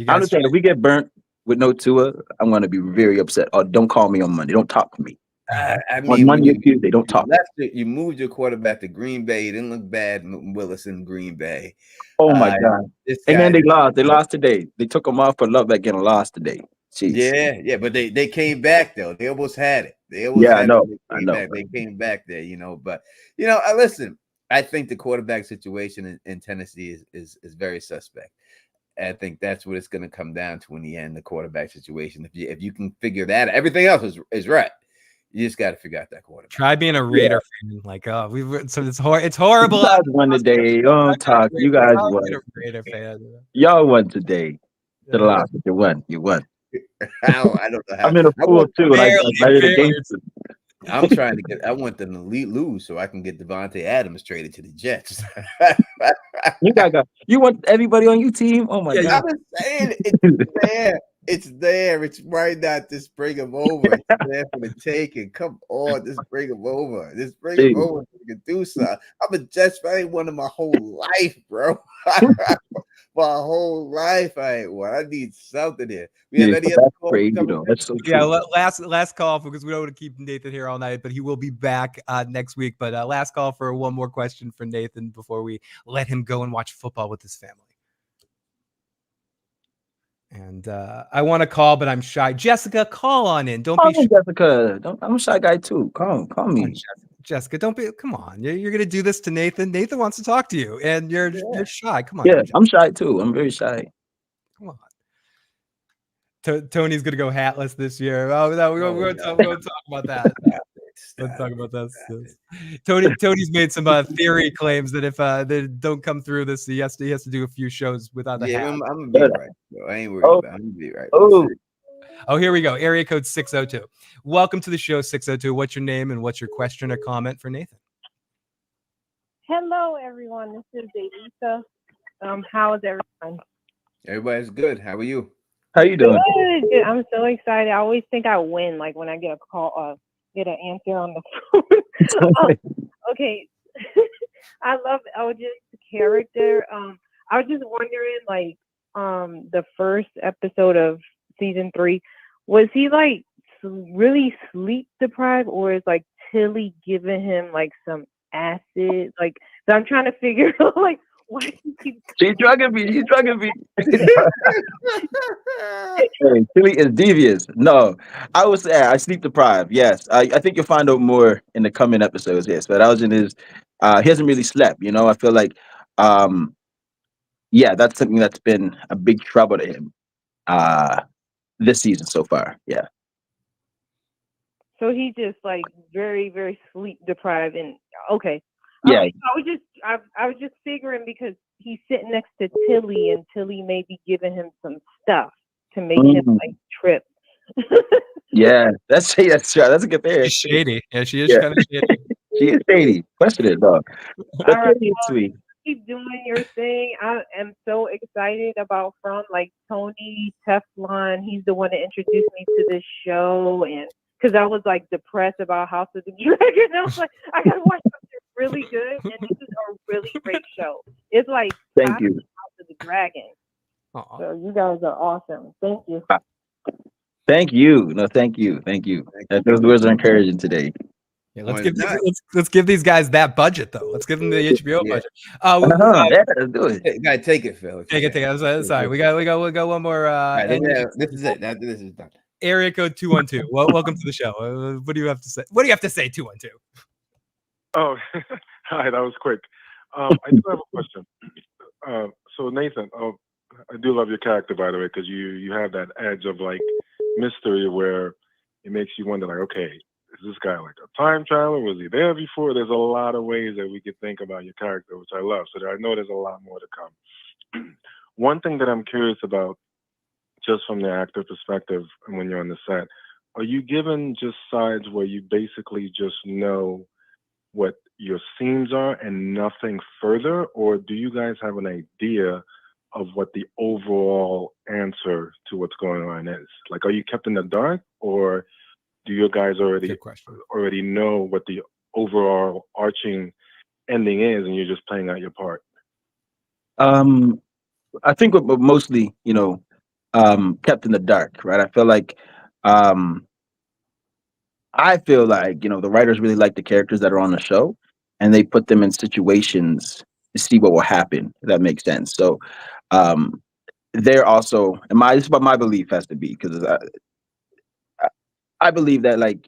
I'm just saying, if we get burnt, with no Tua, I'm gonna be very upset. Oh, don't call me on Monday. Don't talk to me. I On mean, when Monday or Tuesday, don't talk. you moved your quarterback to Green Bay. It didn't look bad, Willis in Green Bay. Oh my God. This And guy, then they lost. They lost today. They took them off for love that getting lost today. Jeez. yeah, but they came back though. They almost had it. They almost Yeah, I had know. it. I know. They came back there, But listen. I think the quarterback situation in Tennessee is very suspect. I think that's what it's going to come down to in the end. The quarterback situation. If you can figure that, everything else is right. You just got to figure out that quarterback. Try being a Raider fan. Like, oh, it's horrible. You guys won today. Don't talk. You guys won. A Raider fan. Y'all won today. To the last, you won. You won. I don't know how. I'm in a pool too, and I the game. I'm trying to get. I want them to lose so I can get Devontae Adams traded to the Jets. You want everybody on your team? Oh my God! I'm saying it's there. It's there. It's right now. Just bring him over. It's there for the taking. Come on, just bring him over. Just bring him over so we can do something. I'm a Jets fan. I ain't won my whole life, bro. My whole life, I ain't won. I need something here. We have any other calls? That's so true. Yeah, last call because we don't want to keep Nathan here all night, but he will be back next week. But last call for one more question for Nathan before we let him go and watch football with his family. And I want to call, but I'm shy. Jessica, call on in. Don't be shy. Jessica. I'm a shy guy too. Call me. Jessica, don't be. Come on, you're gonna do this to Nathan. Nathan wants to talk to you, and you're shy. Come on. Yeah, I'm shy too. I'm very shy. Come on. Tony's gonna go hatless this year. Oh no, we're gonna talk about that. Let's talk about this. Tony's made some theory claims that if they don't come through this, he has to do a few shows without the hat. I'm gonna be right. Bro. I ain't worried about it. I'm gonna be right. Oh, here we go. Area code 602. Welcome to the show, 602. What's your name and what's your question or comment for Nathan? Hello, everyone. This is Tabitha. How is everyone? Everybody's good. How are you? How you doing? Good. I'm so excited. I always think I win, like when I get a call, get an answer on the phone. Okay. I love LJ's character. I was just wondering, like, the first episode of season 3, was he like really sleep deprived, or is like Tilly giving him like some acid? Like, so I'm trying to figure out like why he keeps. She's drugging me. Hey, Tilly is devious. No, I would say I sleep deprived. Yes, I think you'll find out more in the coming episodes. Yes, but Elgin is he hasn't really slept. I feel like that's something that's been a big trouble to him this season so far. Yeah. So he just like very, very sleep deprived, and okay. Yeah. I was just figuring because he's sitting next to Tilly, and Tilly may be giving him some stuff to make him like trip. Yeah, that's true. That's a good theory. She's shady. Yeah, she is kind of shady. She is shady. Question it, dog. All right, sweet. Keep doing your thing. I am so excited about like Tony Teflon. He's the one that introduced me to this show, and because I was like depressed about House of the Dragon, I was like, I gotta watch something really good, and this is a really great show. It's like Thank you. House of the Dragon. Aww. So you guys are awesome. Thank you. Thank you. No, thank you. Those words are encouraging today. Yeah, let's give these guys that budget though. Let's give them the HBO budget. Let's do it. You gotta take it, Phil. Take it. I'm sorry. We got one more. This is it. This is done. Area code 212. Well, welcome to the show. What do you have to say? What do you have to say, 212? Oh, hi. That was quick. I do have a question. So Nathan, I do love your character, by the way, because you have that edge of like mystery where it makes you wonder, like, okay, is this guy like a time traveler? Was he there before? There's a lot of ways that we could think about your character, which I love. So I know there's a lot more to come. One thing that I'm curious about, just from the actor perspective, and when you're on the set, are you given just sides where you basically just know what your scenes are and nothing further, or do you guys have an idea of what the overall answer to what's going on is? Like, are you kept in the dark, or do you guys already know what the overall arching ending is, and you're just playing out your part? I think what mostly, kept in the dark, right? Um, I feel like, the writers really like the characters that are on the show, and they put them in situations to see what will happen, if that makes sense. So, um, they're also, and this is what my belief has to be, because I believe that, like,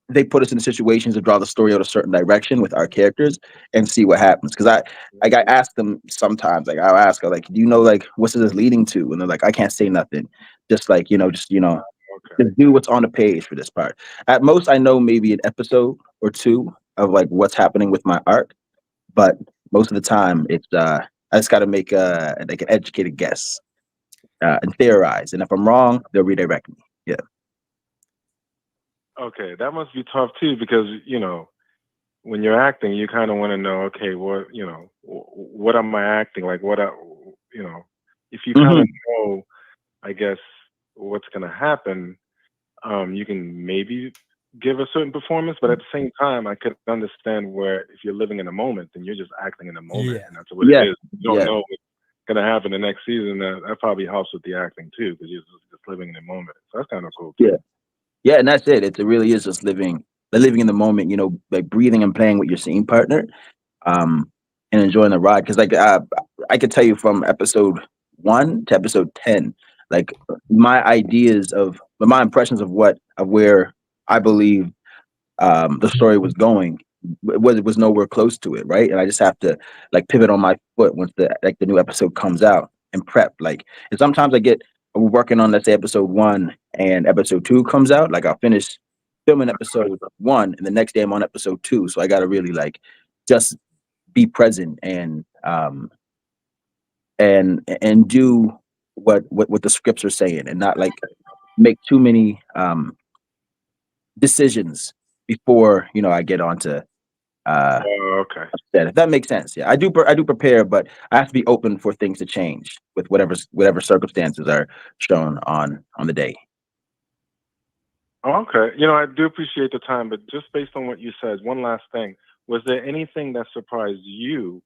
they put us in situations to draw the story out a certain direction with our characters and see what happens. Because I ask them sometimes, like, I'll ask her, like, do you know, like, what's this leading to? And they're like, I can't say nothing. Just like, Okay. just do what's on the page for this part. At most, I know maybe an episode or two of like what's happening with my arc, but most of the time, it's I just got to make like an educated guess and theorize. And if I'm wrong, they'll redirect me. Yeah. Okay, that must be tough too, because when you're acting, you kind of want to know, okay, what am I acting like? If you kind of know, I guess, what's going to happen, you can maybe give a certain performance, but at the same time, I could understand where if you're living in the moment, then you're just acting in the moment, Yeah. and that's what Yeah. it is. You don't Yeah. know what's going to happen the next season. That probably helps with the acting too, because you're just living in the moment. So that's kind of cool too. Yeah. Yeah, and that's it. It really is just living in the moment. Like breathing and playing with your scene partner, um, and enjoying the ride. Because like I could tell you from episode 1 to episode 10, like my impressions of where I believe the story was going was nowhere close to it, right? And I just have to like pivot on my foot once the new episode comes out and prep. Like, and sometimes we're working on, let's say, episode 1 and episode 2 comes out. Like, I'll finish filming episode 1 and the next day I'm on episode 2. So I got to really like just be present and do what the scripts are saying, and not like make too many decisions before I get onto Okay. that, if that makes sense. Yeah, I do prepare, but I have to be open for things to change with whatever circumstances are shown on the day. Okay. I do appreciate the time, but just based on what you said, one last thing. Was there anything that surprised you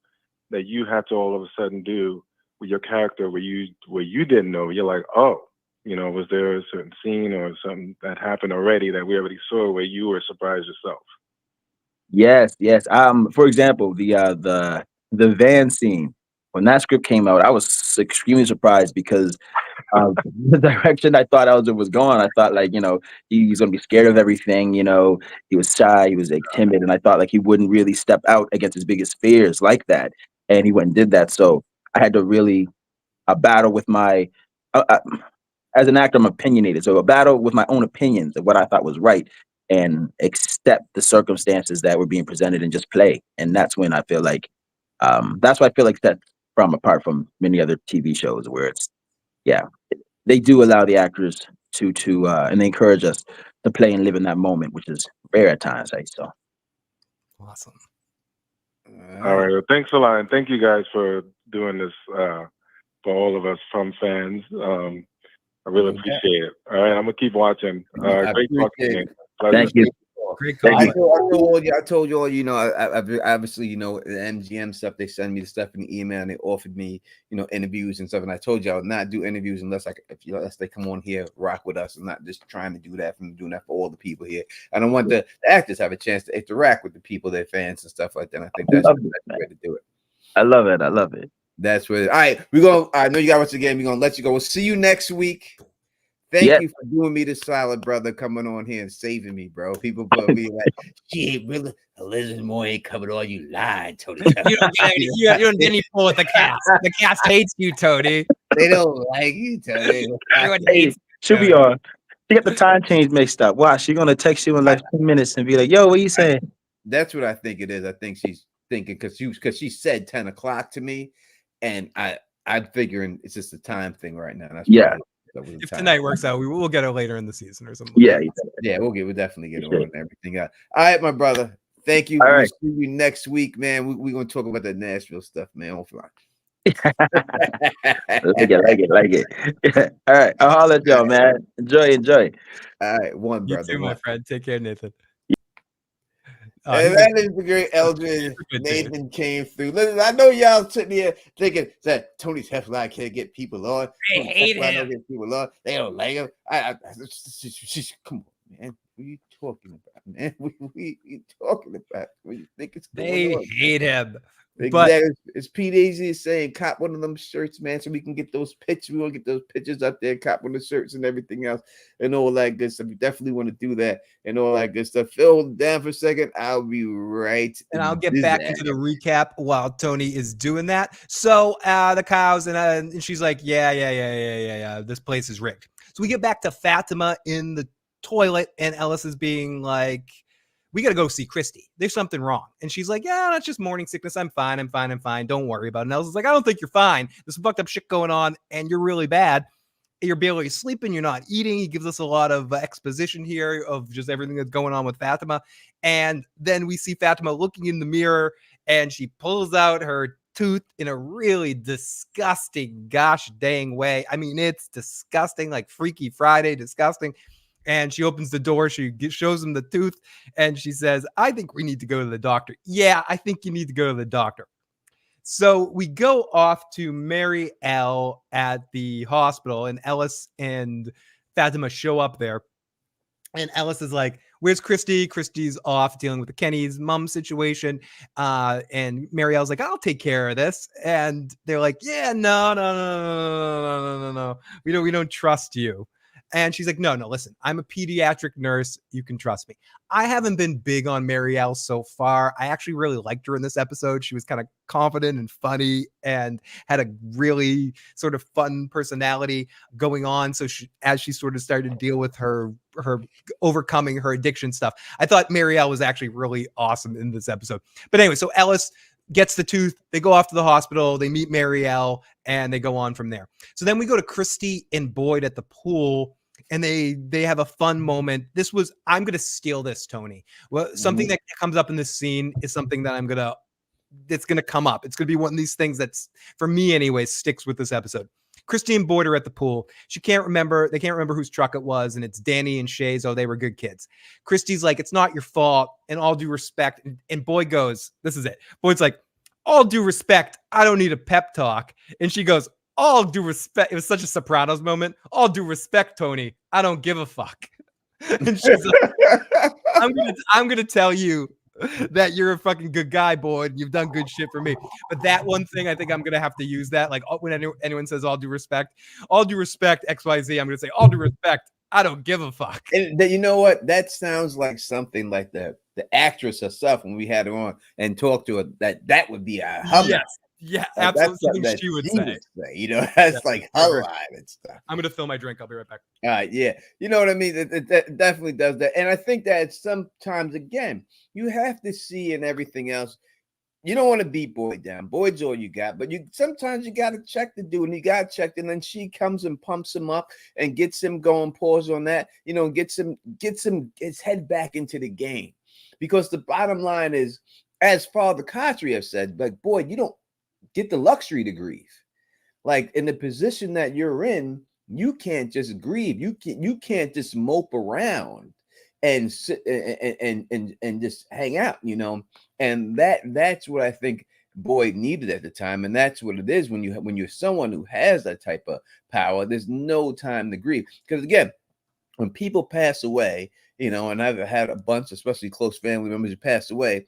that you had to all of a sudden do with your character where you didn't know? You're like, oh, was there a certain scene or something that happened already that we already saw where you were surprised yourself? Yes, yes. For example, the van scene, when that script came out, I was extremely surprised because the direction I thought Elgin was going, I thought like, he's gonna be scared of everything, he was shy, he was like timid, and I thought like he wouldn't really step out against his biggest fears like that. And he went and did that. So I had to really battle with my as an actor, I'm opinionated. So a battle with my own opinions of what I thought was right and accept the circumstances that were being presented and just play. And that's when I feel like that's why I feel like that's from apart from many other TV shows where it's yeah, they do allow the actors to and they encourage us to play and live in that moment, which is rare at times, right? So Awesome. All right. Well, thanks a lot, and thank you guys for doing this for all of us from fans. I really appreciate it. All right, I'm gonna keep watching. Great talking to you. thank you. Great Thank call. I told you all, obviously, the MGM stuff, they send me the stuff in the email and they offered me, interviews and stuff. And I told you I would not do interviews unless they come on here, rock with us. I'm not just trying to do that. I'm doing that for all the people here. I don't want the actors to have a chance to interact with the people, their fans and stuff like that. And I think that's the best way to do it. I love it. I love it. That's what. All right, I know you got once again. We're gonna let you go. We'll see you next week. Thank you for doing me this solid, brother, coming on here and saving me, bro. People put me like, shit, really, Elizabeth Moy ain't coming on. You lied, Tony. You don't get any pull with the cast. The cast hates you, Tony. They don't like you, Tony. Everyone Hey, hates she'll be on. She got the time change mixed up. Wow, she's gonna text you in like 10 minutes and be like, "Yo, what you saying?" That's what I think it is. I think she's thinking because she said 10 o'clock to me, and I'm figuring it's just a time thing right now. That's Yeah. If tonight works out, we will get her later in the season or something. Yeah, we'll definitely get her on and everything out. All right, my brother. Thank you. All We'll right. see you next week, man. We're gonna talk about that Nashville stuff, man. like it. All right, I'll holler at y'all, man. Enjoy. All right, one brother. You too, my friend. Take care, Nathan. And that is the great Eldridge. Good dude. Nathan came through. Listen, I know y'all sitting here thinking that Tony Teflon can't get people on. They Tony hate Teflon him. don't get people on. They don't like him. Come on, man. What are you talking about, man? What are you talking about? What do you think it's going They on? hate him. Exactly. It's Pete Easy saying, cop one of them shirts, man, so we can get those pictures. We want to get those pictures up there, cop one of the shirts and everything else, and all that good stuff. You definitely want to do that and all that good stuff. Phil, hold down for a second. I'll be right. And I'll get back into the recap while Tony is doing that. So the cows and she's like, yeah. This place is rigged. So we get back to Fatima in the toilet, and Ellis is being like, we got to go see Christy. There's something wrong. And she's like, yeah, that's just morning sickness. I'm fine. Don't worry about it. And Ellis is like, I don't think you're fine. There's some fucked up shit going on, and you're really bad. You're barely sleeping. You're not eating. He gives us a lot of exposition here of just everything that's going on with Fatima. And then we see Fatima looking in the mirror, and she pulls out her tooth in a really disgusting, gosh dang way. I mean, it's disgusting, like Freaky Friday, disgusting. And she opens the door. She shows him the tooth, and she says, I think we need to go to the doctor. Yeah, I think you need to go to the doctor. So we go off to Mary L at the hospital, and Ellis and Fatima show up there. And Ellis is like, where's Christy? Christy's off dealing with the Kenny's mom situation. And Mary L's like, I'll take care of this. And they're like, yeah, no. We don't trust you. And she's like, no, listen, I'm a pediatric nurse. You can trust me. I haven't been big on Marielle so far. I actually really liked her in this episode. She was kind of confident and funny and had a really sort of fun personality going on. So as she sort of started to deal with her overcoming her addiction stuff, I thought Marielle was actually really awesome in this episode. But anyway, so Ellis gets the tooth. They go off to the hospital. They meet Marielle, and they go on from there. So then we go to Christy and Boyd at the pool, and they have a fun moment. I'm going to steal this, Tony. Well, something that comes up in this scene is something that it's going to come up. It's going to be one of these things that's, for me anyways, sticks with this episode. Christy and Boyd are at the pool. They can't remember whose truck it was, and it's Danny and Shay's. Oh, they were good kids. Christy's like, it's not your fault, and all due respect. And Boyd goes, this is it. Boyd's like, all due respect, I don't need a pep talk. And she goes, all due respect. It was such a Sopranos moment. All due respect, Tony, I don't give a fuck. And she's like, I'm gonna tell you that you're a fucking good guy, Boyd. You've done good shit for me. But that one thing, I think I'm gonna have to use that. Like when anyone says all due respect, XYZ, I'm gonna say all due respect, I don't give a fuck. And you know what? That sounds like something like the actress herself when we had her on and talked to her. That would be a hum. Yes. Yeah, like, absolutely. That's she would say. You know, that's like her line and stuff. I'm gonna fill my drink. I'll be right back. Yeah, you know what I mean. It definitely does that, and I think that sometimes again you have to see and everything else. You don't want to beat Boyd down. Boyd's all you got, but sometimes you got to check the dude, and he got checked, and then she comes and pumps him up and gets him going. Pause on that, you know, gets him his head back into the game, because the bottom line is, as Father Kotri has said, like, Boyd, you don't get the luxury to grieve. Like in the position that you're in, you can't just grieve. You can't just mope around and sit and just hang out, you know. And that's what I think Boyd needed at the time, and that's what it is when you're someone who has that type of power. There's no time to grieve, because again, when people pass away, you know, and I've had a bunch, especially close family members who pass away,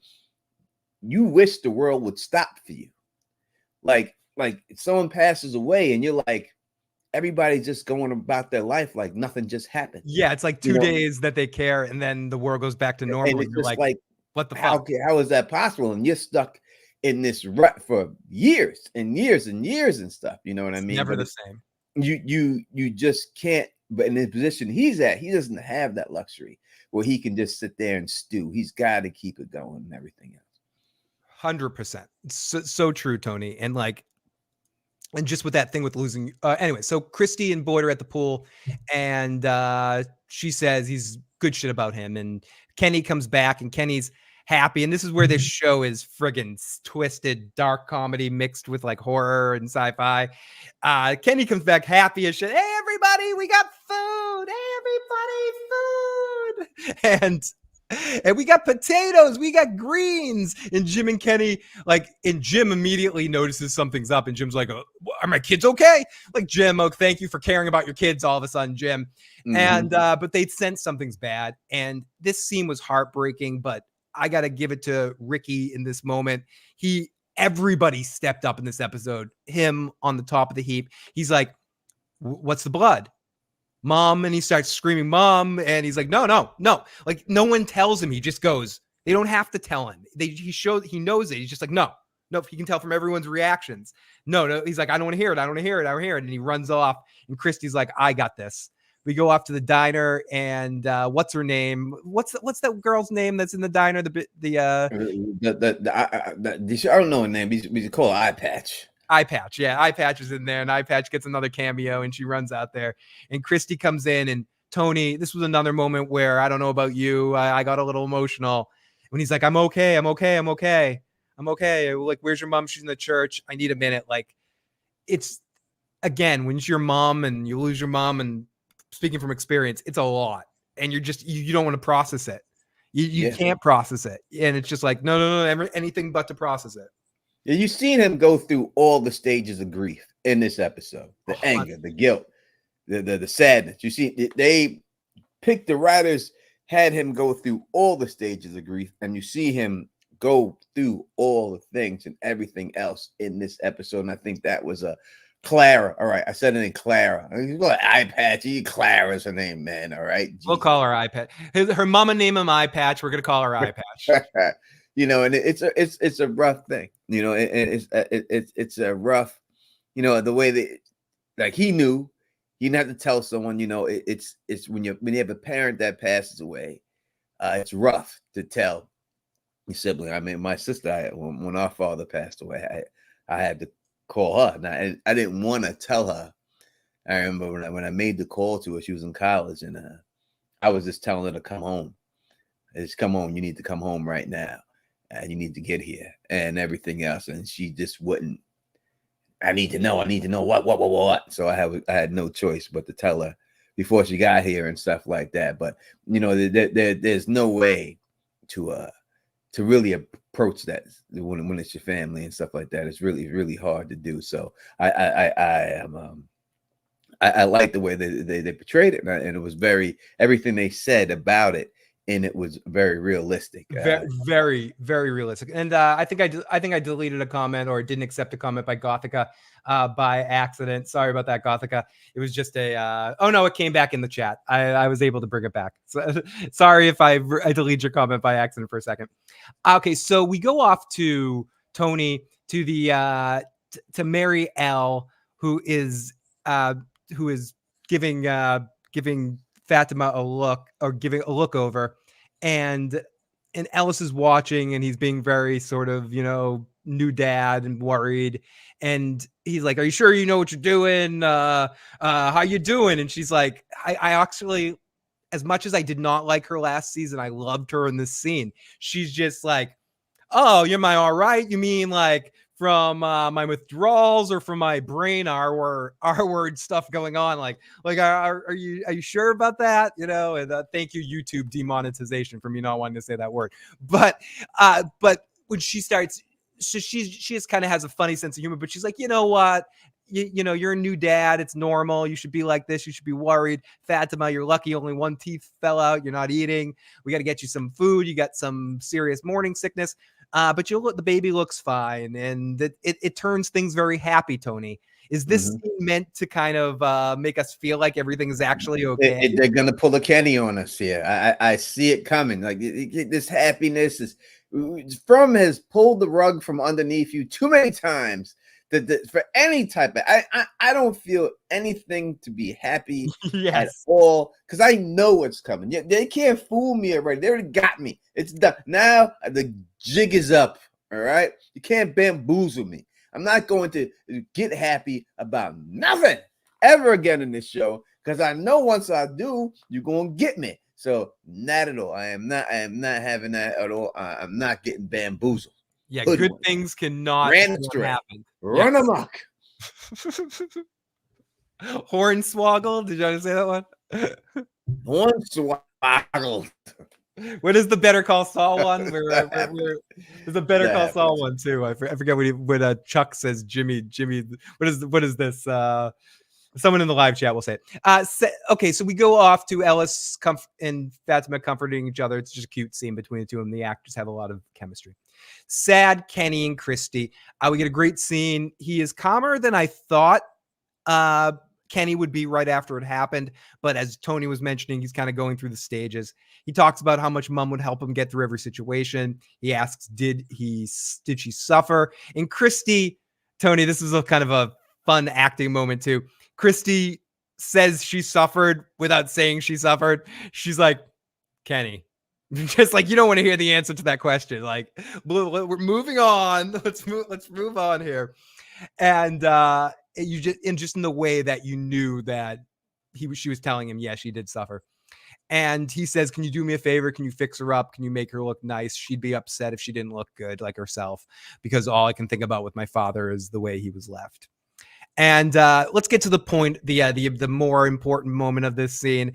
you wish the world would stop for you. Like if someone passes away and you're like, everybody's just going about their life like nothing just happened. Yeah, it's like 2 days that they care, and then the world goes back to normal. And you're like, what the fuck? How is that possible? And you're stuck in this rut for years and years and years and stuff. You know what I mean? Never the same. You just can't. But in the position he's at, he doesn't have that luxury where he can just sit there and stew. He's got to keep it going and everything else. 100%. So true, Tony. And like, and just with that thing with losing. Anyway, so Christy and Boyd are at the pool, and she says he's good shit about him. And Kenny comes back, and Kenny's happy. And this is where this show is friggin' twisted, dark comedy mixed with like horror and sci-fi. Kenny comes back happy as shit. Hey, everybody, we got food. Hey, everybody, food. And And we got potatoes, we got greens. And Jim and Kenny, and Jim immediately notices something's up. And Jim's like, are my kids okay? Like, Jim, thank you for caring about your kids all of a sudden, Jim. Mhm. And but they'd sense something's bad. And this scene was heartbreaking, but I got to give it to Ricky in this moment. Everybody stepped up in this episode. Him on the top of the heap. He's like, what's the blood? Mom. And he starts screaming, Mom. And he's like, no. Like, no one tells him. He just goes. They don't have to tell him. He knows it. He's just like, no. He can tell from everyone's reactions. No. He's like, I don't want to hear it. And he runs off. And Christy's like, I got this. We go off to the diner, and what's her name? What's that girl's name that's in the diner? I don't know her name. We call her Eye Patch. Eye Patch, yeah. Eye Patch is in there, and Eye Patch gets another cameo, and she runs out there. And Christy comes in, and Tony, this was another moment where, I don't know about you, I got a little emotional when he's like, I'm okay. Like, where's your mom? She's in the church. I need a minute. Like, it's, again, when it's your mom and you lose your mom, and speaking from experience, it's a lot. And you're just, you don't want to process it. You can't process it. And it's just like, no, anything but to process it. Yeah, you've seen him go through all the stages of grief in this episode. The anger, the guilt, the sadness. You see, they picked, the writers had him go through all the stages of grief, and you see him go through all the things and everything else in this episode. And I think that was a Clara. All right, I said it in Clara. Eye Patch. Clara's her name, man. All right. We'll call her Eye Patch. Her mama named him Eye Patch. We're gonna call her Eye Patch. And it's a rough thing. It's a rough. The way that, like, he knew he didn't have to tell someone. It's when you have a parent that passes away, it's rough to tell your sibling. I mean, my sister, when our father passed away, I had to call her. And I didn't want to tell her. I remember when I made the call to her, she was in college, and I was just telling her to come home. Just come home. You need to come home right now. And you need to get here and everything else. And she just wouldn't. I need to know what. So I had no choice but to tell her before she got here and stuff like that. But there's no way to really approach that when it's your family and stuff like that. It's really, really hard to do. So I like the way they portrayed it, and it was everything they said about it. And it was very realistic, very, very realistic. And I think I deleted a comment, or didn't accept a comment by Gothica by accident. Sorry about that, Gothica. It was just it came back in the chat. I was able to bring it back. So, sorry if I deleted your comment by accident for a second. Okay, so we go off to Tony, to the to Mary L, who is giving Fatima a look, or giving a look over, and Ellis is watching, and he's being very sort of, new dad and worried. And he's like, are you sure you know what you're doing? How you doing? And she's like, I actually, as much as I did not like her last season, I loved her in this scene. She's just like, oh, you're my all right? You mean like from my withdrawals, or from my brain R word stuff going on? Like are you sure about that? And thank you, YouTube demonetization, for me not wanting to say that word. But when she starts, so she just kind of has a funny sense of humor, but she's like, you know what? You're a new dad. It's normal. You should be like this. You should be worried. Fatima, you're lucky only one teeth fell out. You're not eating. We got to get you some food. You got some serious morning sickness. But the baby looks fine, and it turns things very happy. Tony, is this scene meant to kind of make us feel like everything is actually okay? They're gonna pull a Kenny on us here. I see it coming. Like, this happiness has pulled the rug from underneath you too many times. For any type of, I don't feel anything to be happy at all, because I know what's coming. Yeah, they can't fool me already. They already got me. It's done. Now the jig is up. All right, you can't bamboozle me. I'm not going to get happy about nothing ever again in this show, because I know once I do, you're gonna get me. So not at all. I am not having that at all. I'm not getting bamboozled. Yeah, good things cannot happen. Run amok. Hornswoggle. Did you want to say that one? Hornswoggle. What is the Better Call Saul one? There's a Better Call That Saul was- one too. I forget what Chuck says. Jimmy. What is this? Someone in the live chat will say it. Okay, so we go off to Ellis and Fatima comforting each other. It's just a cute scene between the two of them. The actors have a lot of chemistry. Sad Kenny and Christy. We get a great scene. He is calmer than I thought Kenny would be right after it happened. But as Tony was mentioning, he's kind of going through the stages. He talks about how much mom would help him get through every situation. He asks, did she suffer? And Christy, Tony, this is a kind of a fun acting moment too. Christy says she suffered without saying she suffered. She's like, Kenny, just like, you don't want to hear the answer to that question. Like, we're moving on. Let's move on here. And just in the way that you knew that she was telling him, yes, she did suffer. And he says, can you do me a favor? Can you fix her up? Can you make her look nice? She'd be upset if she didn't look good like herself, because all I can think about with my father is the way he was left. And let's get to the point, the more important moment of this scene.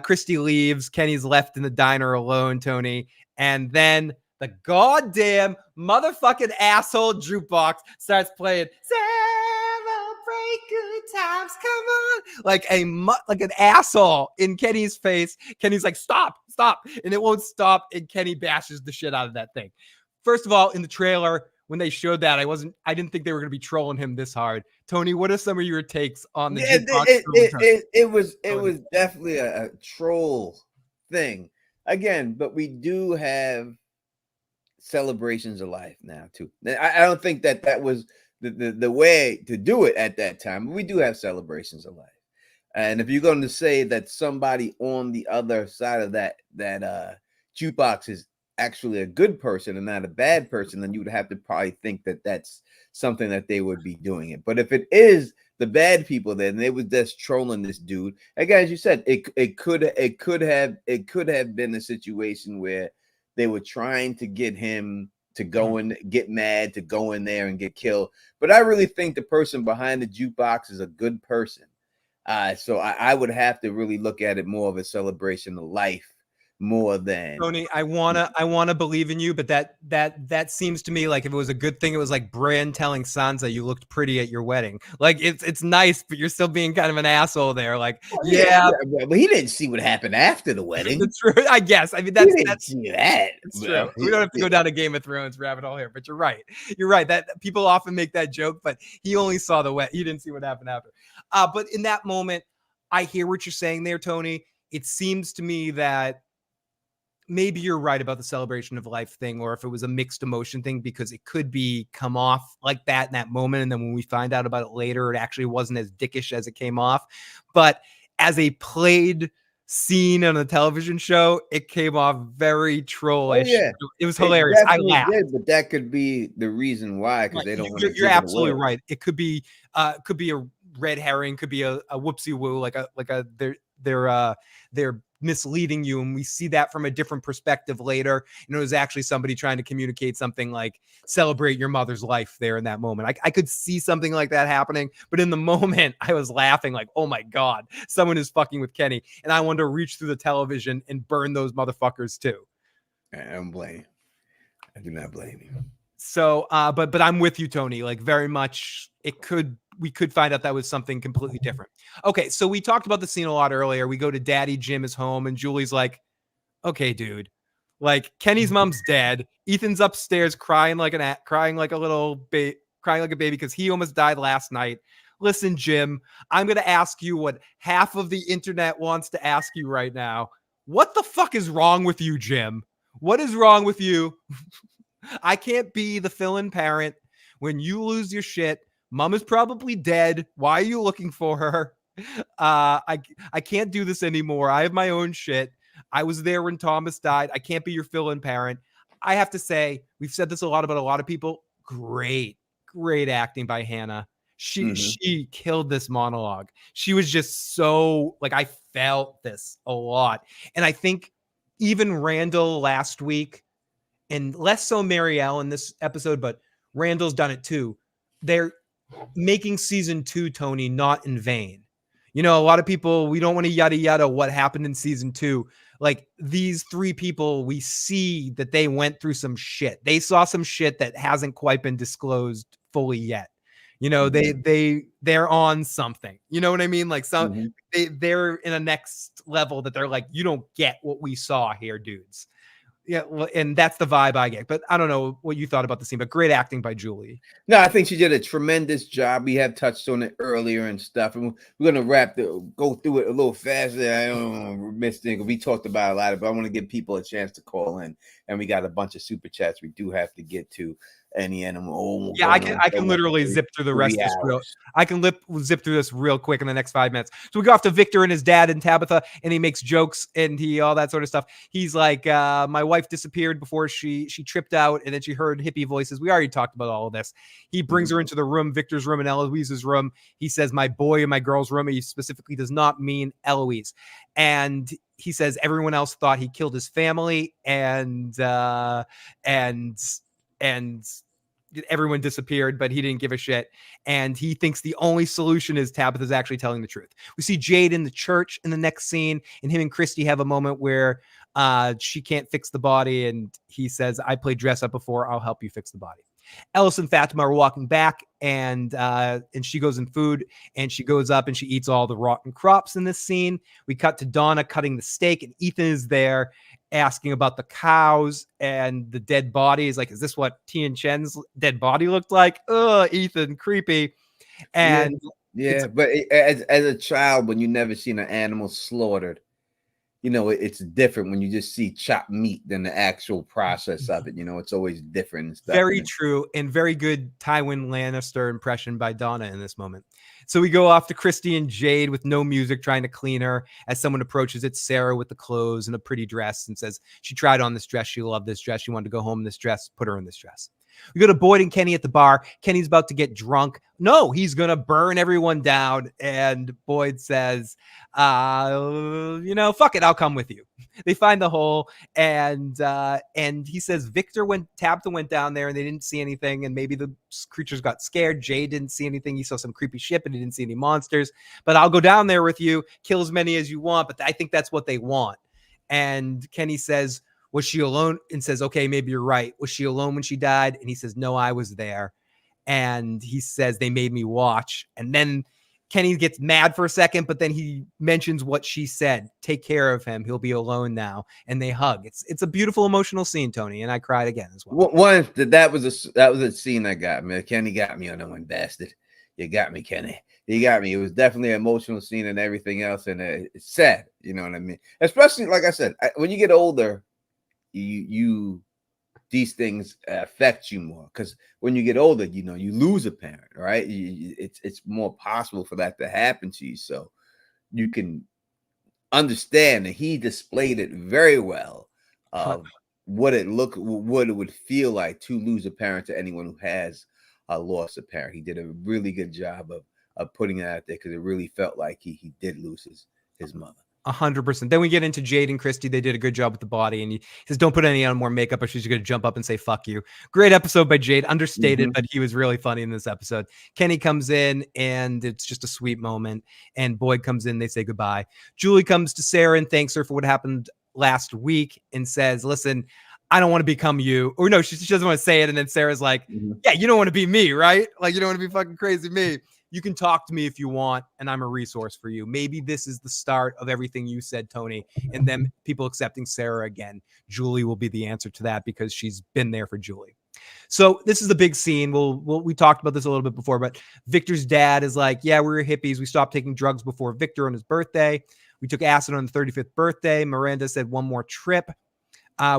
Christy leaves. Kenny's left in the diner alone, Tony. And then the goddamn motherfucking asshole jukebox starts playing Celebrate Good Times, come on. Like an asshole in Kenny's face. Kenny's like, stop. And it won't stop. And Kenny bashes the shit out of that thing. First of all, in the trailer, when they showed that, I didn't think they were going to be trolling him this hard. Tony, what are some of your takes on the jukebox? It was definitely a troll thing again, but we do have celebrations of life now too. I don't think that was the way to do it at that time. But we do have celebrations of life, and if you're going to say that somebody on the other side of that jukebox is actually a good person and not a bad person, then you would have to probably think that that's something that they would be doing it. But if it is the bad people, then they was just trolling this dude. Again, as you said, it could have been a situation where they were trying to get him to go and get mad, to go in there and get killed. But I really think the person behind the jukebox is a good person. So I would have to really look at it more of a celebration of life, more than Tony. I wanna believe in you, but that seems to me like if it was a good thing, it was like Bran telling Sansa you looked pretty at your wedding. Like it's nice, but you're still being kind of an asshole there. Like, yeah, but he didn't see what happened after the wedding. That's true. I guess. I mean, that's see that. It's true. We don't have to go down a Game of Thrones rabbit hole here, but you're right. You're right. That people often make that joke, but he only saw the wet. He didn't see what happened after. But in that moment, I hear what you're saying there, Tony. It seems to me that maybe you're right about the celebration of life thing, or if it was a mixed emotion thing, because it could be come off like that in that moment. And then when we find out about it later, it actually wasn't as dickish as it came off. But as a played scene on a television show, it came off very trollish. Oh, yeah. It was hilarious. I laughed. But that could be the reason why, because they don't want to. You're absolutely right. It could be a red herring, could be a whoopsie woo, like they're misleading you, and we see that from a different perspective later. It was actually somebody trying to communicate something like celebrate your mother's life there in that moment. I could see something like that happening, but in the moment I was laughing like, oh my god, someone is fucking with Kenny, and I wanted to reach through the television and burn those motherfuckers too. I don't blame you. I do not blame you. So but I'm with you, Tony, like very much. We could find out that was something completely different. Okay, so we talked about the scene a lot earlier. We go to Daddy Jim is home, and Julie's like, okay, dude, like Kenny's mom's dead. Ethan's upstairs crying like a baby because he almost died last night. Listen, Jim, I'm going to ask you what half of the internet wants to ask you right now. What the fuck is wrong with you, Jim? What is wrong with you? I can't be the fill-in parent when you lose your shit. Mom is probably dead. Why are you looking for her? I can't do this anymore. I have my own shit. I was there when Thomas died. I can't be your fill-in parent. I have to say, we've said this a lot about a lot of people. Great acting by Hannah. She killed this monologue. She was just so, like, I felt this a lot. And I think even Randall last week, and less so Marielle in this episode, but Randall's done it too. They're making season 2, Tony, not in vain. You know, a lot of people, we don't want to yada yada what happened in season 2. Like these 3 people, we see that they went through some shit. They saw some shit that hasn't quite been disclosed fully yet. You know, they're on something. You know what I mean? Like they're in a next level that they're like, you don't get what we saw here, dudes. Yeah, well, and that's the vibe I get. But I don't know what you thought about the scene, but great acting by Julie. No, I think she did a tremendous job. We have touched on it earlier and stuff, and we're gonna go through it a little faster. I don't miss things. We talked about a lot of it, but I want to give people a chance to call in, and we got a bunch of super chats we do have to get to. Any animal. Yeah, I can literally zip through the rest of this zip through this real quick in the next 5 minutes. So we go off to Victor and his dad and Tabitha, and he makes jokes and all that sort of stuff. He's like, my wife disappeared before she tripped out, and then she heard hippie voices. We already talked about all of this. He brings her into the room, Victor's room and Eloise's room. He says, my boy and my girl's room. He specifically does not mean Eloise. And he says everyone else thought he killed his family, and everyone disappeared, but he didn't give a shit. And he thinks the only solution is Tabitha's actually telling the truth. We see Jade in the church in the next scene, and him and Christy have a moment where she can't fix the body. And he says, I played dress up before. I'll help you fix the body. Ellis and Fatima are walking back, and she goes in food, and she goes up and she eats all the rotten crops in this scene. We cut to Donna cutting the steak, and Ethan is there asking about the cows and the dead bodies. Like, is this what Tian Chen's dead body looked like? Ugh, Ethan, creepy. And but as a child, when you never seen an animal slaughtered, you know, it's different when you just see chopped meat than the actual process of it. You know, it's always different and stuff. Very true, and very good Tywin Lannister impression by Donna in this moment. So we go off to Christy and Jade with no music, trying to clean her. As someone approaches, it's Sarah with the clothes and a pretty dress, and says she tried on this dress. She loved this dress. She wanted to go home in this dress. Put her in this dress. We go to Boyd and Kenny at the bar. Kenny's about to get drunk. No, he's going to burn everyone down. And Boyd says, fuck it. I'll come with you. They find the hole. And he says, Tabitha went down there and they didn't see anything. And maybe the creatures got scared. Jay didn't see anything. He saw some creepy shit, but he didn't see any monsters. But I'll go down there with you, kill as many as you want. But I think that's what they want. And Kenny says, was she alone? And says, okay, maybe you're right. Was she alone when she died? And he says, no, I was there. And he says, they made me watch. And then Kenny gets mad for a second, but then he mentions what she said. Take care of him. He'll be alone now. And they hug. It's a beautiful emotional scene, Tony. And I cried again as well. That was a scene that got me. Kenny got me on that one, bastard. You got me, Kenny. You got me. It was definitely an emotional scene and everything else. And it's sad. You know what I mean? Especially, like I said, when you get older, these things affect you more, because when you get older, you know, you lose a parent, right? It's more possible for that to happen to you. So you can understand that he displayed it very well of what it would feel like to lose a parent to anyone who has lost a parent. He did a really good job of putting it out there, because it really felt like he did lose his mother. 100%. Then we get into Jade and Christy. They did a good job with the body. And he says, don't put any on more makeup, or she's going to jump up and say, fuck you. Great episode by Jade. Understated, but he was really funny in this episode. Kenny comes in, and it's just a sweet moment. And Boyd comes in. They say goodbye. Julie comes to Sarah and thanks her for what happened last week and says, listen, I don't want to become you. Or no, she doesn't want to say it. And then Sarah's like, yeah, you don't want to be me, right? Like, you don't want to be fucking crazy me. You can talk to me if you want, and I'm a resource for you. Maybe this is the start of everything you said, Tony, and then people accepting Sarah again. Julie will be the answer to that, because she's been there for Julie. So this is the big scene. We talked about this a little bit before, but Victor's dad is like, yeah, we were hippies. We stopped taking drugs before Victor on his birthday. We took acid on the 35th birthday. Miranda said one more trip.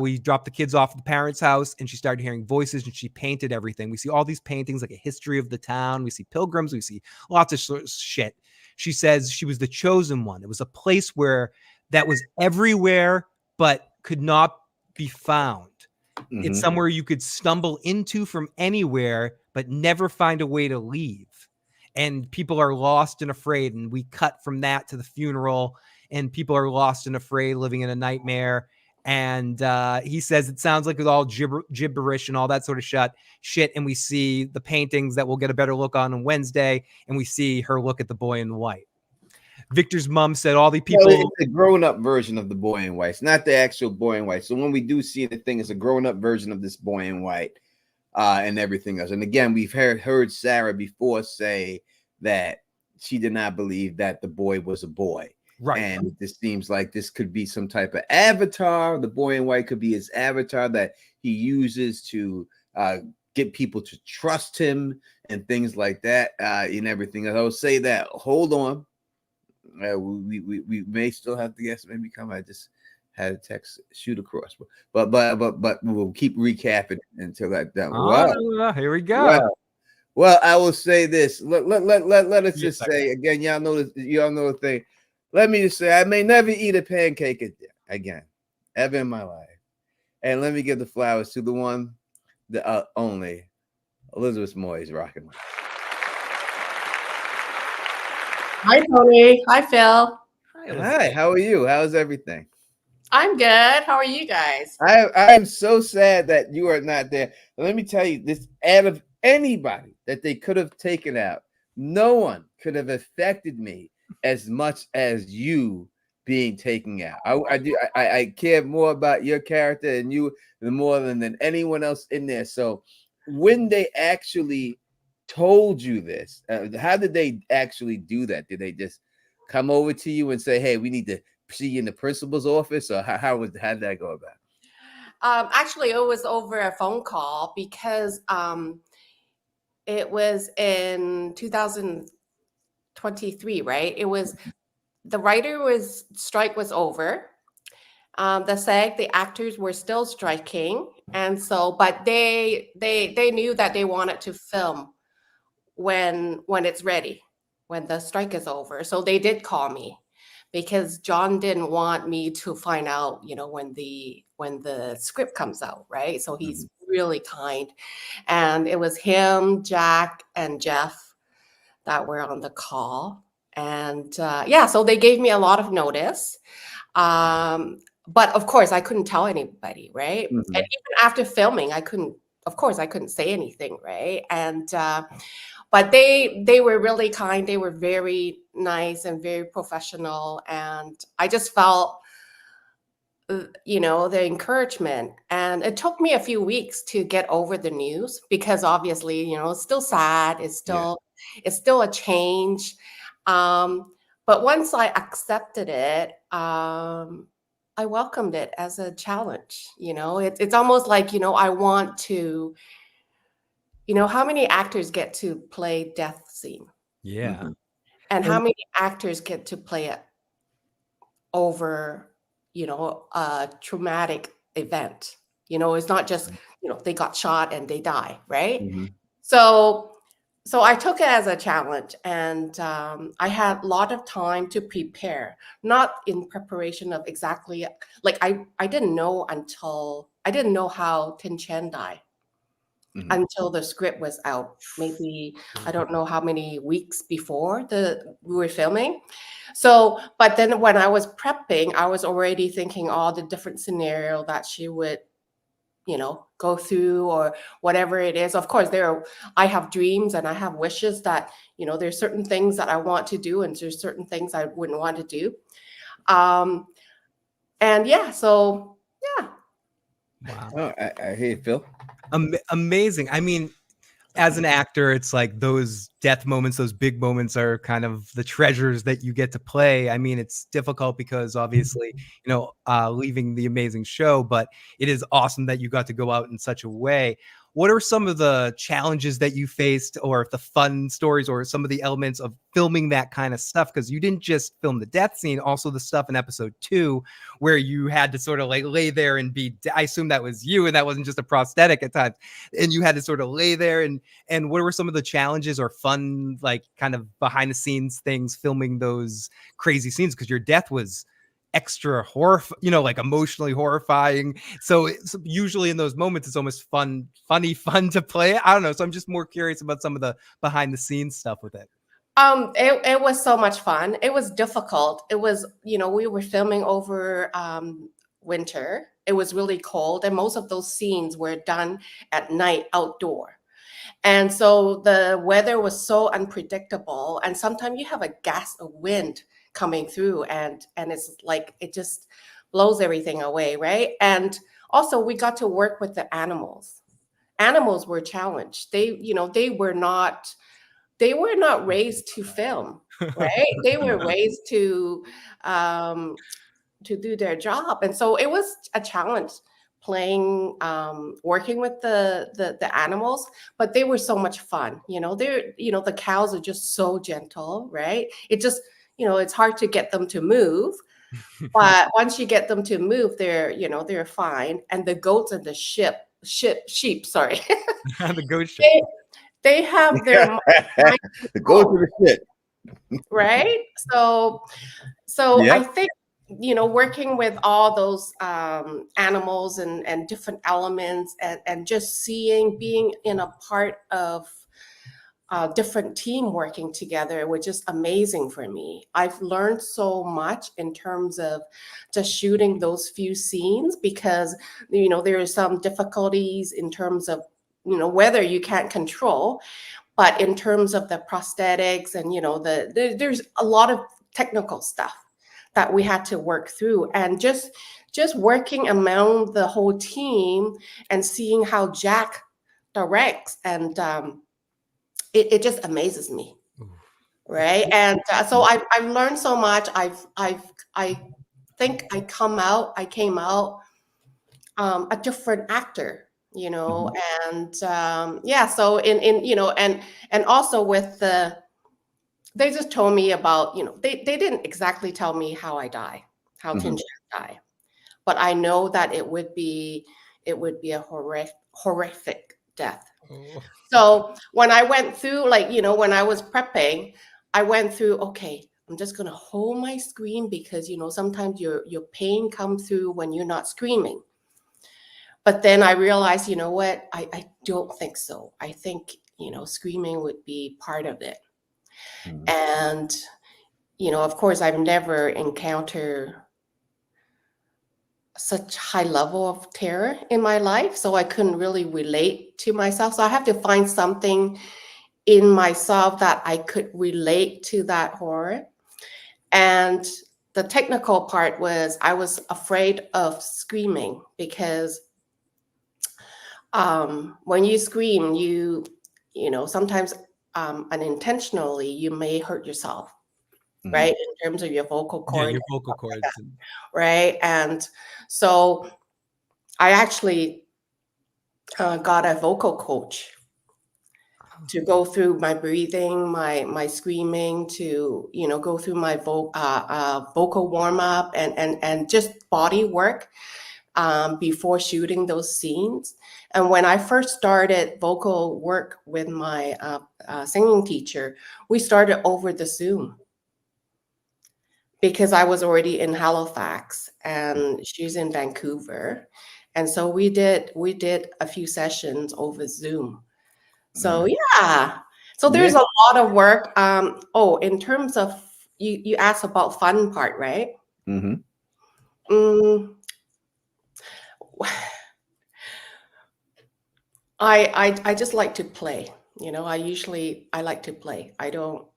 We dropped the kids off at the parents' house, and she started hearing voices, and she painted everything. We see all these paintings, like a history of the town. We see pilgrims. We see lots of shit. She says she was the chosen one. It was a place that was everywhere, but could not be found. It's somewhere you could stumble into from anywhere, but never find a way to leave. And people are lost and afraid. And we cut from that to the funeral, and people are lost and afraid, living in a nightmare. And he says it sounds like it's all gibberish and all that sort of shit. And we see the paintings that we'll get a better look on Wednesday. And we see her look at the boy in white. Victor's mom said all the Well, people. it's a grown-up version of the boy in white. It's not the actual boy in white. So when we do see the thing, it's a grown-up version of this boy in white, and everything else. And again, we've heard Sarah before say that she did not believe that the boy was a boy. Right. And this seems like this could be some type of avatar. The boy in white could be his avatar that he uses to get people to trust him and things like that, and everything. I will say that. Hold on. We may still have to guess. Maybe come. I just had a text shoot across, but we'll keep recapping until that done. Oh, here we go. Well, I will say this. Let us just say again. Y'all know this. Y'all know the thing. Let me just say, I may never eat a pancake again, ever in my life. And let me give the flowers to the one, the only Elizabeth Moy is rocking. Hi, Tony. Hi, Phil. Hi, how are you? How's everything? I'm good. How are you guys? I am so sad that you are not there. Let me tell you, this out of anybody that they could have taken out, no one could have affected me as much as you being taken out. I care more about your character and you more than anyone else in there. So when they actually told you this, how did they actually do that? Did they just come over to you and say, hey, we need to see you in the principal's office? Or how did that go about? Actually, it was over a phone call because it was in 2023, right? It was the strike was over. The SAG, the actors were still striking, and so, but they knew that they wanted to film when it's ready, when the strike is over. So they did call me because John didn't want me to find out, when the script comes out, right? So he's really kind, and it was him, Jack, and Jeff that were on the call. And so they gave me a lot of notice. But of course, I couldn't tell anybody, right? And even after filming, I couldn't say anything, right? And but they were really kind. They were very nice and very professional. And I just felt, the encouragement. And it took me a few weeks to get over the news because obviously, it's still sad. It's still a change. But once I accepted it, I welcomed it as a challenge. It's almost like, I want to, how many actors get to play death scene? Yeah. And how many actors get to play it over, a traumatic event? It's not just, they got shot and they die, right? So I took it as a challenge, and I had a lot of time to prepare, not in preparation of exactly, like I didn't know how Tin Chen died until the script was out. Maybe, I don't know how many weeks before we were filming. So, but then when I was prepping, I was already thinking all the different scenario that she would go through or whatever it is. Of course, I have dreams and I have wishes that, there's certain things that I want to do and there's certain things I wouldn't want to do. So. Wow. Oh, I hear you, Phil. Amazing. I mean, as an actor, it's like those death moments, those big moments are kind of the treasures that you get to play. I mean, it's difficult because obviously, leaving the amazing show, but it is awesome that you got to go out in such a way. What are some of the challenges that you faced, or the fun stories, or some of the elements of filming that kind of stuff? Because you didn't just film the death scene, also the stuff in episode 2, where you had to sort of like lay there and I assume that was you and that wasn't just a prosthetic at times. And you had to sort of lay there and what were some of the challenges or fun, like kind of behind the scenes things filming those crazy scenes? Because your death was extra like emotionally horrifying. So usually in those moments, it's almost fun to play. I don't know. So I'm just more curious about some of the behind the scenes stuff with it. It was so much fun. It was difficult. It was, we were filming over winter. It was really cold. And most of those scenes were done at night outdoor. And so the weather was so unpredictable. And sometimes you have a gust of wind coming through, and it's like it just blows everything away, right? And also we got to work with the animals. Animals were challenged. They were not raised to film, right? They were raised to do their job, and so it was a challenge playing, working with the animals, but they were so much fun. The cows are just so gentle, right? It just, it's hard to get them to move, but once you get them to move, they're fine. And the goats and the sheep, sorry, The goat shit. they have their mind The go to the shit. right. So Yep. I think, working with all those animals and different elements, and just being in a part of a different team working together was just amazing for me. I've learned so much in terms of just shooting those few scenes, because there are some difficulties in terms of weather you can't control, but in terms of the prosthetics and there's a lot of technical stuff that we had to work through, and just working among the whole team and seeing how Jack directs, and it just amazes me, right? And so I've learned so much. I think I came out a different actor, and yeah. So and also with they just told me about, they didn't exactly tell me how I die, how Mhm. Tin Shan die, but I know that it would be a horrific death. Oh. So when I went through, when I was prepping, I went through, okay, I'm just gonna hold my scream, because sometimes your pain comes through when you're not screaming. But then I realized, you know what, I don't think so. I think screaming would be part of it. Mhm. And of course, I've never encountered such high level of terror in my life, so I couldn't really relate to myself. So I have to find something in myself that I could relate to that horror. And the technical part was I was afraid of screaming, because when you scream, sometimes unintentionally you may hurt yourself, Mhm. right? In terms of your vocal Yeah, cord, your vocal cords. right? And so I actually got a vocal coach to go through my breathing, my screaming, to go through my vocal warm up, and just body work before shooting those scenes. And when I first started vocal work with my singing teacher, we started over the Zoom, because I was already in Halifax and she's in Vancouver. And so we did a few sessions over Zoom. So yeah. So there's Yeah. a lot of work. In terms of, you asked about fun part, right? Mhm. Mm, I just like to play. I like to play. I don't.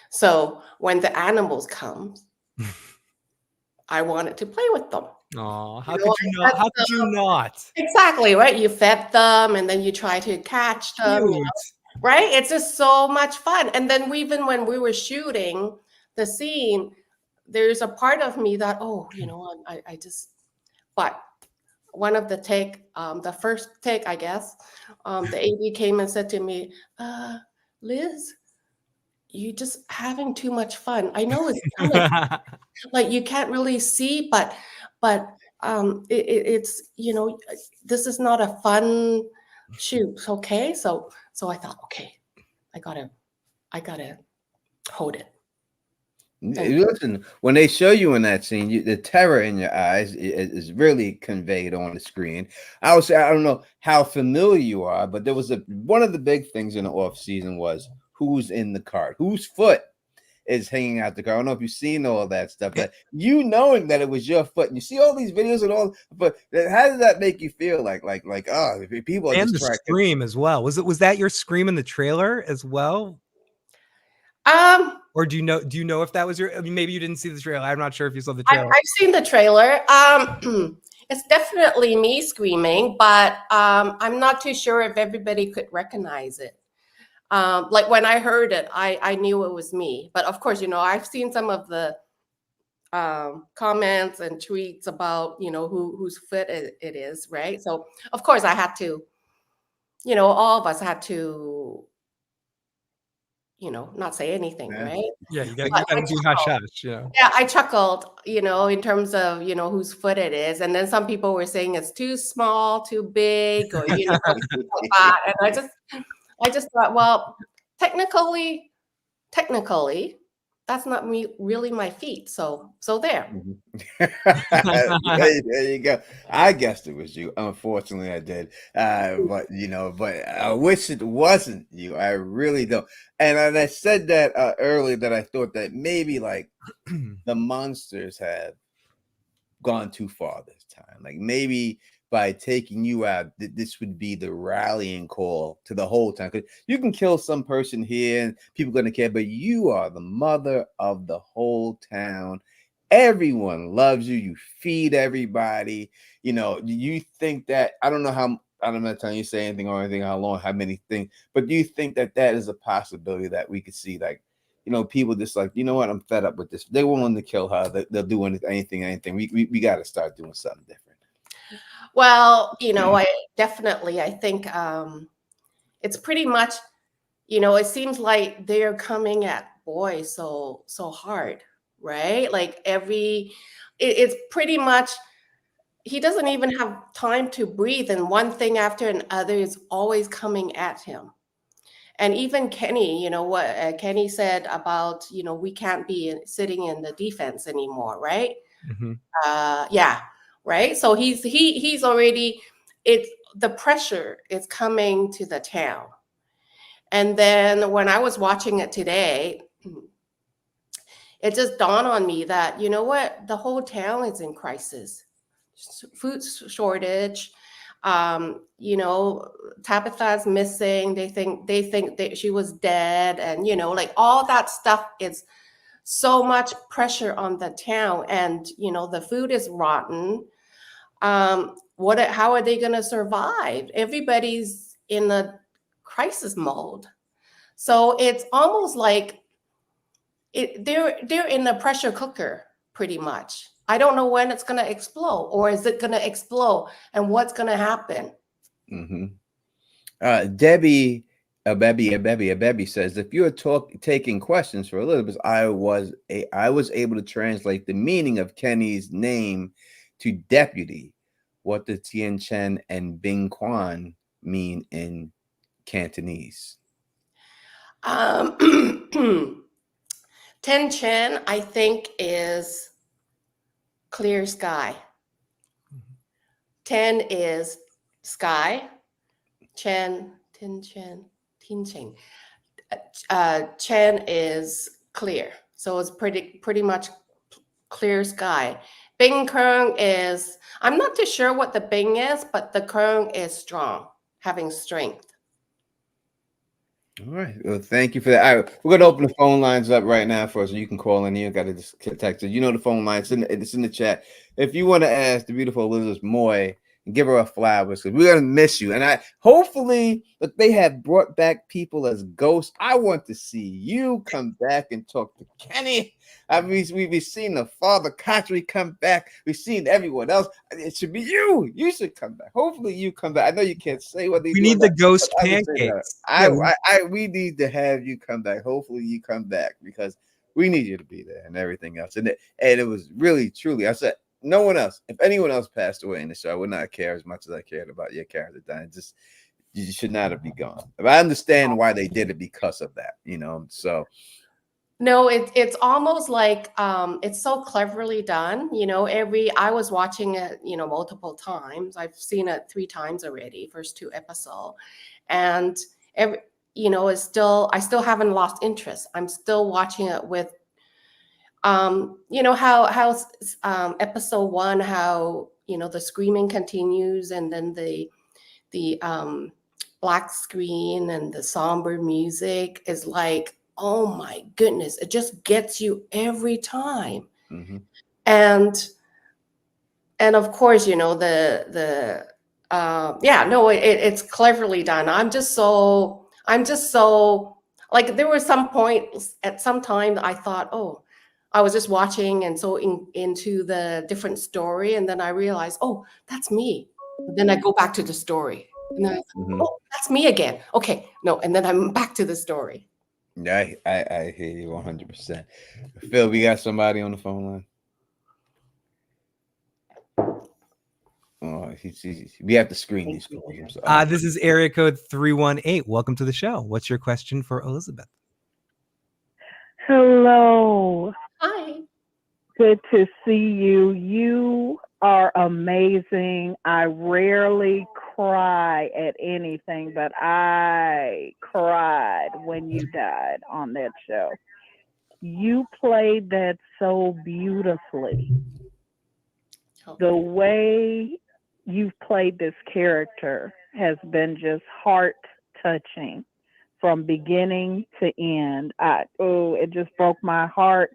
So when the animals come, I wanted to play with them. Oh, how You could know, you I not? How could you not? Exactly, right? You fed them and then you try to catch them, Cute. right? It's just so much fun. And then even when we were shooting the scene, there's a part of me that, I just, but one of the first take, I guess, the AD came and said to me, Liz, you just having too much fun. I know it's kind of like you can't really see, but it's this is not a fun shoot, okay? So I thought, okay, I gotta hold it. Listen, when they show you in that scene, the terror in your eyes is really conveyed on the screen. I would say, I don't know how familiar you are, but there was one of the big things in the off season was who's in the cart, whose foot is hanging out the car. I don't know if you've seen all that stuff, that knowing that it was your foot, and you see all these videos and all, but how does that make you feel? Like people are And just the trying. scream as well. Was that your scream in the trailer as well? Or do you know if that was your? I mean, maybe you didn't see the trailer. I'm not sure if you saw the I've, trailer. I've seen the trailer. It's definitely me screaming, but I'm not too sure if everybody could recognize it. Like when I heard it, I knew it was me. But of course, I've seen some of the comments and tweets about, whose foot it is, right? So of course I had to, all of us had to, not say anything, Yeah. right? Yeah, you But gotta do hush hush. yeah, I chuckled, in terms of, whose foot it is. And then some people were saying it's too small, too big, or, like that. And I just thought, well, technically, that's not me really my feet. So there. There you go. I guessed it was you. Unfortunately, I did. But I wish it wasn't you. I really don't. And I said that earlier, that I thought that maybe like the monsters have gone too far this time. Like maybe by taking you out, this would be the rallying call to the whole town. Because you can kill some person here and people are going to care, but you are the mother of the whole town. Everyone loves you. You feed everybody. You think that, I'm not telling you to say anything or anything, how long, how many things, but do you think that is a possibility that we could see, like, people just like, you know what, I'm fed up with this. They're willing to kill her. They'll do anything. We got to start doing something different. Well, I think it's pretty much, it seems like they're coming at boy so hard, right? Like it's pretty much, he doesn't even have time to breathe, and one thing after another is always coming at him. And even Kenny, what Kenny said about, we can't be sitting in the defense anymore, right? Mm-hmm. Yeah, right. So he's already, the pressure is coming to the town. And then when I was watching it today, it just dawned on me that, the whole town is in crisis. Food shortage. Tabitha's missing. They think that she was dead, and like all that stuff is so much pressure on the town, and the food is rotten. How are they going to survive? Everybody's in a crisis mode. So it's almost like they're in a pressure cooker, pretty much. I don't know when it's going to explode, or is it going to explode, and what's going to happen? Debbie Bebby says, if you're taking questions for Elizabeth, I was able to translate the meaning of Kenny's name to deputy. What does Tien Chen and Bing Quan mean in Cantonese? Ten Chen, I think, is clear sky. Ten is sky. Chen, Tin Chen, Tin Chen. Chen is clear. So it's pretty much clear sky. Bing Kern is, I'm not too sure what the Bing is, but the Kern is strong, having strength. All right. Well, thank you for that. All right, we're gonna open the phone lines up right now for us, so you can call in here. Got to just text it. The phone line. It's in the chat. If you want to ask the beautiful Elizabeth Moy and give her a flowers, because we're gonna miss you. And hopefully that they have brought back people as ghosts. I want to see you come back and talk to Kenny. We've seen the Father Khatri come back. We've seen everyone else. It should be you. You should come back. Hopefully you come back. I know you can't say what they do. We need the ghost pancakes. We need to have you come back. Hopefully you come back, because we need you to be there and everything else. And it was really, truly, I said, no one else, if anyone else passed away in the show, I would not care as much as I cared about your character dying. Just, you should not have been gone. But I understand why they did it, because of that, so. No, it's almost like it's so cleverly done. I was watching it, multiple times. I've seen it 3 times already, first 2 episodes. And I still haven't lost interest. I'm still watching it with, how episode 1, how, the screaming continues, and then the black screen and the somber music is like oh my goodness, it just gets you every time. Mm-hmm. And of course, it's cleverly done. I'm just so like, there were some points at some time that I thought, oh, I was just watching and so into the different story, and then I realized, oh, that's me. And then I go back to the story, and then I thought, Mm-hmm. oh, that's me again. Okay, no, and then I'm back to the story. Yeah, I hear you 100%. Phil, we got somebody on the phone line. Oh, we have to screen these calls. I'm sorry. This is area code 318. Welcome to the show. What's your question for Elizabeth? Hello. Hi. Good to see you. You are amazing. I rarely cry at anything, but I cried when you died on that show. You played that so beautifully. The way you've played this character has been just heart touching from beginning to end. It just broke my heart.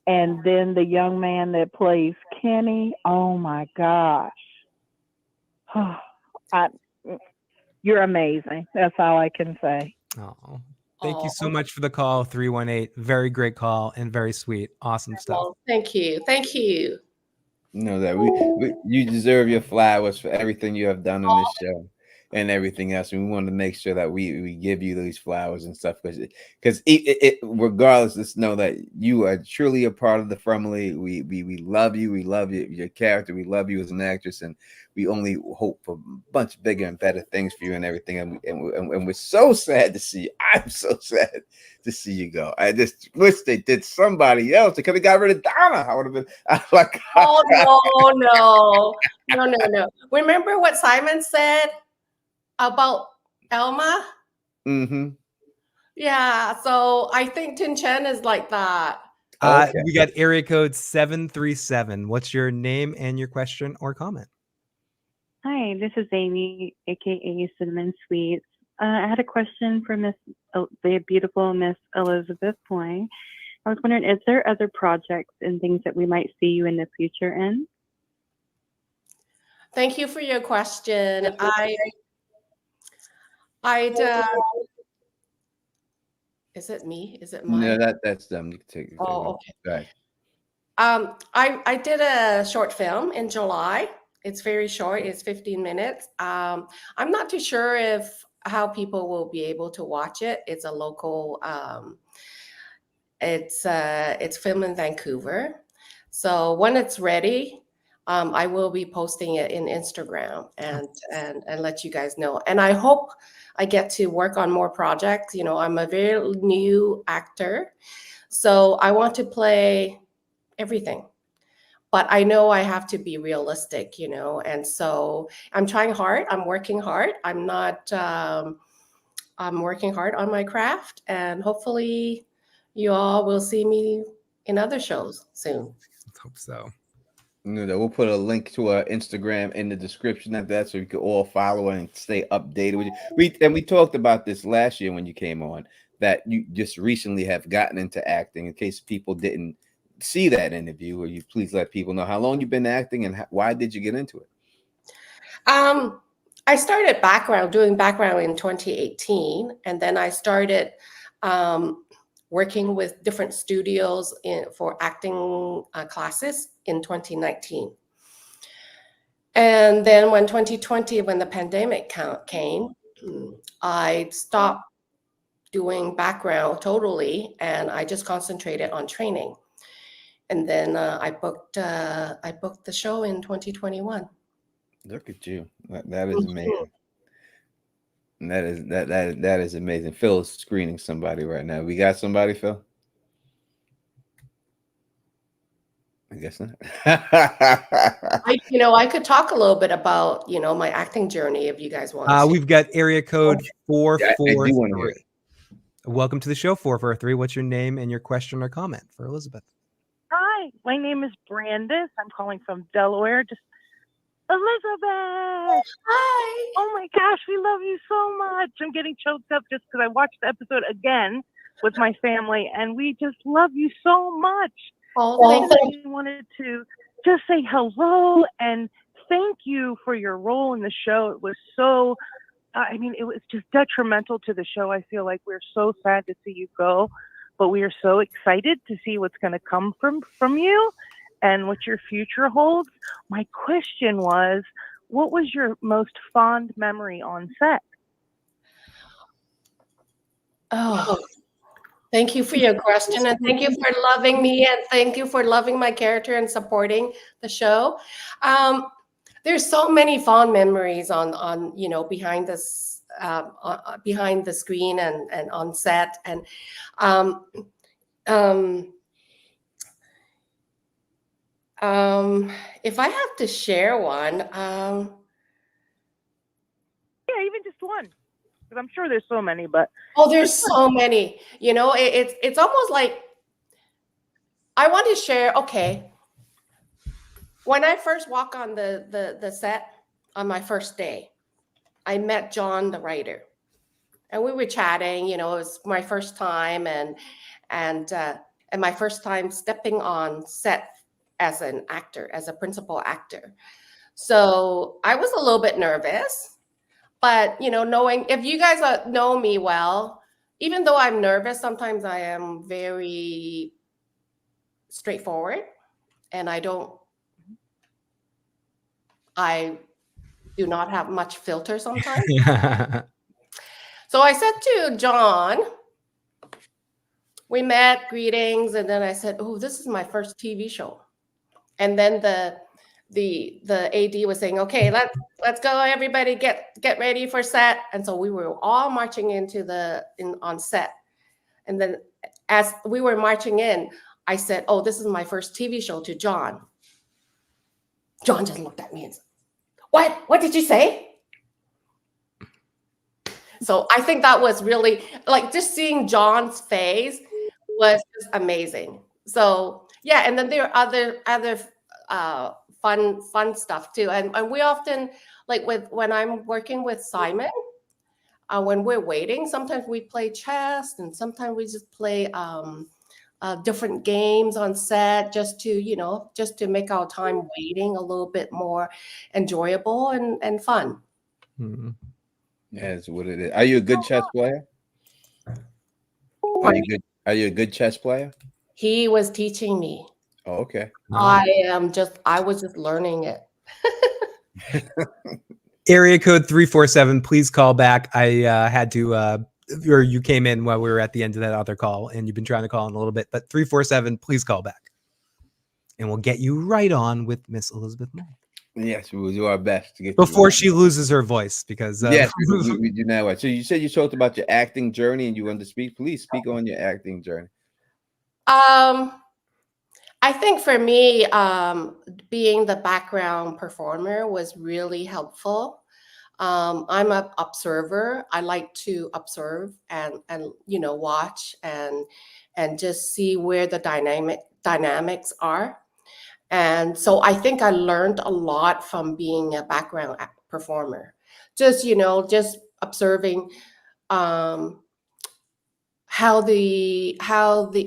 And then the young man that plays Kenny, oh my gosh. You're amazing. That's all I can say. Oh, thank you so much for the call, 318. Very great call and very sweet. Awesome stuff. Oh, thank you. Thank you. You know that you deserve your flowers for everything you have done in this show and everything else. And we want to make sure that we give you these flowers and stuff because regardless, just know that you are truly a part of the family. We love you. We love your character. We love you as an actress, and we only hope for a bunch bigger and better things for you and everything. And we're so sad to see you. I'm so sad to see you go. I just wish they did somebody else. They could have got rid of Donna. I would have been like, oh no. Remember what Simon said about Elma? Mm-hmm. Yeah, so I think Tin Chen is like that. Okay. We got area code 737. What's your name and your question or comment? Hi, this is Amy, aka Cinnamon Sweets. I had a question for the beautiful Miss Elizabeth Moy. I was wondering, is there other projects and things that we might see you in the future in? Thank you for your question. Is it me? Is it mine? No, that's them. You can take it. Oh, okay. Go ahead. I did a short film in July. It's very short. It's 15 minutes. I'm not too sure how people will be able to watch it. It's a local. It's filmed in Vancouver. So when it's ready, I will be posting it in Instagram and let you guys know. And I hope I get to work on more projects. You know, I'm a very new actor, so I want to play everything. But I know I have to be realistic, you know, and so I'm trying hard. I'm working hard. I'm working hard on my craft, and hopefully you all will see me in other shows soon. Let's hope so. We'll put a link to our Instagram in the description of that so you can all follow and stay updated with you. We talked about this last year when you came on, that you just recently have gotten into acting. In case people didn't see that interview, will you please let people know how long you've been acting and why did you get into it? I started doing background in 2018, and then I started working with different studios for acting classes in 2019. And then when 2020, when the pandemic came, I stopped doing background totally, and I just concentrated on training. And then I booked the show in 2021. Look at you. That is amazing. That is amazing. Phil is screening somebody right now. We got somebody, Phil? I guess not. I could talk a little bit about, my acting journey if you guys want to. We've got area code 443. hear it. Welcome to the show, 443. What's your name and your question or comment for Elizabeth? Hi, my name is Brandis. I'm calling from Delaware. Elizabeth! Hi! Oh my gosh, we love you so much. I'm getting choked up just because I watched the episode again with my family, and we just love you so much. Oh, thank you. We wanted to just say hello and thank you for your role in the show. It was so, I mean, it was just detrimental to the show. I feel like we're so sad to see you go, but we are so excited to see what's going to come from you and what your future holds. My question was, what was your most fond memory on set? Oh, thank you for your question, and thank you for loving me, and thank you for loving my character and supporting the show. There's so many fond memories on behind this behind the screen and on set, and um, um, if I have to share one, yeah, even just one, because I'm sure there's so many, but there's so many. It's almost like I want to share. Okay, when I first walk on the set on my first day, I met John, the writer, and we were chatting. It was my first time, and my first time stepping on set as an actor, as a principal actor. So I was a little bit nervous, but knowing, if you guys know me well, even though I'm nervous, sometimes I am very straightforward, and I do not have much filter sometimes. So I said to John, we met, greetings, and then I said, "Oh, this is my first TV show." And then the AD was saying, "Okay, let's go, everybody, get ready for set." And so we were all marching on set. And then as we were marching in, I said, "Oh, this is my first TV show," to John. John just looked at me and said, What did you say?" So I think that was really, like, just seeing John's face was just amazing. So yeah, and then there are other fun stuff too. And we often, like, when I'm working with Simon, when we're waiting, sometimes we play chess, and sometimes we just play different games on set, just to make our time waiting a little bit more enjoyable and fun. Mhm. That's what it is. Are you a good chess player? Are you a good chess player? He was teaching me. Oh, okay. I was just learning it. Area code 347, please call back. I had to or you came in while we were at the end of that other call, and you've been trying to call in a little bit, but 347, please call back, and we'll get you right on with Miss Elizabeth Moy. Yes, we will do our best to get before she loses her voice, because yes, we do now. So you said you talked about your acting journey, and you wanted to speak. Please speak on your acting journey. I think for me, being the background performer was really helpful. I'm an observer. I like to observe and watch and just see where the dynamics are. And so I think I learned a lot from being a background performer. Just observing how the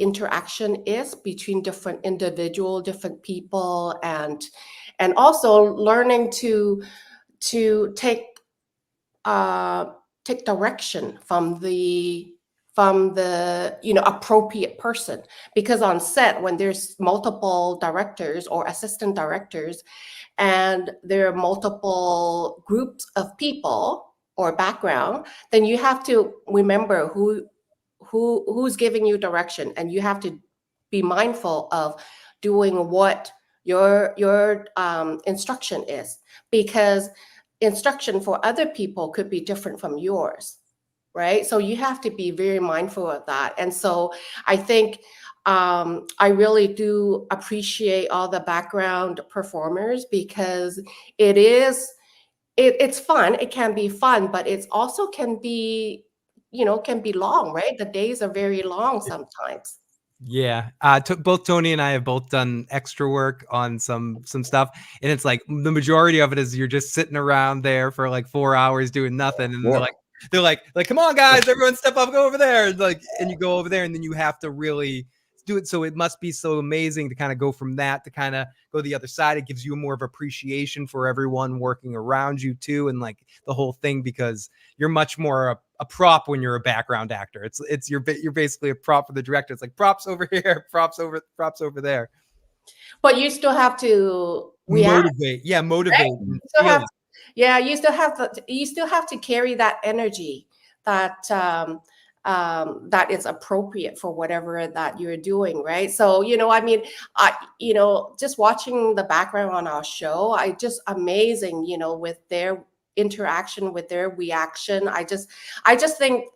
interaction is between different people, and also learning to take direction from the appropriate person, because on set, when there's multiple directors or assistant directors, and there are multiple groups of people or background, then you have to remember who's giving you direction, and you have to be mindful of doing what your instruction is, because instruction for other people could be different from yours, right? So you have to be very mindful of that. And so I think I really do appreciate all the background performers, because it's fun. It can be fun, but it's also can be long, right? The days are very long sometimes. Yeah, both Tony and I have both done extra work on some stuff, and it's like the majority of it is you're just sitting around there for like 4 hours doing nothing, and they're like, they're like, come on, guys, everyone step up, go over there. Like, and you go over there, and then you have to really do it. So it must be so amazing to kind of go from that to kind of go the other side. It gives you more of appreciation for everyone working around you too, and like the whole thing, because you're much more a prop when you're a background actor. You're basically a prop for the director. It's like props over here, props over there. But you still have to react. Motivate. Yeah, motivate. Right? And You still feel have it. Yeah, you still have to carry that energy that that is appropriate for whatever that you're doing, right? So, I mean, just watching the background on our show, I just amazing, with their interaction, with their reaction. I just think,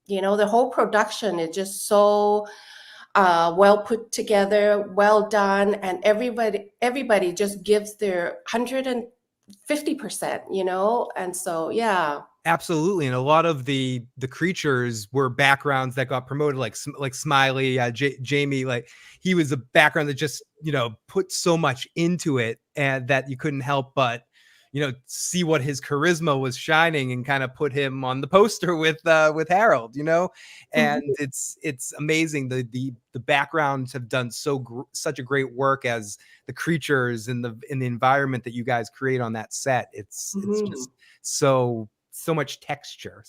the whole production is just so well put together, well done, and everybody just gives their 150%, and so yeah. Absolutely, and a lot of the creatures were backgrounds that got promoted, like Smiley, Jamie. Like, he was a background that just put so much into it, and that you couldn't help but see what his charisma was shining, and kind of put him on the poster with Harold. And it's amazing. The backgrounds have done such a great work as the creatures in the environment that you guys create on that set. It's just so much texture.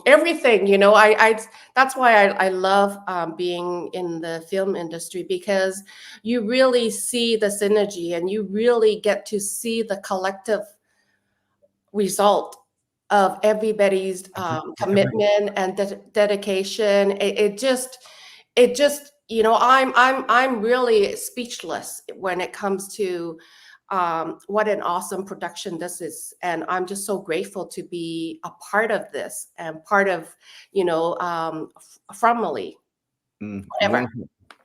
Everything, I that's why I love being in the film industry, because you really see the synergy, and you really get to see the collective result of everybody's commitment and dedication. It just I'm really speechless when it comes to what an awesome production this is, and I'm just so grateful to be a part of this and part of family. Whatever.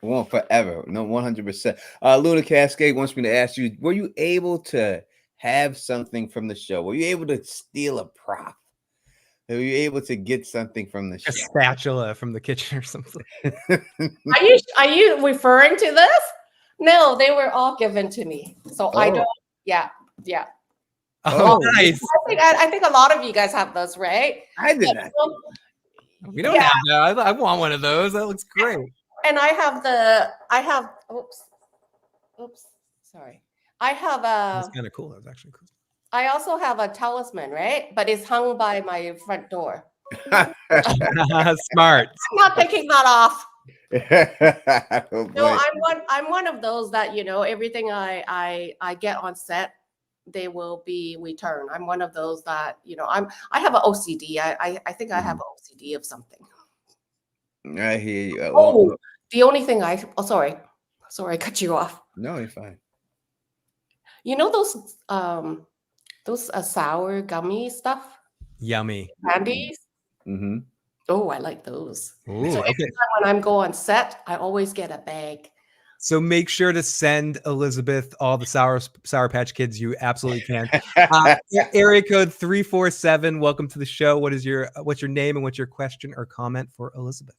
Won't forever. No, 100%. Luna Cascade wants me to ask you: were you able to have something from the show? Were you able to steal a prop? Were you able to get something from the show? A spatula from the kitchen or something. Are you referring to this? No, they were all given to me. So I don't. Yeah. Oh, nice. I think a lot of you guys have those, right? I did not. We don't have that. I want one of those. That looks great. And oops, sorry. I have That's kind of cool. That was actually cool. I also have a talisman, right? But it's hung by my front door. Smart. I'm not taking that off. Oh, No, I'm one of those that everything I get on set, they will be returned. I'm one of those that I have an OCD. I think I have an OCD of something. I hear you. The only thing sorry, I cut you off. No, you're fine. Those sour gummy stuff, Yummy candies. Mm-hmm. Oh, I like those. Ooh, so every time when I'm go on set, I always get a bag. So make sure to send Elizabeth all the Sour Patch Kids you absolutely can. Area code 347. Welcome to the show. What's your name and what's your question or comment for Elizabeth?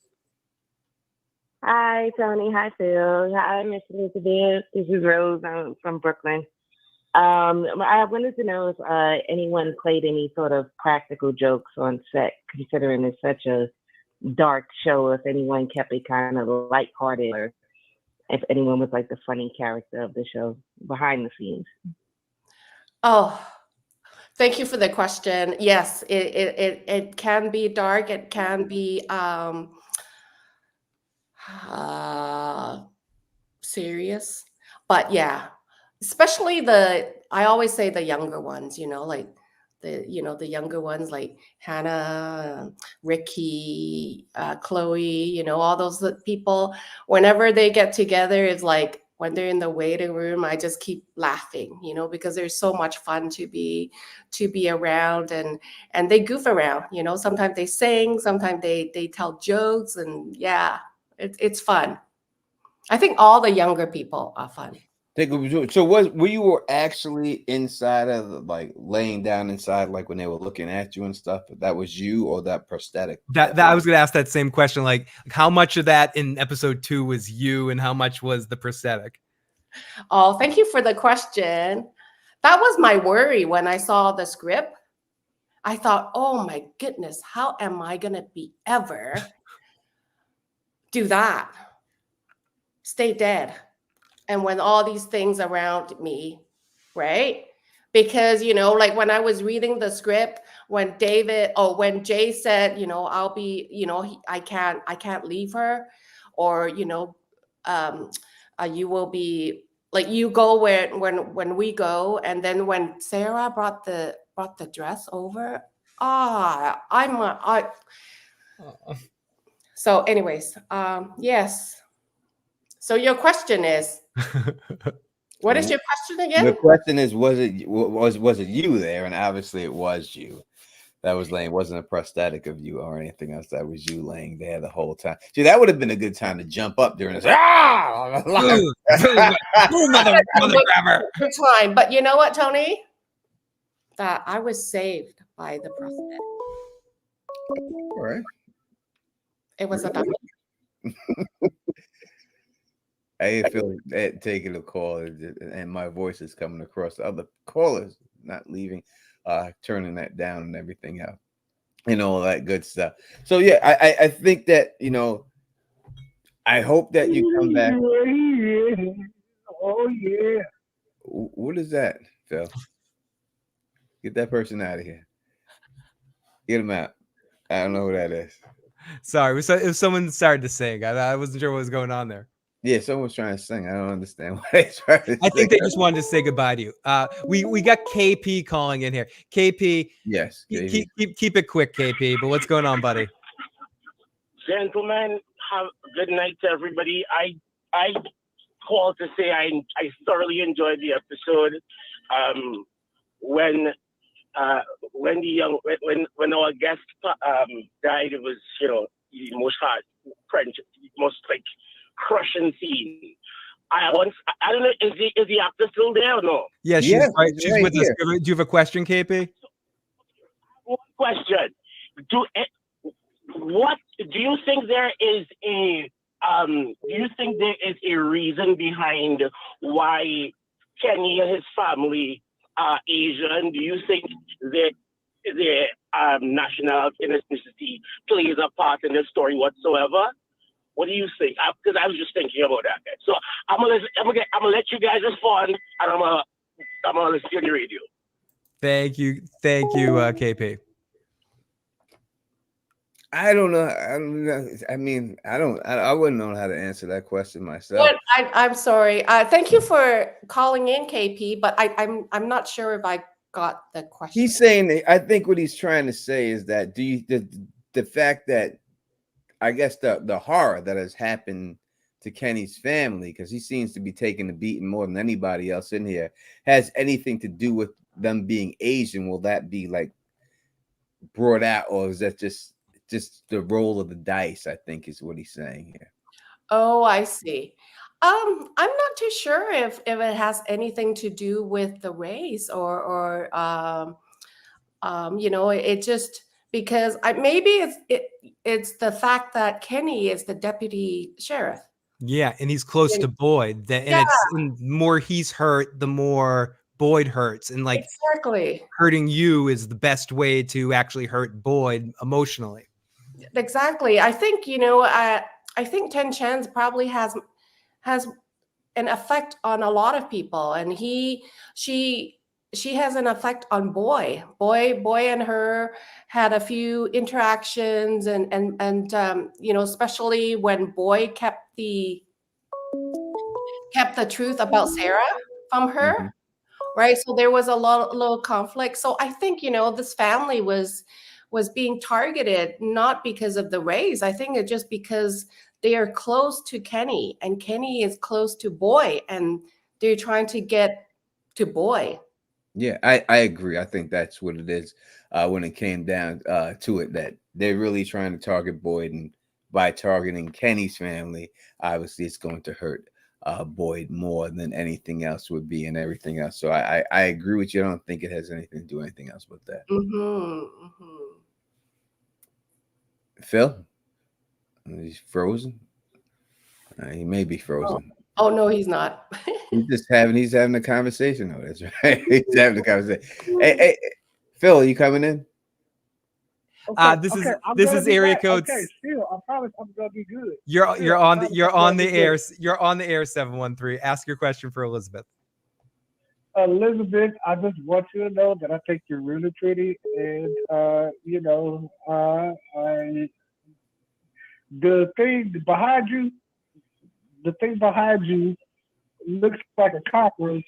Hi, Tony. Hi, Phil. Hi, Miss Elizabeth. This is Rose. I'm from Brooklyn. I wanted to know if anyone played any sort of practical jokes on set, considering it's such a dark show. If anyone kept it kind of lighthearted, or if anyone was like the funny character of the show behind the scenes. Oh, thank you for the question. Yes, it can be dark. It can be serious, but yeah, especially I always say the younger ones, like the younger ones like Hannah, Ricky, Chloe, all those people, whenever they get together, it's like when they're in the waiting room, I just keep laughing, because there's so much fun to be around, and they goof around, sometimes they sing, sometimes they tell jokes, and yeah, it's fun. I think all the younger people are fun. So were you actually inside of like laying down inside, like when they were looking at you and stuff? That was you or that prosthetic? That I was going to ask that same question. Like how much of that in episode 2 was you and how much was the prosthetic? Oh, thank you for the question. That was my worry when I saw the script. I thought, oh my goodness, how am I gonna be ever do that? Stay dead. And when all these things around me, right? Because, you know, like when I was reading the script, when Jay said, you know, I'll be, you know, I can't leave her, or, you know, you will be like, you go when we go. And then when Sarah brought the dress over, so anyways, yes. So your question is, what is your question again? The question is, was it you there? And obviously it was you that was laying. It wasn't a prosthetic of you or anything else. That was you laying there the whole time. See, that would have been a good time to jump up during this. Mother grabber. Good time. But you know what, Tony? That I was saved by the prosthetic. All right. It was a dummy. I feel taking a call, and my voice is coming across the other callers, not leaving, turning that down and everything else, and all that good stuff. So yeah, I think that, you know, I hope that you come back. Oh yeah. What is that, Phil? Get that person out of here. Get him out. I don't know who that is. Sorry, it was someone started to sing. I wasn't sure what was going on there. Yeah, someone's trying to sing. I don't understand why they trying to I think sing. they just wanted to say goodbye to you. We got KP calling in here. KP, Yes, KP. Keep it quick, KP. But what's going on, buddy? Gentlemen, have a good night to everybody. I called to say I thoroughly enjoyed the episode. When our guest died, it was, you know, the most like crushing scene. I don't know, is the actor still there or no? Yeah, she's right with us. Do you have a question, KP? One question. Do you think there is a reason behind why Kenny and his family are Asian? Do you think that their national ethnicity plays a part in the story whatsoever? What do you think? Because I was just thinking about that. So I'm gonna let you guys respond, and I'm gonna listen to the radio. Thank you, KP. I don't know. I mean, I wouldn't know how to answer that question myself. I'm sorry. Thank you for calling in, KP. But I'm not sure if I got the question. He's saying, I think what he's trying to say is that the fact that, I guess the horror that has happened to Kenny's family, because he seems to be taking the beating more than anybody else in here, has anything to do with them being Asian. Will that be like brought out, or is that just the roll of the dice? I think is what he's saying here. Oh, I see. I'm not too sure if it has anything to do with the race or you know, it just because maybe it's the fact that Kenny is the deputy sheriff. Yeah, and he's close to Boyd. And the more he's hurt, the more Boyd hurts. And like exactly, hurting you is the best way to actually hurt Boyd emotionally. Exactly. I think, you know, I think Ten Chance probably has an effect on a lot of people, and she has an effect on Boy and her had a few interactions, and you know, especially when Boy kept the truth about Sarah from her. Mm-hmm. Right. So there was a little conflict. So I think, you know, this family was being targeted, not because of the race. I think it's just because they are close to Kenny, and Kenny is close to Boy, and they're trying to get to Boy. Yeah, I agree. I think that's what it is when it came down to it, that they're really trying to target Boyd, and by targeting Kenny's family, obviously it's going to hurt Boyd more than anything else would be, and everything else. So I agree with you. I don't think it has anything to do anything else with that. Mm-hmm, mm-hmm. Phil, he's frozen. He may be frozen. Oh no, he's not. He's having a conversation. Oh, that's right. He's having a conversation. Hey, Phil, are you coming in? This is area code. Okay, still, I promise I'm gonna be good. You're on the air. air. You're on the air. 713. Ask your question for Elizabeth. Elizabeth, I just want you to know that I think you're really pretty, and the thing behind you looks like a cockroach.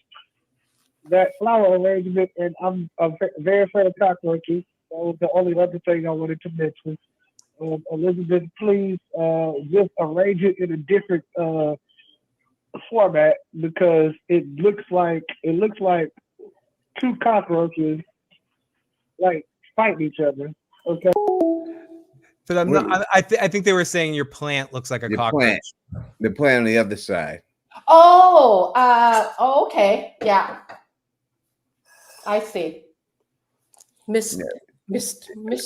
That flower arrangement, and I'm very afraid of cockroaches. That was the only other thing I wanted to mention. Elizabeth, please just arrange it in a different format because it looks like two cockroaches like fighting each other. Okay. But I'm not. I think they were saying your plant looks like a cockroach. The plant on the other side. Oh, okay. Yeah. I see. Mr.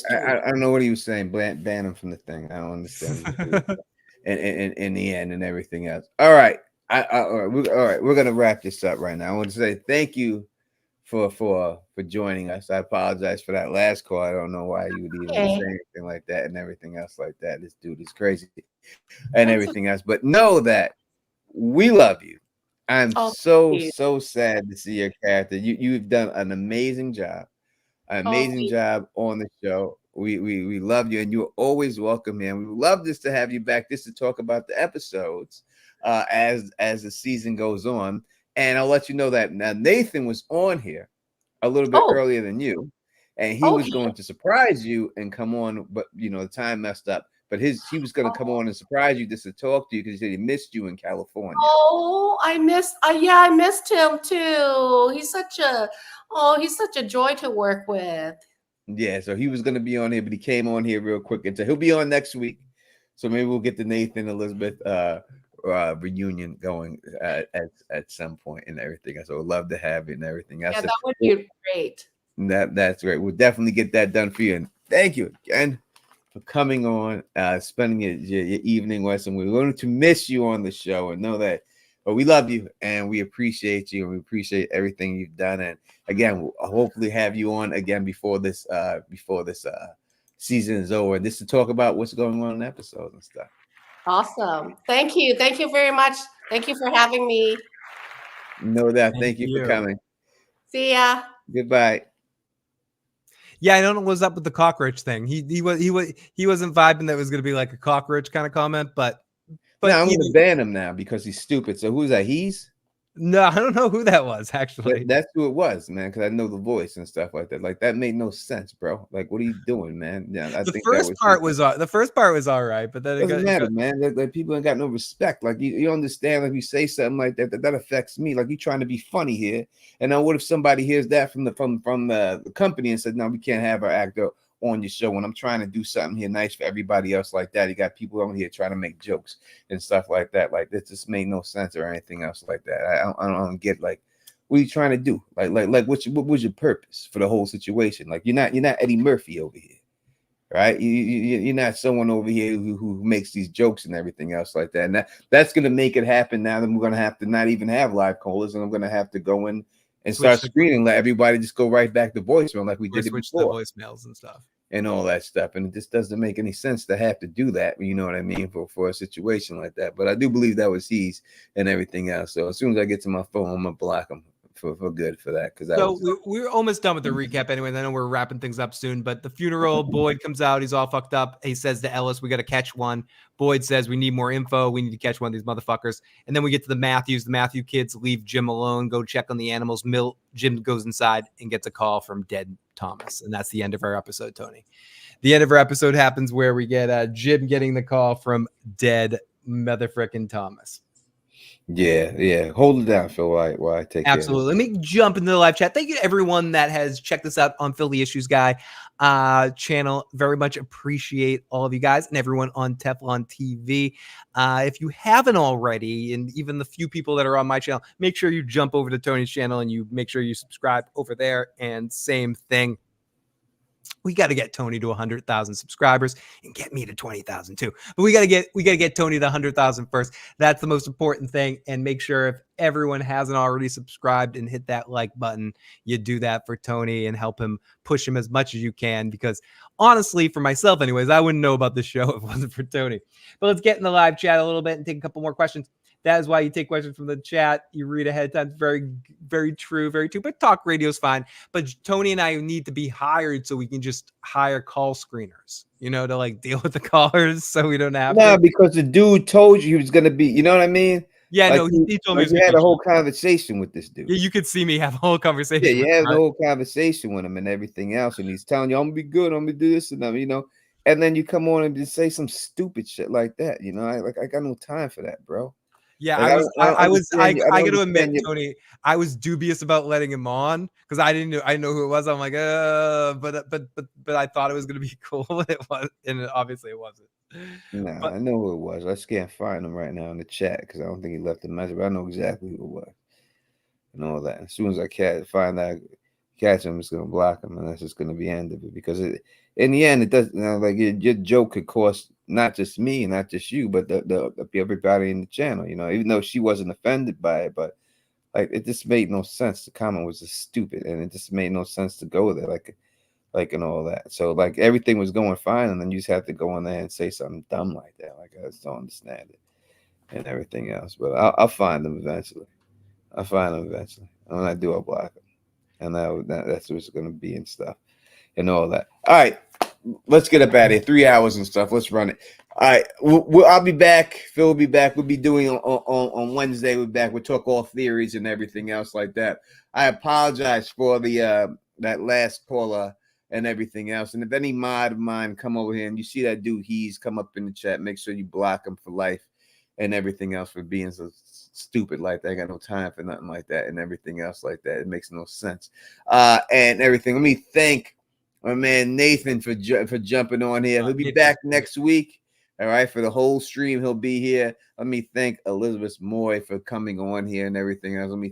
I don't know what he was saying. Ban him from the thing. I don't understand. in the end and everything else. All right. All right. We're gonna wrap this up right now. I want to say thank you for joining us. I apologize for that last call. I don't know why you would even say anything like that and everything else like that. This dude is crazy and everything else. But know that we love you. I'm so sad to see your character. You've done an amazing job. Job on the show. We love you, and you're always welcome here. We would love just to have you back just to talk about the episodes as the season goes on. And I'll let you know that now Nathan was on here a little bit earlier than you, and he was going to surprise you and come on, but the time messed up. But he was going to come on and surprise you just to talk to you because he said he missed you in California. Oh, I missed him too. He's such a joy to work with. Yeah, so he was going to be on here, but he came on here real quick, and so he'll be on next week. So maybe we'll get the Nathan Elizabeth reunion going at some point and everything. So we'd love to have it and everything else. Yeah, that would be great. That's great. We'll definitely get that done for you. And thank you again for coming on, spending your evening with us. And we're going to miss you on the show and know that. But we love you and we appreciate you and we appreciate everything you've done. And again, we'll hopefully have you on again before this season is over, and just to talk about what's going on in episodes and stuff. Awesome. Thank you. Thank you very much. Thank you for having me. No doubt. Thank you for coming. See ya. Goodbye. Yeah, I don't know what's up with the cockroach thing. He wasn't vibing that it was going to be like a cockroach kind of comment, but no, I'm going to ban him now because he's stupid. So who's that? No, I don't know who that was actually. That's who it was, man. Because I know the voice and stuff like that. Like that made no sense, bro. Like, what are you doing, man? Yeah, the first part was all right, but then it doesn't matter, man. Like people ain't got no respect. Like you understand? Like you say something like that affects me. Like you trying to be funny here, and now what if somebody hears that from the company and said, no, we can't have our actor on your show when I'm trying to do something here nice for everybody else like that. You got people on here trying to make jokes and stuff like that. Like this just made no sense or anything else like that. I don't get like what are you trying to do? Like what was your purpose for the whole situation? Like you're not Eddie Murphy over here, right? You're not someone over here who makes these jokes and everything else like that. And that's gonna make it happen now. Then we're gonna have to not even have live callers, and I'm gonna have to go in and start screening. Let everybody just go right back to voicemail like we did it before. The voicemails and stuff. And all that stuff. And it just doesn't make any sense to have to do that, you know what I mean, for a situation like that. But I do believe that was he's and everything else. So as soon as I get to my phone, I'm going to block him for good for that. We're almost done with the recap anyway. I know we're wrapping things up soon, but the funeral, Boyd comes out. He's all fucked up. He says to Ellis, we got to catch one. Boyd says, we need more info. We need to catch one of these motherfuckers. And then we get to the Matthews. The Matthew kids leave Jim alone, go check on the animals. Jim goes inside and gets a call from dead Thomas. And that's the end of our episode, Tony. The end of our episode happens where we get Jim getting the call from dead motherfucking Thomas. Yeah. Hold it down, Phil, while I take Absolutely. Let me jump into the live chat. Thank you to everyone that has checked this out on Phil the Issues Guy channel. Very much appreciate all of you guys and everyone on Teflon TV. If you haven't already, and even the few people that are on my channel, make sure you jump over to Tony's channel and you make sure you subscribe over there. And same thing. We got to get Tony to 100,000 subscribers and get me to 20,000 too. But we got to get Tony to 100,000 first. That's the most important thing. And make sure if everyone hasn't already subscribed and hit that like button, you do that for Tony and help him, push him as much as you can. Because honestly, for myself anyways, I wouldn't know about this show if it wasn't for Tony. But let's get in the live chat a little bit and take a couple more questions. That is why you take questions from the chat. You read ahead of time. It's very, very true, very true. But talk radio is fine. But Tony and I need to be hired so we can just hire call screeners, to like deal with the callers so we don't have No, to. because the dude told you he was going to be, you know what I mean? Yeah, Like no, he told me you had a whole conversation with this dude. Yeah, you could see me have a whole conversation. Yeah, you with had him, a right? whole conversation with him and everything else. And he's telling you, I'm going to be good. I'm going to do this and that, And then you come on and just say some stupid shit like that. I got no time for that, bro. Yeah, Like, I got to admit, understand Tony, I was dubious about letting him on because I didn't know who it was. I'm like, but I thought it was gonna be cool. It was, and obviously it wasn't. Nah, But I know who it was. I just can't find him right now in the chat because I don't think he left a message. But I know exactly who it was and all that. As soon as I catch him, I'm just gonna block him, and that's just gonna be the end of it. Because in the end, it does. Like your joke could cost not just me, not just you, but the everybody in the channel. Even though she wasn't offended by it, but like it just made no sense. The comment was just stupid, and it just made no sense to go there, like and all that. So like everything was going fine, and then you just have to go in there and say something dumb like that. Like I just don't understand it and everything else. But I'll find them eventually. And when I do, I'll block them, and that's what's going to be and stuff and all that. All right, let's get up out of here. 3 hours and stuff. Let's run it. All right, I'll be back. Phil will be back. We'll be doing on Wednesday. We're back. We'll talk all theories and everything else like that. I apologize for the that last caller and everything else. And if any mod of mine come over here and you see that dude, he's come up in the chat, make sure you block him for life and everything else for being so stupid like that. I got no time for nothing like that and everything else like that. It makes no sense. And everything. Let me thank my man Nathan for jumping on here. He'll be back next week. All right, for the whole stream, he'll be here. Let me thank Elizabeth Moy for coming on here and everything else. Let me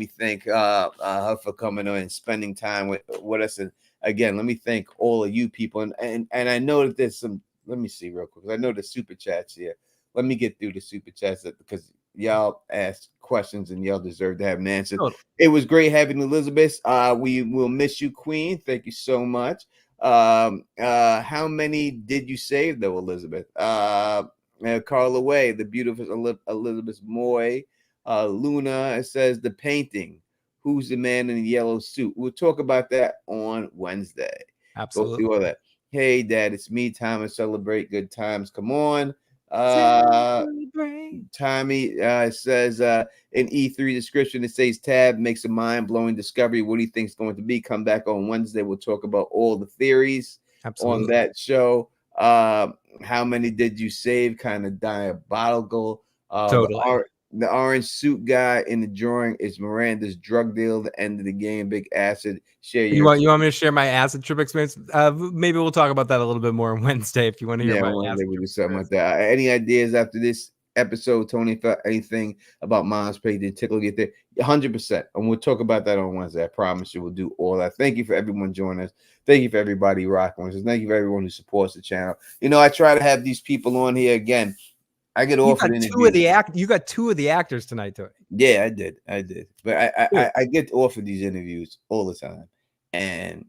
thank her for coming on and spending time with us. And again, let me thank all of you people. And I know that there's some. Let me see real quick. I know the super chats here. Let me get through the super chats because y'all asked questions and y'all deserve to have an answer. Totally. It was great having Elizabeth. We will miss you, Queen. Thank you so much. How many did you save though, Elizabeth? Carla Way, the beautiful Elizabeth Moy. Luna, it says the painting. Who's the man in the yellow suit? We'll talk about that on Wednesday. Absolutely. Go through all that. Hey, Dad, it's me. Time to celebrate good times. Come on. Tommy says in E3 description it says Tab makes a mind-blowing discovery. What do you think is going to be? Come back on Wednesday. We'll talk about all the theories on that show. How many did you save? Kind of diabolical. Totally. The orange suit guy in the drawing is Miranda's drug deal. The end of the game. Big acid. Share your. You want me to share my acid trip experience? Maybe we'll talk about that a little bit more on Wednesday if you want to hear my acid trip something like that. Any ideas after this episode, Tony? Felt anything about Mom's Page did tickle get there? 100%. And we'll talk about that on Wednesday. I promise you we'll do all that. Thank you for everyone joining us. Thank you for everybody rocking with us. Thank you for everyone who supports the channel. I try to have these people on here again. I get offered interviews. You got two of the actors tonight, Tony. Yeah, I did. But I get offered these interviews all the time. And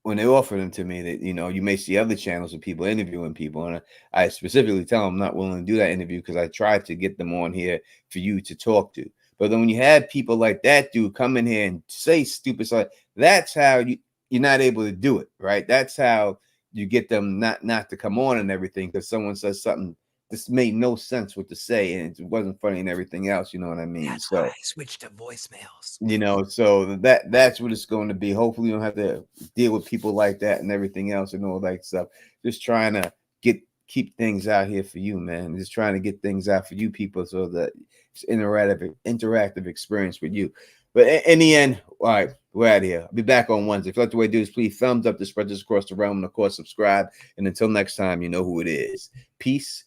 when they offer them to me, that you may see other channels of people interviewing people, and I specifically tell them I'm not willing to do that interview because I try to get them on here for you to talk to. But then when you have people like that dude come in here and say stupid stuff, that's how you're not able to do it, right? That's how you get them not to come on and everything because someone says something. This made no sense what to say, and it wasn't funny and everything else. You know what I mean? That's why I switched to voicemails. So that's what it's going to be. Hopefully, you don't have to deal with people like that and everything else and all that stuff. Just trying to keep things out here for you, man. Just trying to get things out for you people so that it's interactive experience with you. But in the end, all right, we're out of here. I'll be back on Wednesday. If you like the way I do this, please thumbs up to spread this across the realm and of course subscribe. And until next time, you know who it is. Peace